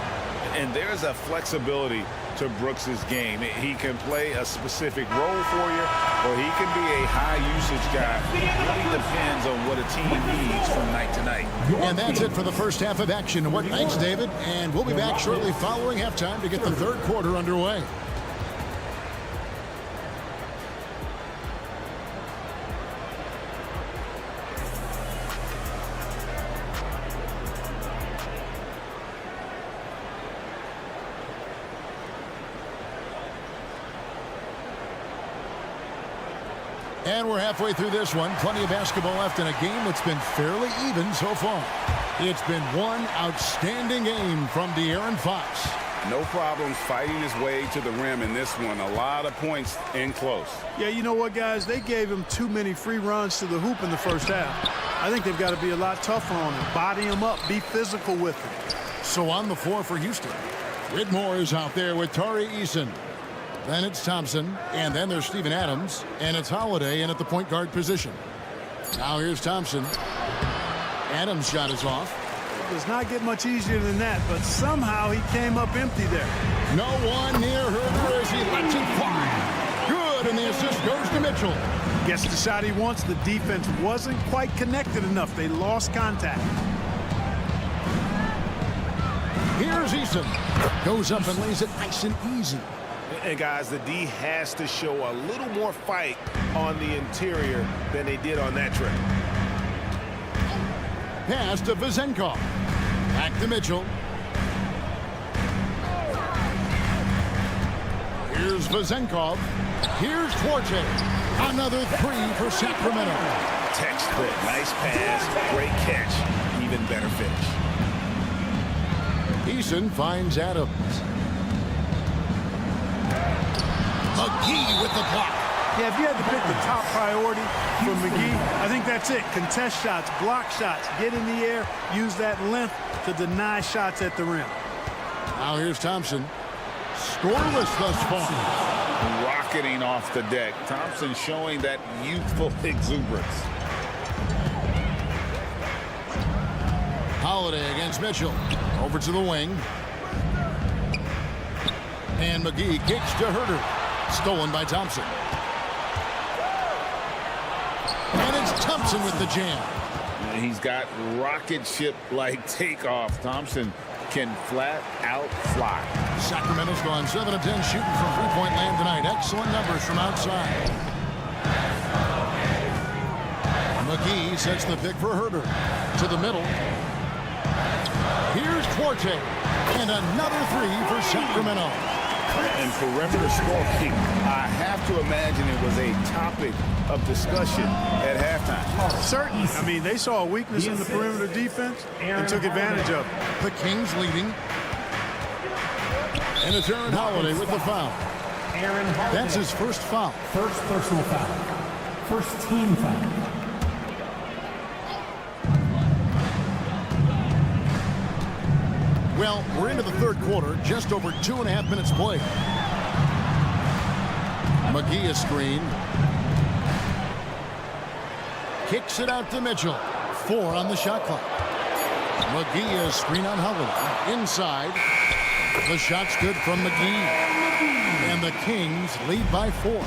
Speaker 2: And there's a flexibility to Brooks's game. He can play a specific role for you, or he can be a high-usage guy. It really depends on what a team needs from night to night.
Speaker 1: And that's it for the first half of action. Thanks, David. And we'll be back shortly following halftime to get the third quarter underway. And we're halfway through this one. Plenty of basketball left in a game that's been fairly even so far. It's been one outstanding game from De'Aaron Fox.
Speaker 2: No problems fighting his way to the rim in this one. A lot of points in close.
Speaker 3: Yeah, you know what, guys? They gave him too many free runs to the hoop in the first half. I think they've got to be a lot tougher on him. Body him up. Be physical with him.
Speaker 1: So on the floor for Houston, Whitmore is out there with Tari Eason. Then it's Thompson, and then there's Steven Adams, and it's Holiday in at the point guard position. Now here's Thompson. Adams' shot is off.
Speaker 3: It does not get much easier than that, but somehow he came up empty there.
Speaker 1: No one near her as he lets it fly. Good, and the assist goes to Mitchell.
Speaker 3: Gets the shot he wants. The defense wasn't quite connected enough. They lost contact.
Speaker 1: Here's Eason. Goes up and lays it nice and easy.
Speaker 13: And guys, the D has to show a little more fight on the interior than they did on that trip.
Speaker 1: Pass to Vezenkov. Back to Mitchell. Here's Vezenkov. Here's Forte. Another 3 for Sacramento.
Speaker 2: Textbook. Nice pass. Great catch. Even better finish.
Speaker 1: Eason finds Adams. McGee with the block.
Speaker 3: Yeah, if you had to pick the top priority for McGee, I think that's it. Contest shots, block shots, get in the air, use that length to deny shots at the rim.
Speaker 1: Now here's Thompson. Scoreless thus far.
Speaker 2: Rocketing off the deck. Thompson showing that youthful exuberance.
Speaker 1: Holiday against Mitchell. Over to the wing. And McGee kicks to Herter. Stolen by Thompson. And it's Thompson with the jam.
Speaker 2: He's got rocket ship-like takeoff. Thompson can flat out fly.
Speaker 1: Sacramento's gone 7 of 10 shooting from three-point land tonight. Excellent numbers from outside. McGee sets the pick for Herter. To the middle. Here's Duarte. And another three for Sacramento.
Speaker 2: And perimeter scoring, I have to imagine it was a topic of discussion at halftime.
Speaker 3: Certainly. I mean, they saw a weakness in the perimeter defense and took advantage of it.
Speaker 1: The Kings leading. And it's Aaron Holiday with the foul. That's his first foul.
Speaker 15: First personal foul. First team foul.
Speaker 1: Well, we're into the third quarter, just over 2.5 minutes played. McGee a screen. Kicks it out to Mitchell. 4 on the shot clock. McGee a screen on Holiday. Inside. The shot's good from McGee. And the Kings lead by 4.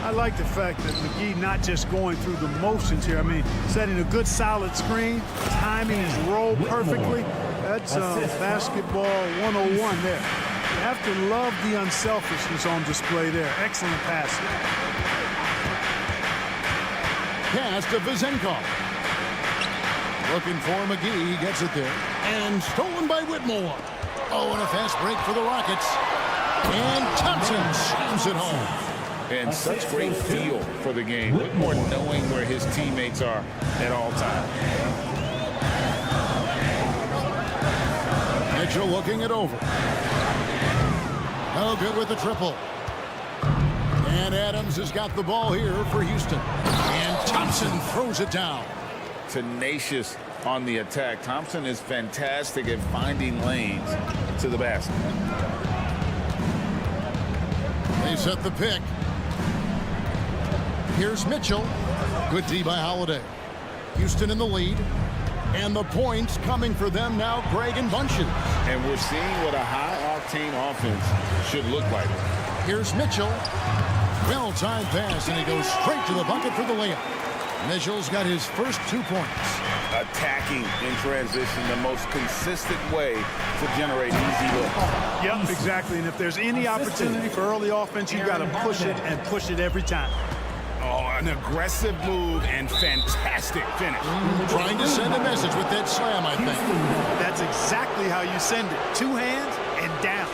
Speaker 3: I like the fact that McGee not just going through the motions here. I mean, setting a good solid screen, timing his roll perfectly. That's basketball 101 there. You have to love the unselfishness on display there. Excellent passing.
Speaker 1: Pass to Vizenkov. Looking for McGee. He gets it there. And stolen by Whitmore. Oh, and a fast break for the Rockets. And Thompson slams it home.
Speaker 2: And such great feel for the game. Whitmore knowing where his teammates are at all times.
Speaker 1: Mitchell looking it over. No good with the triple. And Adams has got the ball here for Houston. And Thompson throws it down.
Speaker 2: Tenacious on the attack. Thompson is fantastic at finding lanes to the basket.
Speaker 1: They set the pick. Here's Mitchell. Good D by Holiday. Houston in the lead. And the points coming for them now, Greg and Bunches.
Speaker 2: And we're seeing what a high-octane offense should look like.
Speaker 1: Here's Mitchell. Well-timed pass, and he goes straight to the bucket for the layup. Mitchell's got his first 2 points.
Speaker 2: Attacking in transition, the most consistent way to generate easy looks.
Speaker 3: Yep, exactly. And if there's any opportunity for early offense, you've got to push it and push it every time.
Speaker 2: Oh, an aggressive move and fantastic finish.
Speaker 1: Trying to send a message with that slam, I think.
Speaker 3: That's exactly how you send it. 2 hands and down.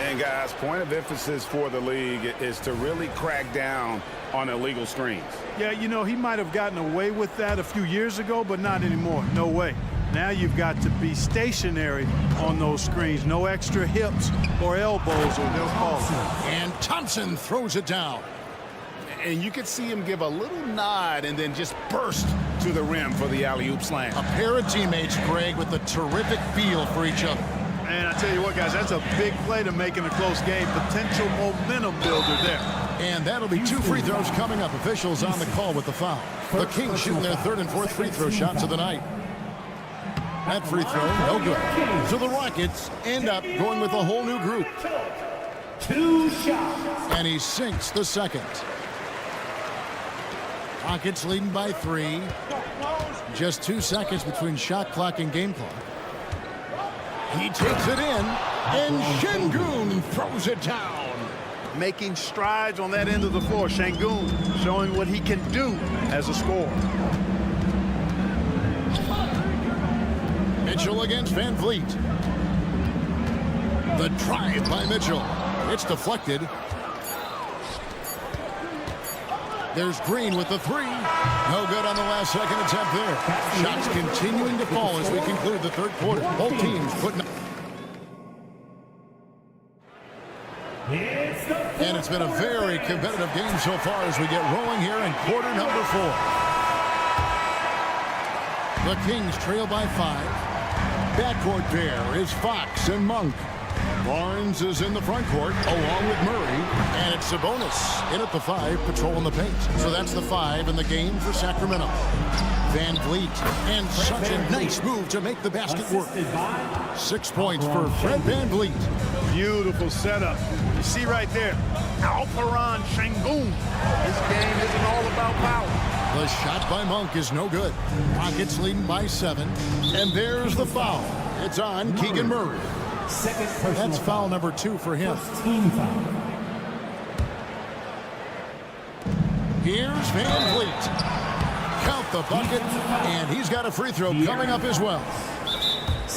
Speaker 2: And guys, point of emphasis for the league is to really crack down on illegal screens.
Speaker 3: Yeah, you know, he might have gotten away with that a few years ago, but not anymore. No way. Now you've got to be stationary on those screens. No extra hips or elbows, or they'll call it.
Speaker 1: And Thompson throws it down.
Speaker 2: And you could see him give a little nod and then just burst to the rim for the alley-oop slam.
Speaker 1: A pair of teammates, Greg, with a terrific feel for each other.
Speaker 3: And I tell you what, guys, that's a big play to make in a close game. Potential momentum builder there.
Speaker 1: And that'll be 2 free throws coming up. Officials on the call with the foul. The Kings shooting their 3rd and 4th free throw shots of the night. That free throw, no good. So the Rockets end up going with a whole new group.
Speaker 15: 2 shots.
Speaker 1: And he sinks the second. Rockets leading by 3. Just 2 seconds between shot clock and game clock. He takes it in, and Şengün throws it down.
Speaker 3: Making strides on that end of the floor. Şengün showing what he can do as a scorer.
Speaker 1: Mitchell against Van Vliet. The drive by Mitchell. It's deflected. There's Green with the 3. No good on the last second attempt there. Shots continuing to fall as we conclude the third quarter. Both teams putting up. And it's been a very competitive game so far as we get rolling here in quarter number 4. The Kings trail by 5. Backcourt pair is Fox and Monk. Barnes is in the front court along with Murray, and it's Sabonis in at the 5 patrolling the paint. So that's the 5 in the game for Sacramento. Van Vliet, and such a nice move to make the basket work. 6 points for Fred Van Vliet.
Speaker 3: Beautiful setup. You see right there, Alperon Şengün. This game isn't all about power.
Speaker 1: The shot by Monk is no good. Rockets leading by 7. And there's the foul. It's on Keegan Murray. That's foul number 2 for him.
Speaker 15: Team foul.
Speaker 1: Here's Van Vliet. Count the bucket, and he's got a free throw coming up as well.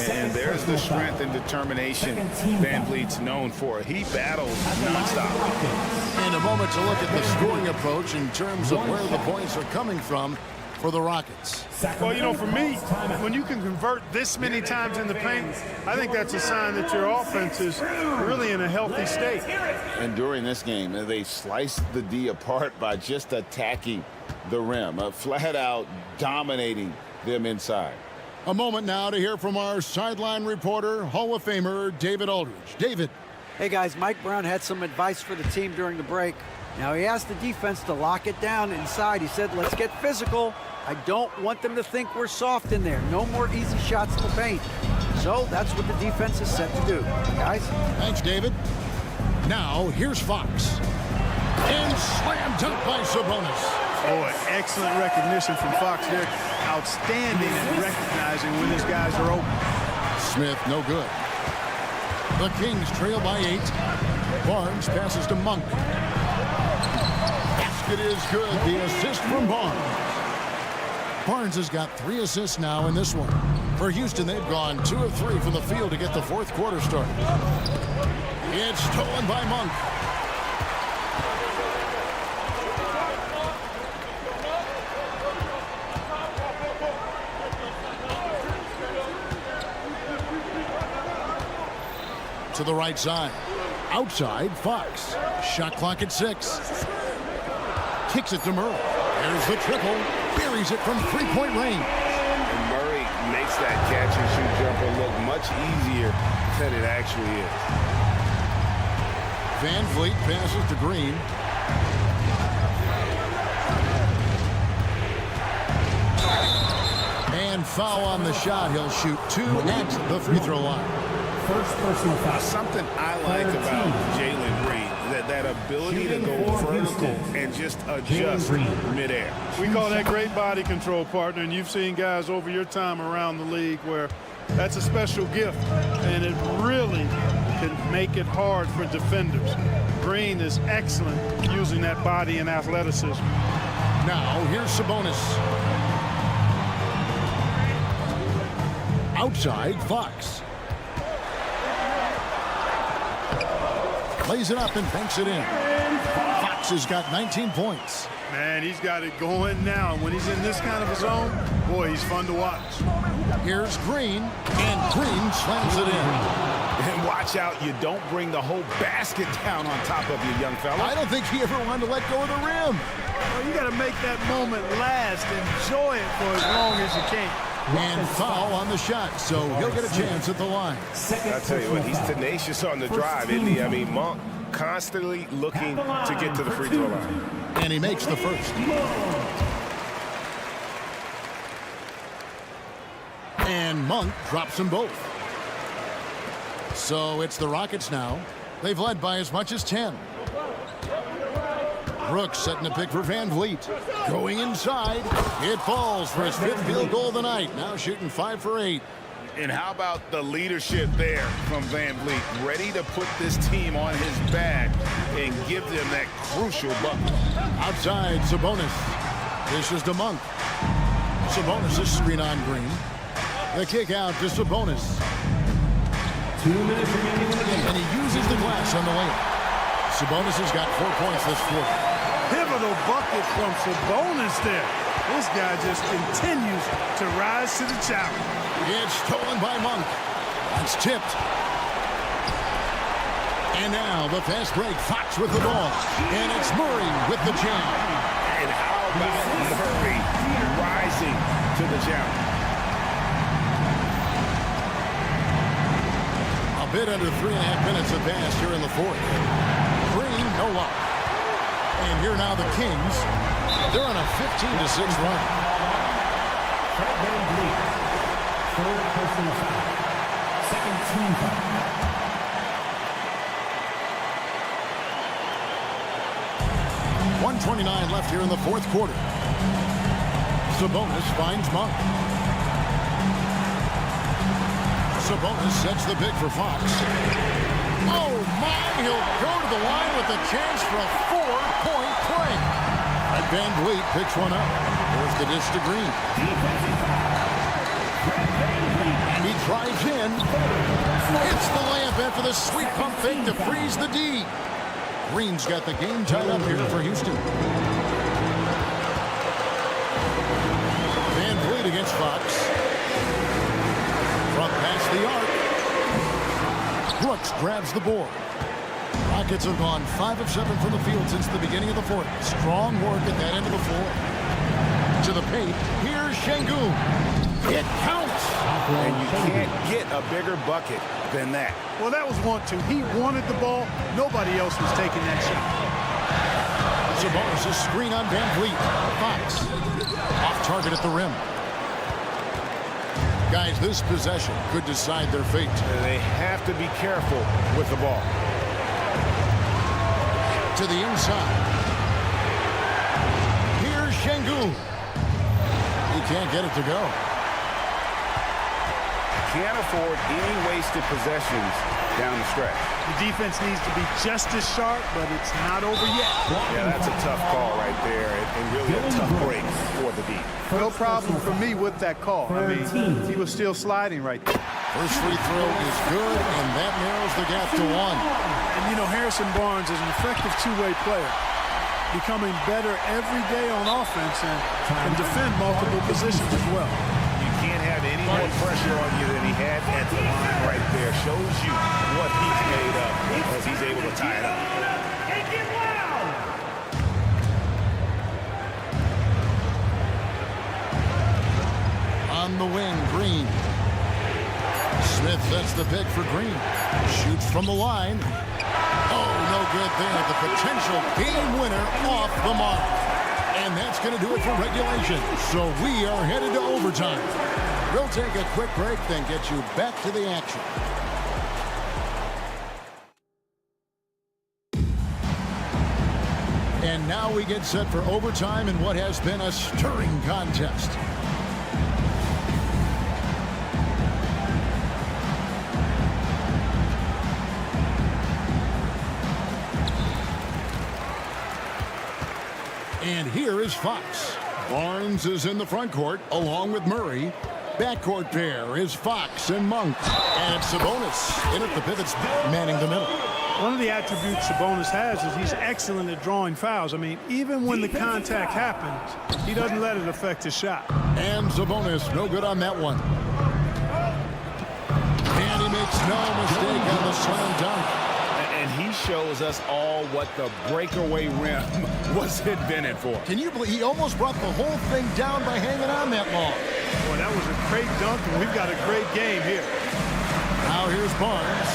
Speaker 2: And there's the strength and determination Van Vliet's known for. He battles nonstop.
Speaker 1: In a moment to look at the scoring approach in terms of where the points are coming from for the Rockets.
Speaker 3: Well, you know, for me, when you can convert this many times in the paint, I think that's a sign that your offense is really in a healthy state.
Speaker 2: And during this game, they sliced the D apart by just attacking the rim, flat out dominating them inside.
Speaker 1: A moment now to hear from our sideline reporter, Hall of Famer David Aldridge. David.
Speaker 5: Hey guys, Mike Brown had some advice for the team during the break. Now he asked the defense to lock it down inside. He said, let's get physical. I don't want them to think we're soft in there. No more easy shots in the paint. So that's what the defense is set to do, guys.
Speaker 1: Thanks, David. Now here's Fox. And slam dunk by Sabonis.
Speaker 3: Oh, excellent recognition from Fox there. Outstanding at recognizing when his guys are open.
Speaker 1: Smith, no good. The Kings trail by 8. Barnes passes to Monk. Basket is good. The assist from Barnes. Barnes has got 3 assists now in this one. For Houston, they've gone 2 of 3 from the field to get the fourth quarter started. It's stolen by Monk. To the right side. Outside, Fox. Shot clock at 6. Kicks it to Murray. There's the triple. Buries it from three-point range.
Speaker 2: And Murray makes that catch-and-shoot jumper look much easier than it actually is.
Speaker 1: Van Vliet passes to Green. And foul on the shot. He'll shoot 2 at the free throw line.
Speaker 15: First personal foul.
Speaker 2: Something I like about Jalen Green, that ability to go vertical and just adjust midair.
Speaker 3: We call that great body control, partner, and you've seen guys over your time around the league where that's a special gift, and it really can make it hard for defenders. Green is excellent using that body and athleticism.
Speaker 1: Now, here's Sabonis. Outside, Fox. Lays it up and banks it in. Fox has got 19 points.
Speaker 3: Man, he's got it going now. When he's in this kind of a zone, boy, he's fun to watch.
Speaker 1: Here's Green, and Green slams it in.
Speaker 2: And watch out, you don't bring the whole basket down on top of you, young fella.
Speaker 1: I don't think he ever wanted to let go of the rim.
Speaker 3: Well, you got to make that moment last. Enjoy it for as long as you can.
Speaker 1: And foul on the shot, so he'll get a chance at the line.
Speaker 13: I tell you what, he's tenacious on the drive, isn't he? I mean, Monk constantly looking to get to the free throw line.
Speaker 1: And he makes the first. And Monk drops them both. So it's the Rockets now. They've led by as much as 10. Brooks setting a pick for Van Vliet. Going inside. It falls for his 5th field goal of the night. Now shooting 5 for 8.
Speaker 2: And how about the leadership there from Van Vliet? Ready to put this team on his back and give them that crucial bucket.
Speaker 1: Outside, Sabonis. Dishes to Monk. Sabonis is screen on Green. The kick out to Sabonis.
Speaker 15: 2 minutes remaining in the game.
Speaker 1: And he uses the glass on the layup. Sabonis has got 4 points this quarter.
Speaker 3: Pivotal bucket from Sabonis there. This guy just continues to rise to the challenge.
Speaker 1: It's stolen by Monk. It's tipped. And now the fast break. Fox with the ball. And it's Murray with the jam.
Speaker 2: And how about Murray rising to the challenge?
Speaker 1: A bit under 3.5 minutes advanced here in the fourth. Green, no luck. And here now the Kings. They're on a 15-6 run.
Speaker 15: Van Vliet. Third personal foul. Second team foul.
Speaker 1: .129 left here in the fourth quarter. Sabonis finds Monk. Sabonis sets the pick for Fox. Oh my, he'll go to the line with a chance for a 4-point play. And Van Vliet picks one up. There's the dish to Green. He drives in. It's the layup after the sweet pump fake to freeze the D. Green's got the game tied up here for Houston. Van Vliet against Fox. From past the arc. Brooks grabs the board. Rockets have gone 5 of 7 from the field since the beginning of the fourth. Strong work at that end of the floor. To the paint. Here's Şengün. It counts.
Speaker 2: And you can't get a bigger bucket than that.
Speaker 3: Well, that was 1-2. He wanted the ball. Nobody else was taking that shot.
Speaker 1: Sabonis' screen on Van Vliet. Fox. Off target at the rim. Guys, this possession could decide their fate.
Speaker 2: They have to be careful with the ball.
Speaker 1: To the inside. Here's Şengün. He can't get it to go.
Speaker 2: Can't afford any wasted possessions down the stretch.
Speaker 3: The defense needs to be just as sharp, but it's not over yet.
Speaker 2: Yeah, that's a tough call right there, and really a tough break for the D.
Speaker 3: No problem for me with that call. I mean, he was still sliding right there.
Speaker 1: First free throw is good, and that narrows the gap to 1.
Speaker 3: And, you know, Harrison Barnes is an effective two-way player, becoming better every day on offense and can defend multiple positions as well.
Speaker 2: Can't have any more pressure on you than he had at the line right there. Shows you what he's made of as he's able to tie it up.
Speaker 1: On the wing, Green. Smith sets the pick for Green. Shoots from the line. Oh, no good there. The potential game winner off the mark. And that's going to do it for regulation. So we are headed to overtime. We'll take a quick break, then get you back to the action. And now we get set for overtime in what has been a stirring contest. And here is Fox. Barnes is in the front court along with Murray. Backcourt pair is Fox and Monk. And it's Sabonis in at the pivots, manning the middle.
Speaker 3: One of the attributes Sabonis has is he's excellent at drawing fouls. I mean, even when the contact happens, he doesn't let it affect his shot.
Speaker 1: And Sabonis, no good on that one. And he makes no mistake on the slam dunk.
Speaker 2: And he shows us all what the breakaway rim was invented for.
Speaker 1: Can you believe he almost brought the whole thing down by hanging on that long?
Speaker 3: Boy, that was a great dunk, and we've got a great game here.
Speaker 1: Now here's Barnes.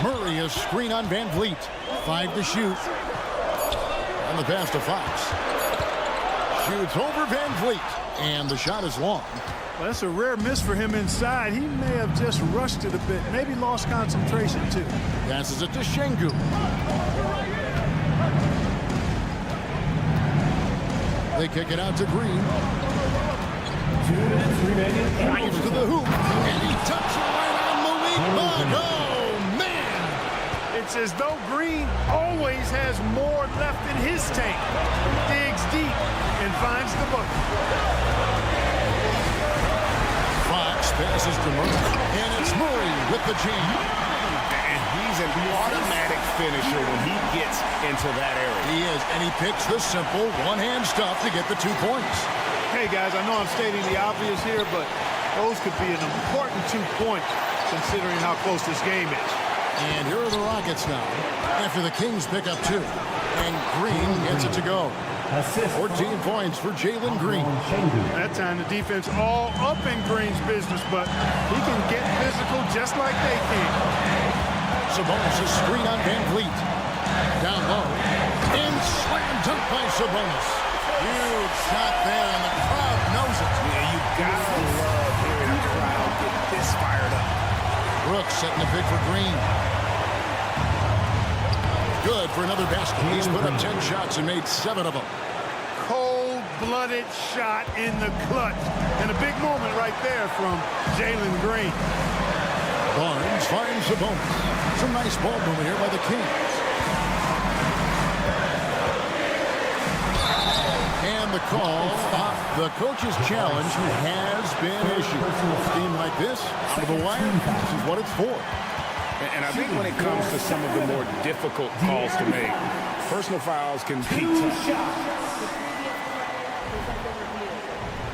Speaker 1: Murray is screen on Van Vliet. 5 to shoot. And the pass to Fox. Shoots over Van Vliet. And the shot is long.
Speaker 3: Well, that's a rare miss for him inside. He may have just rushed it a bit. Maybe lost concentration, too.
Speaker 1: Passes it to Şengün. They kick it out to Green.
Speaker 15: 2 minutes remaining.
Speaker 1: Drives to the hoop. And he tucks it right on Malik Monk. Oh, man.
Speaker 3: It's as though Green always has more left in his tank. Digs deep and finds the bucket.
Speaker 1: Fox passes to Murray. And it's Murray with the jam.
Speaker 2: And he's an automatic finisher when he gets into that area.
Speaker 1: He is, and he picks the simple one-hand stuff to get the 2 points.
Speaker 3: Hey, guys, I know I'm stating the obvious here, but those could be an important 2 points considering how close this game is.
Speaker 1: And here are the Rockets now after the Kings pick up 2. And Green gets it to go. 14 points for Jalen Green.
Speaker 3: That time the defense all up in Green's business, but he can get physical just like they can.
Speaker 1: Sabonis' screen on Van Vliet. Down low. And slam dunk by Sabonis. Huge shot there, and the crowd knows it.
Speaker 2: Yeah, you gotta love hearing a crowd get this fired up.
Speaker 1: Brooks setting the pick for Green. Good for another basket. He's put up 10 shots and made 7 of them.
Speaker 3: Cold-blooded shot in the clutch. And a big moment right there from Jalen Green.
Speaker 1: Barnes finds the bonus. Some nice ball movement here by the Kings. And the call, the coach's challenge has been issued. A game like this, for the wire, this is what it's for.
Speaker 2: And I think when it comes to some of the more difficult calls to make, personal fouls can be tough.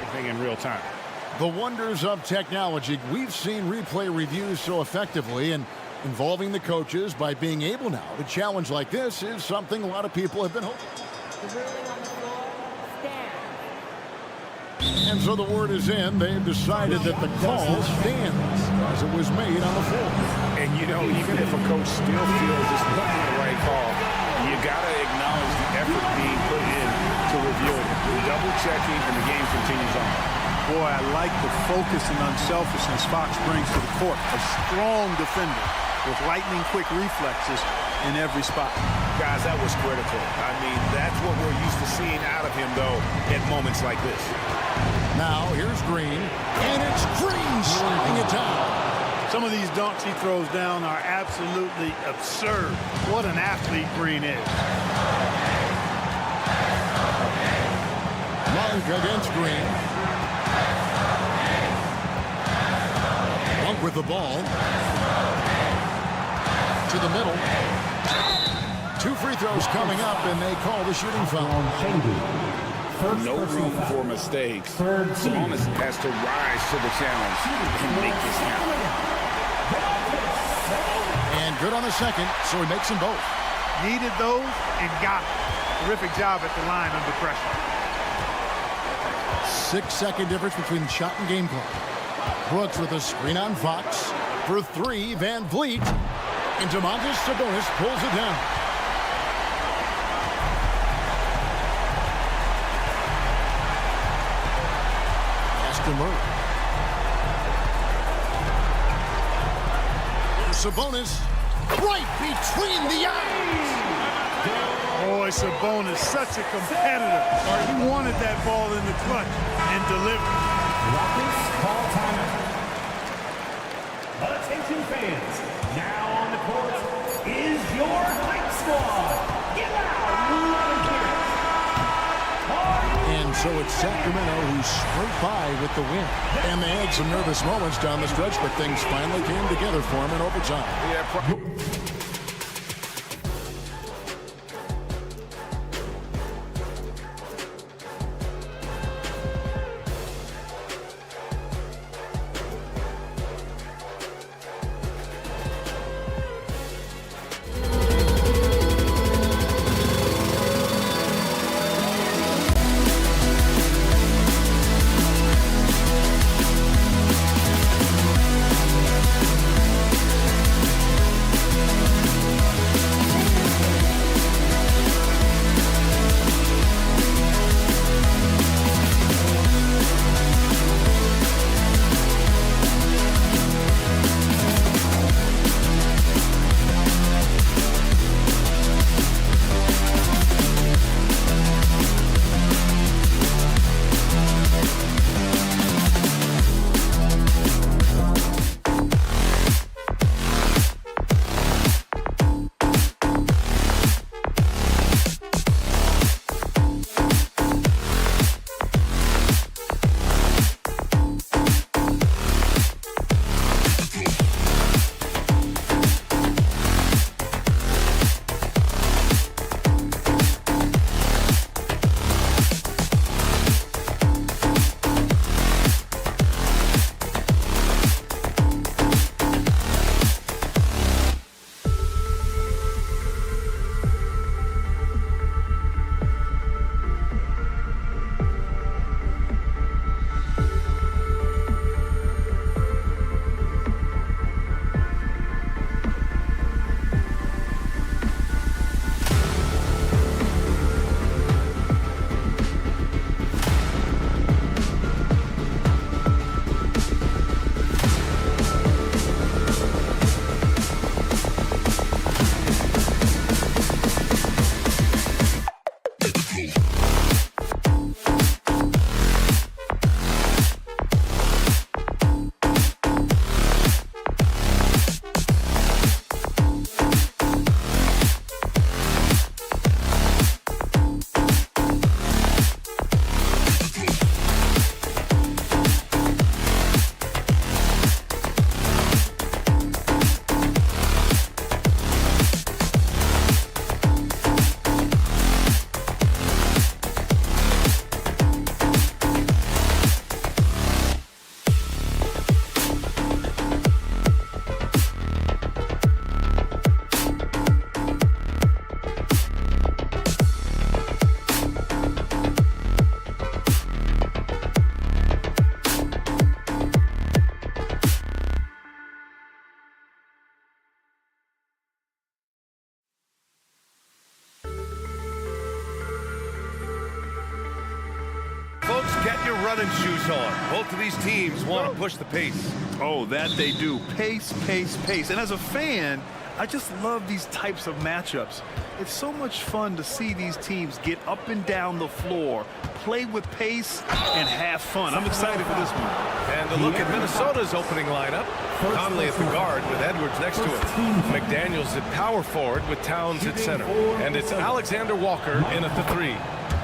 Speaker 2: Everything in real time.
Speaker 1: The wonders of technology. We've seen replay reviews so effectively, and involving the coaches by being able now to challenge like this is something a lot of people have been hoping. And so the word is in. They've decided that the call stands as it was made on the floor.
Speaker 2: And, you know, even if a coach still feels this wasn't the right call, you got to acknowledge the effort being put in to review it. Double-checking, and the game continues on.
Speaker 3: Boy, I like the focus and unselfishness Fox brings to the court. A strong defender with lightning-quick reflexes in every spot.
Speaker 2: Guys, that was critical. I mean, that's what we're used to seeing out of him, though, at moments like this.
Speaker 1: Now, here's Green, and it's Green slamming it down.
Speaker 3: Some of these dunks he throws down are absolutely absurd. What an athlete Green is.
Speaker 1: Monk against Green. Monk with the ball. To the middle. 2 free throws coming up, and they call the shooting foul.
Speaker 2: No room for mistakes. Sabonis has to rise to the challenge and make this happen.
Speaker 1: And good on the second, so he makes them both.
Speaker 3: Needed those and got it. Terrific job at the line under pressure.
Speaker 1: 6-second difference between shot and game clock. Brooks with a screen on Fox. For 3, Van Vliet. And Domantas Sabonis pulls it down. Murray. Sabonis right between the eyes.
Speaker 3: Boy, Sabonis, such a competitor. He wanted that ball in the clutch and delivered.
Speaker 15: Rockets call timeout. Attention fans, now on the court is your hype squad. Get out, let it hear it.
Speaker 1: And so it's Sacramento who scraped by with the win. And they had some nervous moments down the stretch, but things finally came together for them in overtime.
Speaker 2: Yeah,
Speaker 7: running shoes on. Both of these teams want to push the pace.
Speaker 4: Oh, that they do. Pace, pace, pace. And as a fan, I just love these types of matchups. It's so much fun to see these teams get up and down the floor, play with pace, and have fun. I'm excited for this one.
Speaker 7: And a look at Minnesota's opening lineup. Conley at the guard with Edwards next to him. McDaniels at power forward with Towns at center. And it's Alexander Walker in at the 3.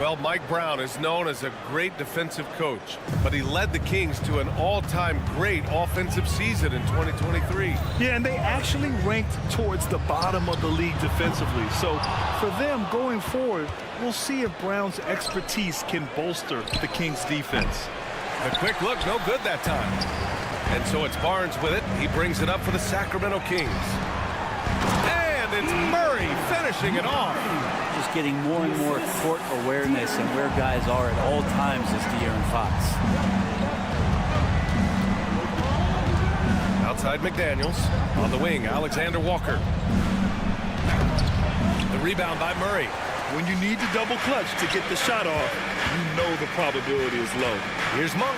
Speaker 7: Well, Mike Brown is known as a great defensive coach, but he led the Kings to an all-time great offensive season in 2023.
Speaker 4: Yeah, and they actually ranked towards the bottom of the league defensively. So for them going forward, we'll see if Brown's expertise can bolster the Kings' defense.
Speaker 7: The quick look, no good that time. And so it's Barnes with it. He brings it up for the Sacramento Kings. And it's Murray finishing it off.
Speaker 6: Just getting more and more court awareness and where guys are at all times is De'Aaron Fox.
Speaker 7: Outside McDaniels. On the wing, Alexander Walker. The rebound by Murray.
Speaker 4: When you need to double clutch to get the shot off, you know the probability is low.
Speaker 7: Here's Monk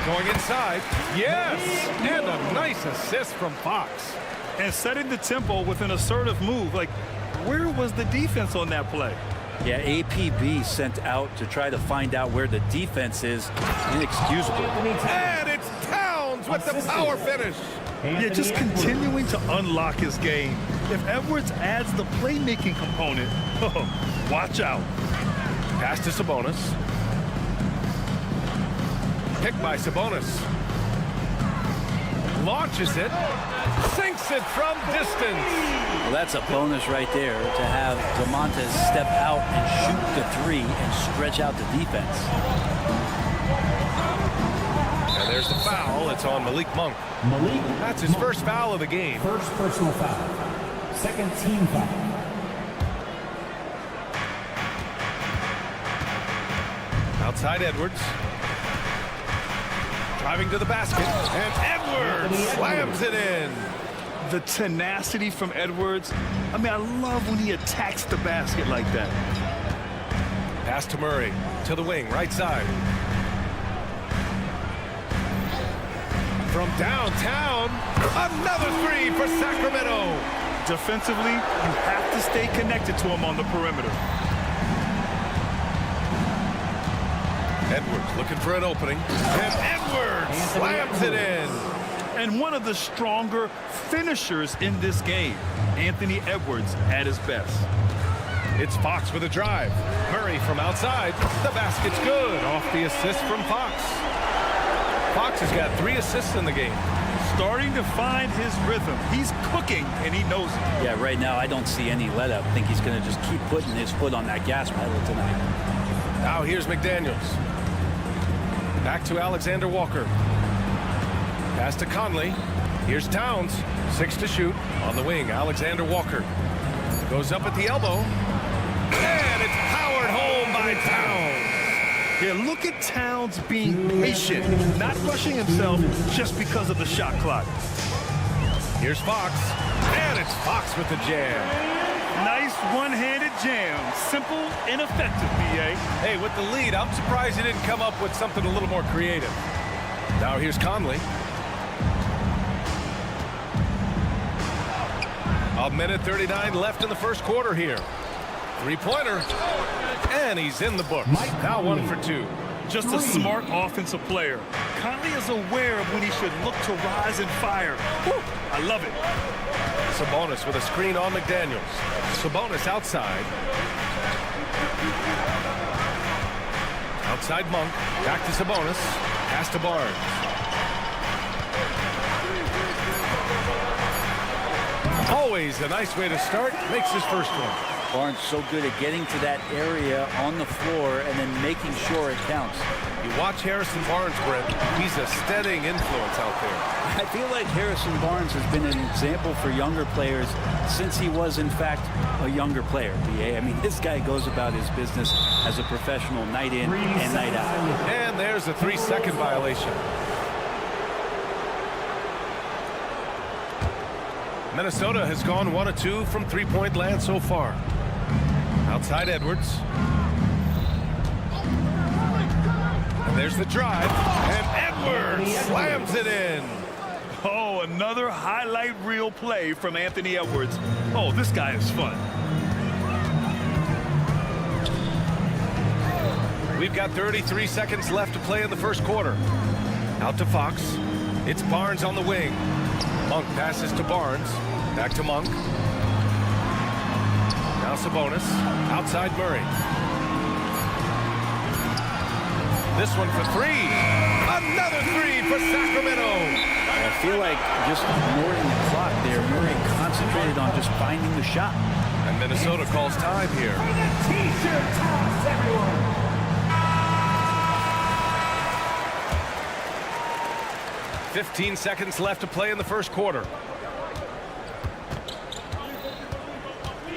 Speaker 7: going inside. Yes! And a nice assist from Fox.
Speaker 4: And setting the tempo with an assertive move. Like, where was the defense on that play?
Speaker 6: Yeah, APB sent out to try to find out where the defense is. Inexcusable.
Speaker 7: And it's Towns with the power finish.
Speaker 4: Yeah, just continuing to unlock his game. If Edwards adds the playmaking component, watch out.
Speaker 7: Pass to Sabonis. Picked by Sabonis. Launches it. Sinks it from distance.
Speaker 6: Well, that's a bonus right there to have Domantas step out and shoot the 3 and stretch out the defense.
Speaker 7: And there's the foul. It's on Malik Monk. That's his first foul of the game.
Speaker 15: First personal foul. Second team foul.
Speaker 7: Outside Edwards. Driving to the basket. And Edwards slams it in.
Speaker 4: The tenacity from Edwards. I mean, I love when he attacks the basket like that.
Speaker 7: Pass to Murray. To the wing, right side. From downtown, another 3 for Sacramento.
Speaker 4: Defensively, you have to stay connected to him on the perimeter.
Speaker 7: Edwards looking for an opening. And Edwards slams it in.
Speaker 4: And one of the stronger finishers in this game, Anthony Edwards at his best.
Speaker 7: It's Fox with a drive. Murray from outside. The basket's good off the assist from Fox. Fox has got 3 assists in the game.
Speaker 4: Starting to find his rhythm. He's cooking, and he knows it.
Speaker 6: Yeah, right now I don't see any let up. I think he's going to just keep putting his foot on that gas pedal tonight.
Speaker 7: Now here's McDaniels. Back to Alexander Walker. Pass to Conley. Here's Towns. 6 to shoot. On the wing, Alexander Walker. Goes up at the elbow. And it's powered home by Towns.
Speaker 4: Yeah, look at Towns being patient, not rushing himself just because of the shot clock.
Speaker 7: Here's Fox. And it's Fox with the jam.
Speaker 4: Nice one-handed jam. Simple and effective, B.A.
Speaker 7: Hey, with the lead, I'm surprised he didn't come up with something a little more creative. Now here's Conley. A minute 39 left in the first quarter here. 3-pointer. And he's in the books. Now 1 for 2.
Speaker 4: Just a smart offensive player. Conley is aware of when he should look to rise and fire. Whew, I love it.
Speaker 7: Sabonis with a screen on McDaniels. Sabonis outside. Outside Monk. Back to Sabonis. Pass to Barnes. Always a nice way to start. Makes his first one.
Speaker 6: Barnes so good at getting to that area on the floor and then making sure it counts.
Speaker 7: You watch Harrison Barnes, Brent. He's a steadying influence out there.
Speaker 6: I feel like Harrison Barnes has been an example for younger players since he was, in fact, a younger player, BA. I mean, this guy goes about his business as a professional night in and night out.
Speaker 7: And there's a 3-second violation. Minnesota has gone 1 of 2 from 3-point land so far. Outside Edwards. There's the drive, and Edwards slams it in.
Speaker 9: Oh, another highlight reel play from Anthony Edwards. Oh, this guy is fun.
Speaker 7: We've got 33 seconds left to play in the first quarter. Out to Fox. It's Barnes on the wing. Monk passes to Barnes. Back to Monk. Now Sabonis. Outside Murray. This one for three. Another three for Sacramento.
Speaker 6: I feel like just ignoring the clock there. Murray concentrated on just finding the shot.
Speaker 7: And Minnesota calls time here.
Speaker 15: T-shirt toss, everyone.
Speaker 7: 15 seconds left to play in the first quarter.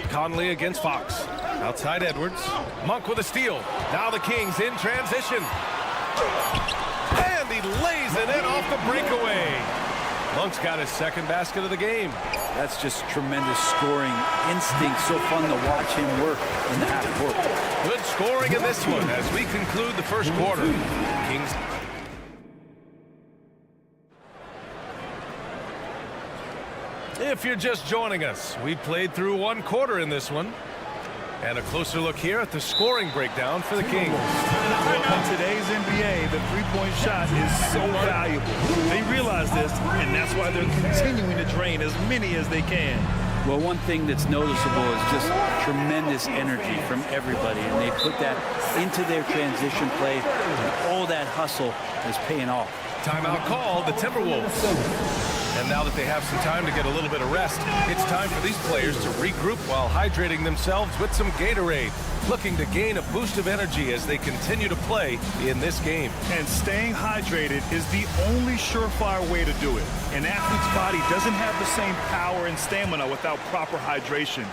Speaker 7: Conley against Fox. Outside Edwards. Monk with a steal. Now the Kings in transition. And he lays it in off the breakaway. Monk's got his second basket of the game.
Speaker 6: That's just tremendous scoring instinct. So fun to watch him work in the half court.
Speaker 7: Good scoring in this one as we conclude the first quarter. Kings. If you're just joining us, we played through one quarter in this one. And a closer look here at the scoring breakdown for the Kings.
Speaker 9: In today's NBA, the three-point shot is so valuable. They realize this, and that's why they're continuing to drain as many as they can.
Speaker 6: Well, one thing that's noticeable is just tremendous energy from everybody, and they put that into their transition play, and all that hustle is paying off.
Speaker 7: Timeout called, the Timberwolves. And now that they have some time to get a little bit of rest, it's time for these players to regroup while hydrating themselves with some Gatorade, looking to gain a boost of energy as they continue to play in this game.
Speaker 9: And staying hydrated is the only surefire way to do it. An athlete's body doesn't have the same power and stamina without proper hydration.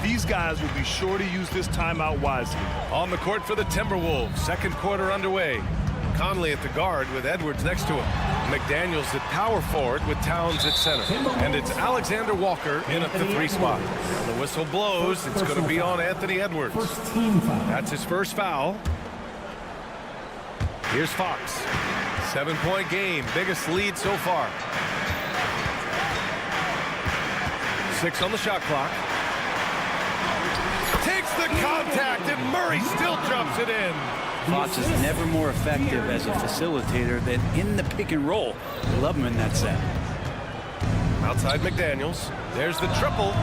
Speaker 9: These guys will be sure to use this timeout wisely.
Speaker 7: On the court for the Timberwolves, second quarter underway. Conley at the guard with Edwards next to him. McDaniels at power forward with Towns at center. And it's Alexander Walker in at the three spot. The whistle blows. It's going to be on Anthony Edwards. That's his first foul. Here's Fox. 7-point game. Biggest lead so far. 6 on the shot clock. Takes the contact and Murray still jumps it in.
Speaker 6: Fox is never more effective as a facilitator than in the pick and roll. I love him in that set.
Speaker 7: Outside McDaniels. There's the triple.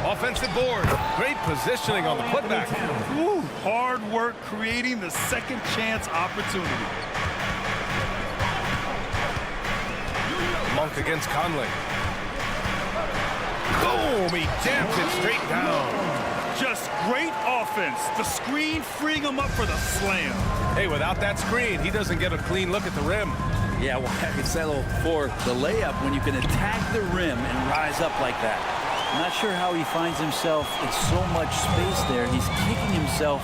Speaker 7: Offensive board. Great positioning on the putback.
Speaker 9: Ooh, hard work creating the second chance opportunity.
Speaker 7: Monk against Conley. Boom! He jammed it straight down.
Speaker 9: Just great offense. The screen freeing him up for the slam.
Speaker 7: Hey, without that screen, he doesn't get a clean look at the rim.
Speaker 6: Yeah, well, I could settle for the layup when you can attack the rim and rise up like that. I'm not sure how he finds himself in so much space there. He's kicking himself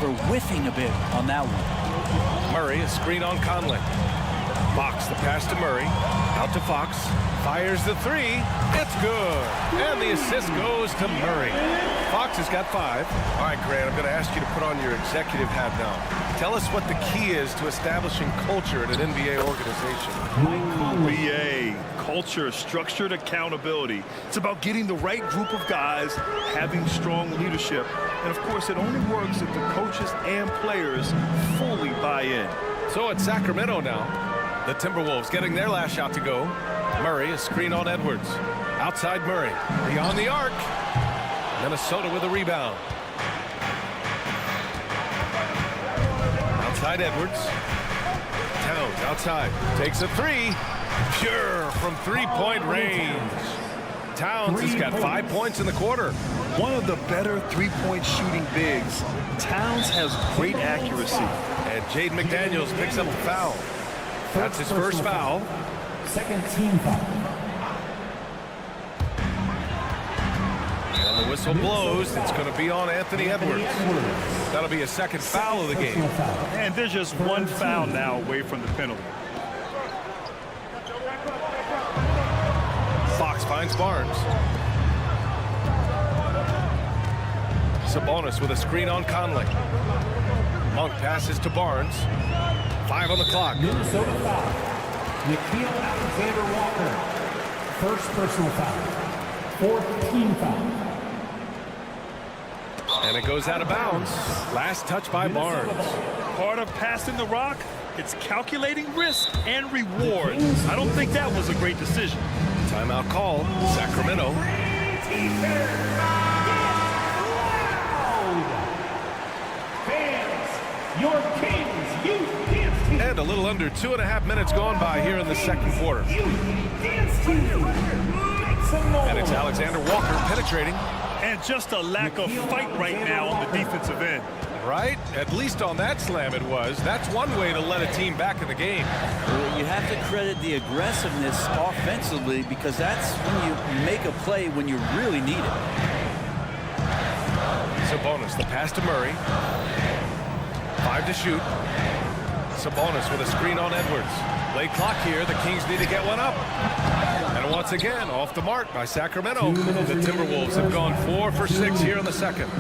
Speaker 6: for whiffing a bit on that one.
Speaker 7: Murray, a screen on Conley. Fox, the pass to Murray. Out to Fox. Fires the three. It's good. And the assist goes to Murray. Fox has got 5. All right, Grant, I'm going to ask you to put on your executive hat now. Tell us what the key is to establishing culture at an NBA organization.
Speaker 9: NBA, culture, structured accountability. It's about getting the right group of guys, having strong leadership. And, of course, it only works if the coaches and players fully buy in.
Speaker 7: So it's Sacramento now. The Timberwolves getting their last shot to go. Murray, a screen on Edwards. Outside Murray. Beyond the arc. Minnesota with a rebound. Outside Edwards. Towns outside. Takes a three. Pure from three-point range. Towns has got 5 points in the quarter.
Speaker 4: One of the better three-point shooting bigs. Towns has great accuracy.
Speaker 7: And Jaden McDaniels picks up the foul. That's his first foul.
Speaker 15: Second team foul.
Speaker 7: And the whistle blows. It's going to be on Anthony Edwards. That'll be a second foul of the game.
Speaker 9: And there's just one foul now away from the penalty.
Speaker 7: Fox finds Barnes. Sabonis with a screen on Conley. Monk passes to Barnes. 5 on the clock.
Speaker 15: Minnesota foul. Nickeil Alexander-Walker. First personal foul. Fourth team foul.
Speaker 7: And it goes out of bounds. Last touch by Barnes.
Speaker 9: Part of passing the rock, it's calculating risk and rewards. I don't think that was a great decision.
Speaker 7: Timeout call, Sacramento.
Speaker 15: Fans, your Kings Youth Dance Team.
Speaker 7: And a little under 2.5 minutes gone by here in the second quarter.
Speaker 15: Dance Team. Make some noise.
Speaker 7: And it's Alexander Walker penetrating.
Speaker 9: And just a lack of fight right now on the defensive end.
Speaker 7: Right? At least on that slam it was. That's one way to let a team back in the game.
Speaker 6: Well, you have to credit the aggressiveness offensively because that's when you make a play when you really need it.
Speaker 7: Sabonis, the pass to Murray. 5 to shoot. Sabonis with a screen on Edwards. Late clock here. The Kings need to get one up. And once again, off the mark by Sacramento. The Timberwolves have gone 4 for 6 here in the second.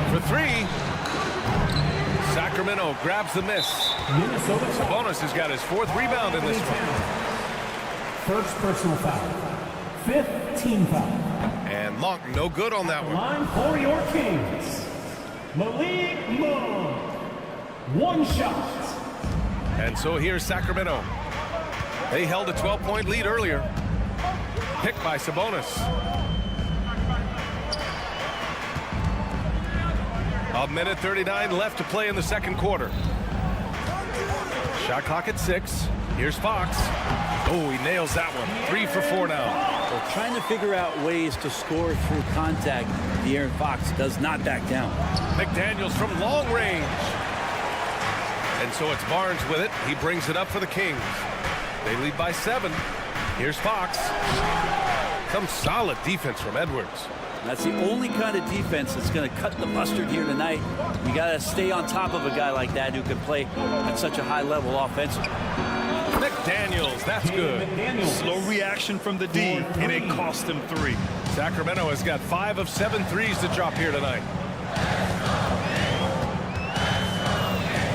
Speaker 7: For 3. Sacramento grabs the miss. Sabonis has got his 4th rebound in this one.
Speaker 15: First personal foul. 5th team foul.
Speaker 7: And Monk no good on that one.
Speaker 15: Line for your Kings. Malik Monk. One shot.
Speaker 7: And so here's Sacramento. They held a 12-point lead earlier. Picked by Sabonis. A minute 39 left to play in the second quarter. Shot clock at 6. Here's Fox. Oh, he nails that one. 3 for 4 now.
Speaker 6: Well, trying to figure out ways to score through contact. De'Aaron Fox does not back down.
Speaker 7: McDaniels from long range. And so it's Barnes with it. He brings it up for the Kings. They lead by 7. Here's Fox. Some solid defense from Edwards.
Speaker 6: That's the only kind of defense that's going to cut the mustard here tonight. You got to stay on top of a guy like that who can play at such a high level offensively.
Speaker 7: McDaniels, that's good.
Speaker 9: Slow reaction from the D, and it cost him 3.
Speaker 7: Sacramento has got 5 of 7 threes to drop here tonight.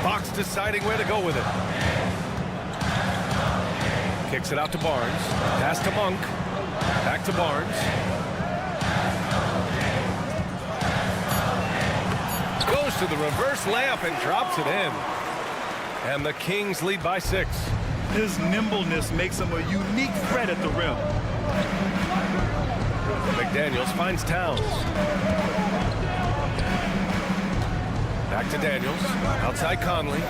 Speaker 7: Fox deciding where to go with it. Kicks it out to Barnes. Pass to Monk. Back to Barnes. Goes to the reverse layup and drops it in. And the Kings lead by 6.
Speaker 9: His nimbleness makes him a unique threat at the rim.
Speaker 7: McDaniels finds Towns. Back to Daniels. Outside Conley.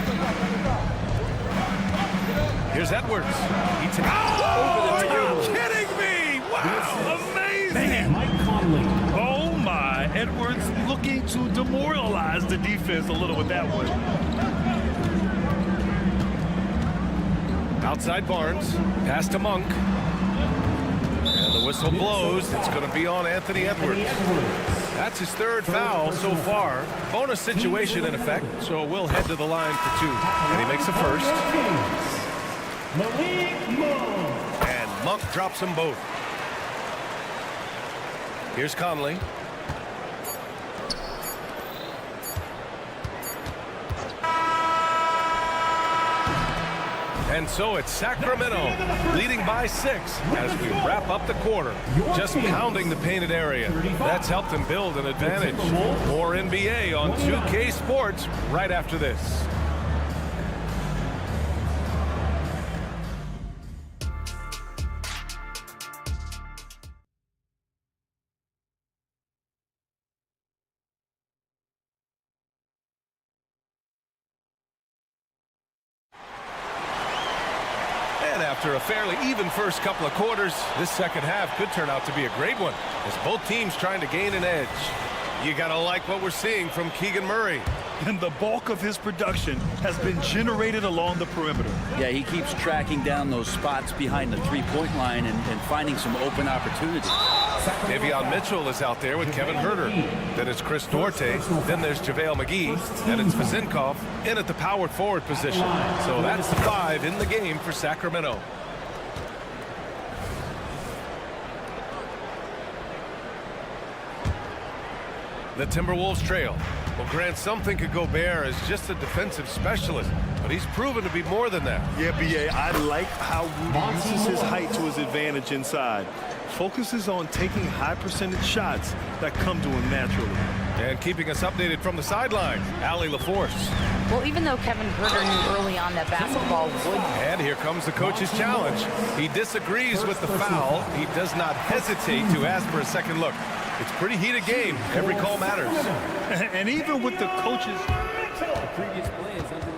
Speaker 7: Here's Edwards. He takes
Speaker 9: Are you kidding me? Wow, amazing.
Speaker 15: Mike Conley.
Speaker 9: Oh my, Edwards looking to demoralize the defense a little with that one.
Speaker 7: Outside Barnes. Pass to Monk. And the whistle blows. It's going to be on Anthony Edwards. That's his 3rd foul so far. Bonus situation in effect, so we'll head to the line for 2. And he makes the first. And Monk drops them both. Here's Conley. And so it's Sacramento leading by 6 as we wrap up the quarter. Just pounding the painted area. That's helped them build an advantage. More NBA on 2K Sports right after this. After a fairly even first couple of quarters, this second half could turn out to be a great one as both teams trying to gain an edge. You gotta like what we're seeing from Keegan Murray.
Speaker 9: And the bulk of his production has been generated along the perimeter.
Speaker 6: Yeah, he keeps tracking down those spots behind the three-point line and finding some open opportunities.
Speaker 7: Davion Mitchell is out there with Kevin Huerter. Then it's Chris Duarte. Then there's JaVale McGee. And it's Vazinkov in at the power forward position. So that's the 5 in the game for Sacramento. The Timberwolves trail. Well, Grant, some think of Gobert as just a defensive specialist, but he's proven to be more than that.
Speaker 9: Yeah, B.A., I like how Rudy uses his height to his advantage inside. Focuses on taking high percentage shots that come to him naturally.
Speaker 7: And keeping us updated from the sidelines, Allie LaForce.
Speaker 10: Well, even though Kevin Herter knew early on that basketball would...
Speaker 7: And here comes the coach's challenge. He disagrees with the foul. He does not hesitate to ask for a second look. It's a pretty heated game. Every call matters.
Speaker 9: And even with the coaches...
Speaker 15: The previous play is under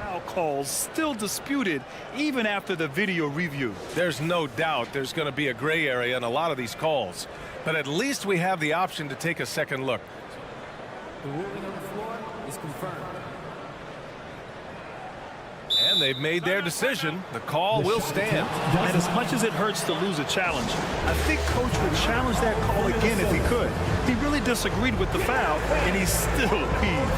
Speaker 9: foul calls still disputed even after the video review.
Speaker 7: There's no doubt there's going to be a gray area in a lot of these calls. But at least we have the option to take a second look.
Speaker 15: the ruling on the floor is confirmed.
Speaker 7: And they've made their decision. The call will stand.
Speaker 9: And as much as it hurts to lose a challenge, I think Coach would challenge that call again if he could. He really disagreed with the foul, and he's still appeased.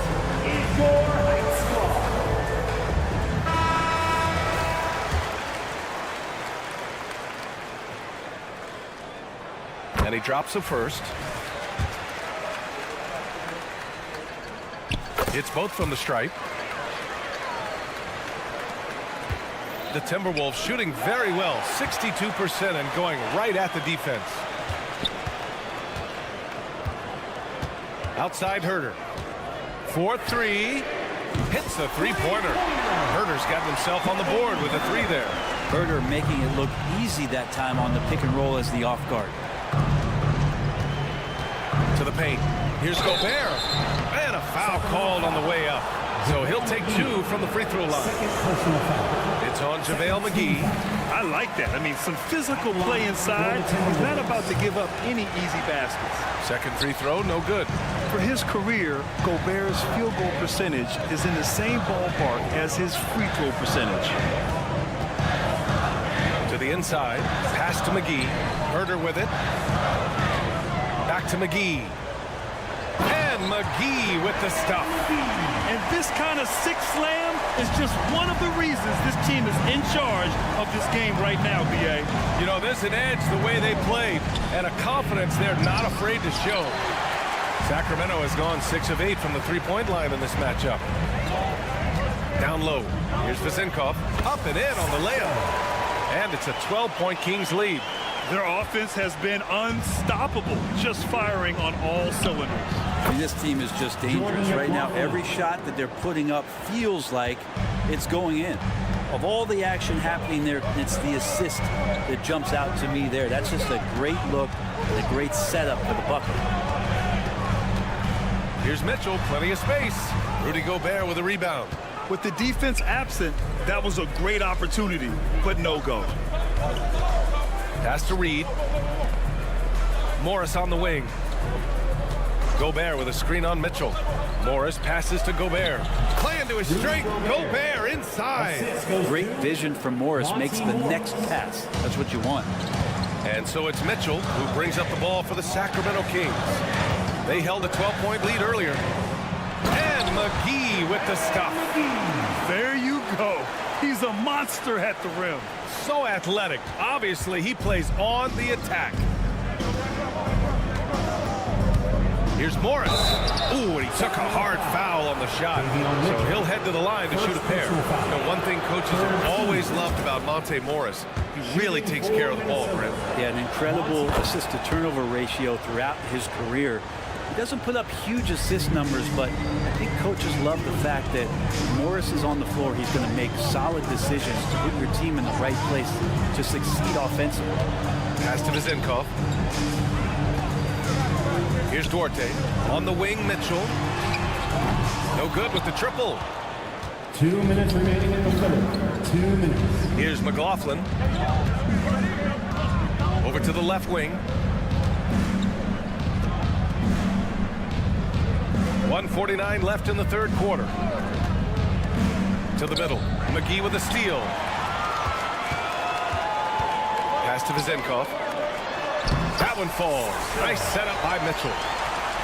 Speaker 7: And he drops the first. It's both from the stripe. The Timberwolves shooting very well, 62%, and going right at the defense. Outside Herter. 4-3. Hits the three-pointer. Herter's got himself on the board with a three there.
Speaker 6: Herter making it look easy that time on the pick and roll as the off guard.
Speaker 7: To the paint. Here's Gobert. And a foul called on the way up. So he'll take two from the free throw line. It's on JaVale McGee.
Speaker 9: I like that. I mean, some physical play inside. He's not about to give up any easy baskets.
Speaker 7: Second free throw, no good.
Speaker 9: For his career, Gobert's field goal percentage is in the same ballpark as his free throw percentage.
Speaker 7: To the inside. Pass to McGee. Herter with it. Back to McGee. And McGee with the stuff.
Speaker 9: And this kind of six slam is just one of the reasons this team is in charge of this game right now, B.A.
Speaker 7: You know, there's an edge the way they played and a confidence they're not afraid to show. Sacramento has gone 6 of 8 from the three-point line in this matchup. Down low. Here's Vizenkov. Up and in on the layup. And it's a 12-point Kings lead.
Speaker 9: Their offense has been unstoppable, just firing on all cylinders.
Speaker 6: I mean, this team is just dangerous right now. Every shot that they're putting up feels like it's going in. Of all the action happening there, it's the assist that jumps out to me there. That's just a great look and a great setup for the bucket.
Speaker 7: Here's Mitchell, plenty of space. Rudy Gobert with a rebound.
Speaker 9: With the defense absent, that was a great opportunity, but no go.
Speaker 7: Pass to Reed. Morris on the wing. Gobert with a screen on Mitchell. Morris passes to Gobert. Play into his straight. Gobert inside.
Speaker 6: Great vision from Morris makes the next pass. That's what you want.
Speaker 7: And so it's Mitchell who brings up the ball for the Sacramento Kings. They held a 12-point lead earlier. And McGee with the stuff.
Speaker 9: There you go. He's a monster at the rim.
Speaker 7: So athletic. Obviously, he plays on the attack. Here's Morris. Ooh, and he took a hard foul on the shot. So he'll head to the line to shoot a pair. You know, one thing coaches have always loved about Monte Morris, he really takes care of the ball, Brent.
Speaker 6: Yeah, an incredible assist-to-turnover ratio throughout his career. He doesn't put up huge assist numbers, but I think coaches love the fact that Morris is on the floor. He's going to make solid decisions to put your team in the right place to succeed offensively.
Speaker 7: Pass to Vizenkov. Here's Duarte. On the wing, Mitchell. No good with the triple.
Speaker 15: 2 minutes remaining in the third. 2 minutes.
Speaker 7: Here's McLaughlin. Over to the left wing. 1:49 left in the third quarter. To the middle. McGee with a steal. Pass to Vizenkov. That one falls. Nice setup by Mitchell.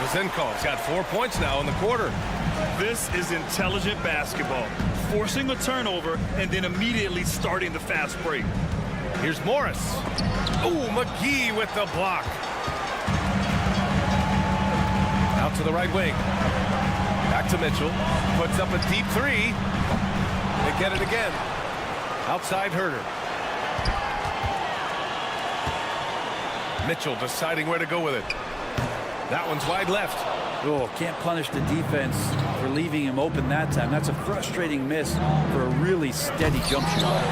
Speaker 7: Vizenkov's got 4 points now in the quarter.
Speaker 9: This is intelligent basketball. Forcing a turnover and then immediately starting the fast break.
Speaker 7: Here's Morris. Ooh, McGee with the block. Out to the right wing. Back to Mitchell. Puts up a deep three. They get it again. Outside Herter. Mitchell deciding where to go with it. That one's wide left.
Speaker 6: Oh, can't punish the defense for leaving him open that time. That's a frustrating miss for a really steady jump shot.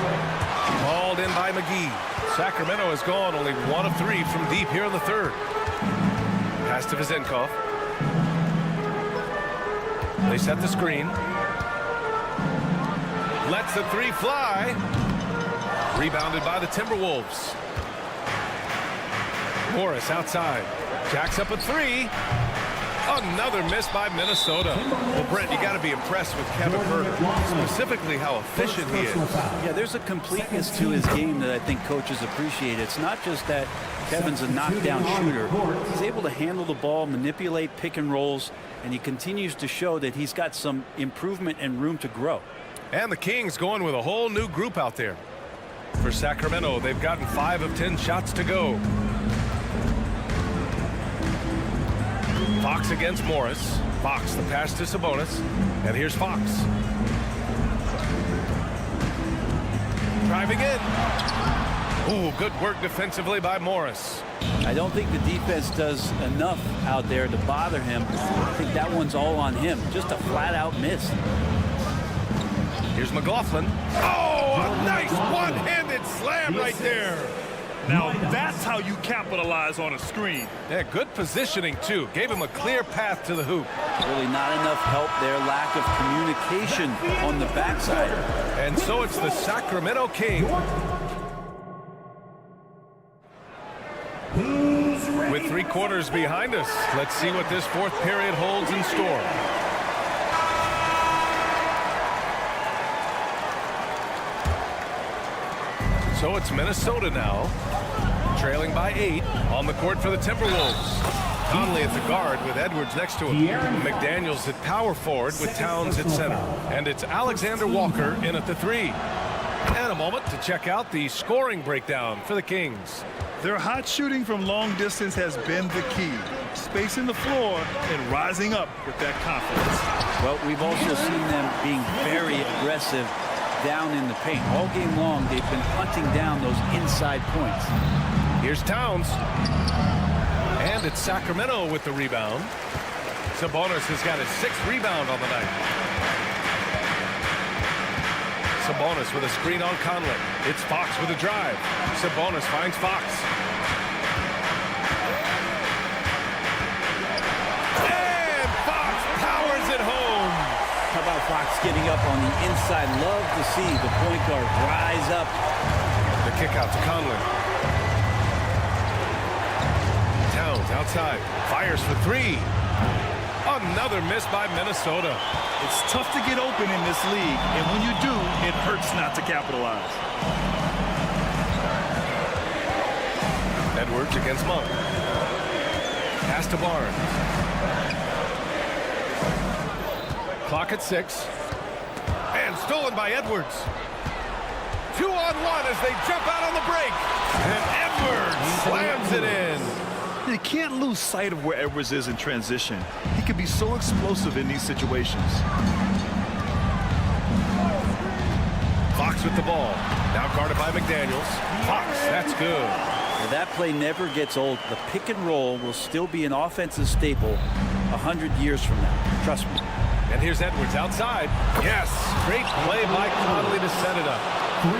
Speaker 7: Hauled in by McGee. Sacramento has gone only 1 of 3 from deep here in the third. Pass to Vizenkov. They set the screen. Lets the three fly. Rebounded by the Timberwolves. Morris outside. Jacks up a three. Another miss by Minnesota. Well, Brent, you got to be impressed with Kevin Herter, specifically how efficient he is.
Speaker 6: Yeah, there's a completeness to his game that I think coaches appreciate. It's not just that Kevin's a knockdown shooter. He's able to handle the ball, manipulate pick and rolls, and he continues to show that he's got some improvement and room to grow.
Speaker 7: And the Kings going with a whole new group out there. For Sacramento, they've gotten 5 of 10 shots to go. Fox against Morris. Fox, the pass to Sabonis. And here's Fox. Driving in. Ooh, good work defensively by Morris.
Speaker 6: I don't think the defense does enough out there to bother him. I think that one's all on him. Just a flat-out miss.
Speaker 7: Here's McLaughlin. Oh, a nice one-handed slam right there.
Speaker 9: Now that's how you capitalize on a screen.
Speaker 7: Yeah, good positioning, too. Gave him a clear path to the hoop.
Speaker 6: Really not enough help there. Lack of communication on the backside.
Speaker 7: And so it's the Sacramento Kings. With 3 quarters behind us, let's see what this fourth period holds in store. So it's Minnesota now, trailing by 8 on the court for the Timberwolves. Conley at the guard with Edwards next to him. McDaniels at power forward with Towns at center. And it's Alexander Walker in at the 3. And a moment to check out the scoring breakdown for the Kings.
Speaker 9: Their hot shooting from long distance has been the key. Spacing the floor and rising up with that confidence.
Speaker 6: Well, we've also seen them being very aggressive down in the paint. All game long, they've been hunting down those inside points.
Speaker 7: Here's Towns. And it's Sacramento with the rebound. Sabonis has got his 6th rebound on the night. Sabonis with a screen on Conley. It's Fox with a drive. Sabonis finds Fox. And Fox powers it home.
Speaker 6: How about Fox getting up on the inside? Love to see the point guard rise up.
Speaker 7: The kick out to Conley. Towns outside. Fires for 3. Another miss by Minnesota.
Speaker 9: It's tough to get open in this league, and when you do, it hurts not to capitalize.
Speaker 7: Edwards against Monk. Pass to Barnes. Clock at 6. And stolen by Edwards. 2-on-1 as they jump out on the break. And Edwards slams it in.
Speaker 9: You can't lose sight of where Edwards is in transition. He can be so explosive in these situations.
Speaker 7: Fox with the ball. Now guarded by McDaniels. Fox, that's good.
Speaker 6: Well, that play never gets old. The pick and roll will still be an offensive staple 100 years from now. Trust me.
Speaker 7: And here's Edwards outside. Yes, great play by Conley to set it up.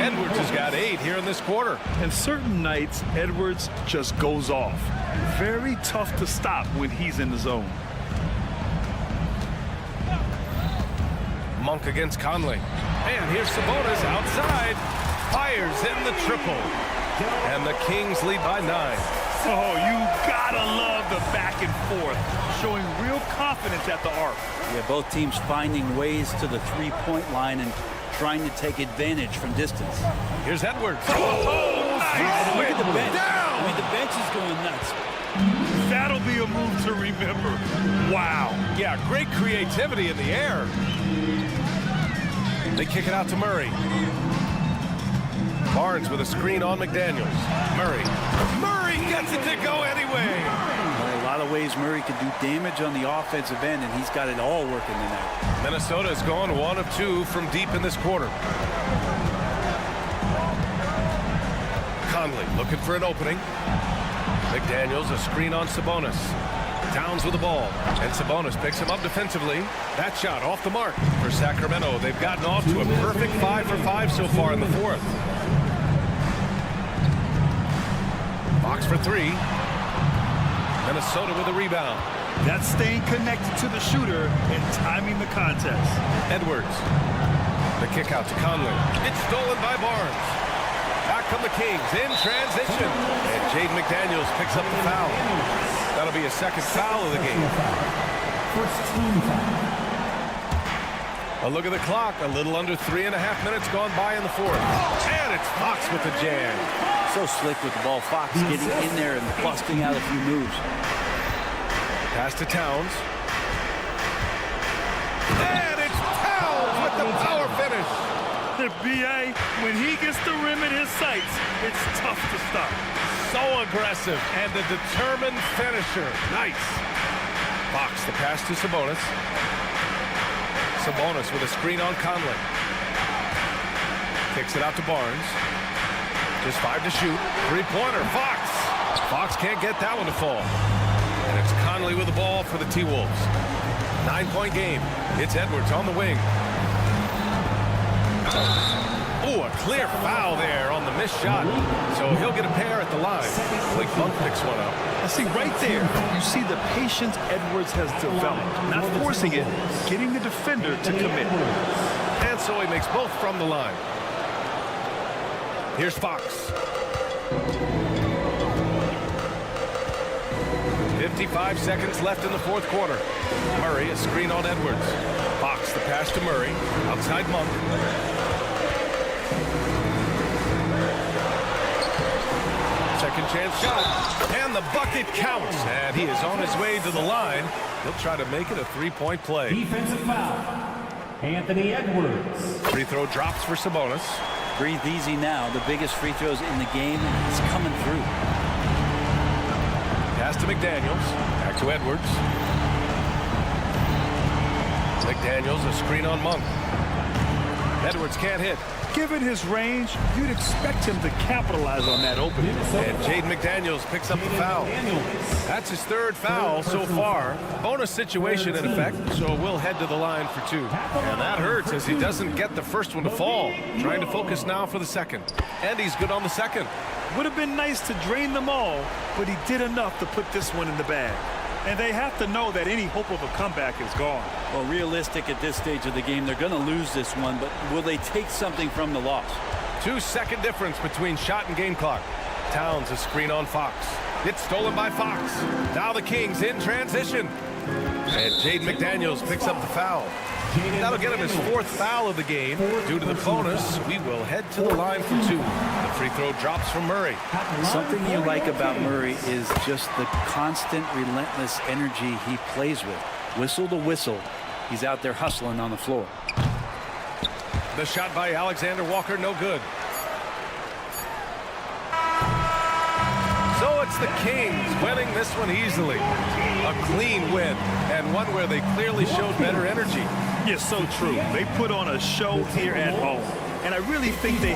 Speaker 7: Edwards has got 8 here in this quarter.
Speaker 9: And certain nights, Edwards just goes off. Very tough to stop when he's in the zone.
Speaker 7: Monk against Conley. And here's Sabonis outside. Fires in the triple. And the Kings lead by 9.
Speaker 9: Oh, you gotta love the back and forth. Showing real confidence at the arc.
Speaker 6: Yeah, both teams finding ways to the three-point line and trying to take advantage from distance.
Speaker 7: Here's Edwards.
Speaker 6: Oh,
Speaker 7: nice.
Speaker 6: Look at the bench.
Speaker 7: Down.
Speaker 6: I mean, the bench is going nuts.
Speaker 9: That'll be a move to remember. Wow.
Speaker 7: Yeah, great creativity in the air. They kick it out to Murray. Barnes with a screen on McDaniels. Murray gets it to go anyway.
Speaker 6: Well, a lot lot of ways Murray can do damage on the offensive end, and he's got it all working tonight.
Speaker 7: Minnesota has gone 1 of 2 from deep in this quarter. Conley looking for an opening. McDaniels, a screen on Sabonis. Towns with the ball, and Sabonis picks him up defensively. That shot off the mark for Sacramento. They've gotten off to a perfect 5 for 5 so far in the fourth. Fox for 3. Minnesota with a rebound.
Speaker 9: That's staying connected to the shooter and timing the contest.
Speaker 7: Edwards. The kick out to Conley. It's stolen by Barnes. Back come the Kings in transition. And Jaden McDaniels picks up the foul. That'll be a second foul of the game.
Speaker 15: First team foul.
Speaker 7: A look at the clock. A little under 3.5 minutes gone by in the fourth. And it's Fox with the jam.
Speaker 6: So slick with the ball. Fox getting in there and busting out a few moves.
Speaker 7: Pass to Towns. And it's Towns with the power finish.
Speaker 9: The BA, when he gets the rim in his sights, it's tough to stop.
Speaker 7: So aggressive and a determined finisher. Nice. Fox, the pass to Sabonis. Sabonis with a screen on Conley. Kicks it out to Barnes. Just 5 to shoot. Three-pointer. Fox. Fox can't get that one to fall. And it's Conley with the ball for the T-Wolves. 9-point game. It's Edwards on the wing. Oh, a clear foul there on the missed shot. So he'll get a pair at the line. Blake Monk picks one up.
Speaker 9: I see right there, you see the patience Edwards has developed. Not forcing it, getting the defender to commit.
Speaker 7: And so he makes both from the line. Here's Fox. 55 seconds left in the fourth quarter. Murray, a screen on Edwards. Fox, the pass to Murray. Outside Monk. Second chance shot. And the bucket counts. And he is on his way to the line. He'll try to make it a 3-point play.
Speaker 15: Defensive foul. Anthony Edwards.
Speaker 7: Free throw drops for Sabonis.
Speaker 6: Breathe easy now. The biggest free throws in the game is coming through.
Speaker 7: Pass to McDaniels. Back to Edwards. McDaniels, a screen on Monk. Edwards can't hit.
Speaker 9: Given his range, you'd expect him to capitalize on that opening.
Speaker 7: And Jaden McDaniels picks up the foul. That's his third foul so far. Bonus situation in effect, so we'll head to the line for 2. And that hurts as he doesn't get the first one to fall. Trying to focus now for the second. And he's good on the second.
Speaker 9: Would have been nice to drain them all, but he did enough to put this one in the bag. And they have to know that any hope of a comeback is gone.
Speaker 6: Well, realistic at this stage of the game, they're going to lose this one, but will they take something from the loss?
Speaker 7: 2-second difference between shot and game clock. Towns, a screen on Fox. It's stolen by Fox. Now the Kings in transition. And Jaden McDaniels picks up the foul. That'll get him his 4th foul of the game. Due to the bonus, we will head to the line for 2. The free throw drops from Murray.
Speaker 6: Something you like about Murray is just the constant, relentless energy he plays with. Whistle to whistle, he's out there hustling on the floor.
Speaker 7: The shot by Alexander Walker, no good. So it's the Kings winning this one easily. A clean win, and one where they clearly showed better energy.
Speaker 9: Yes, so true. They put on a show here at home, and I really think they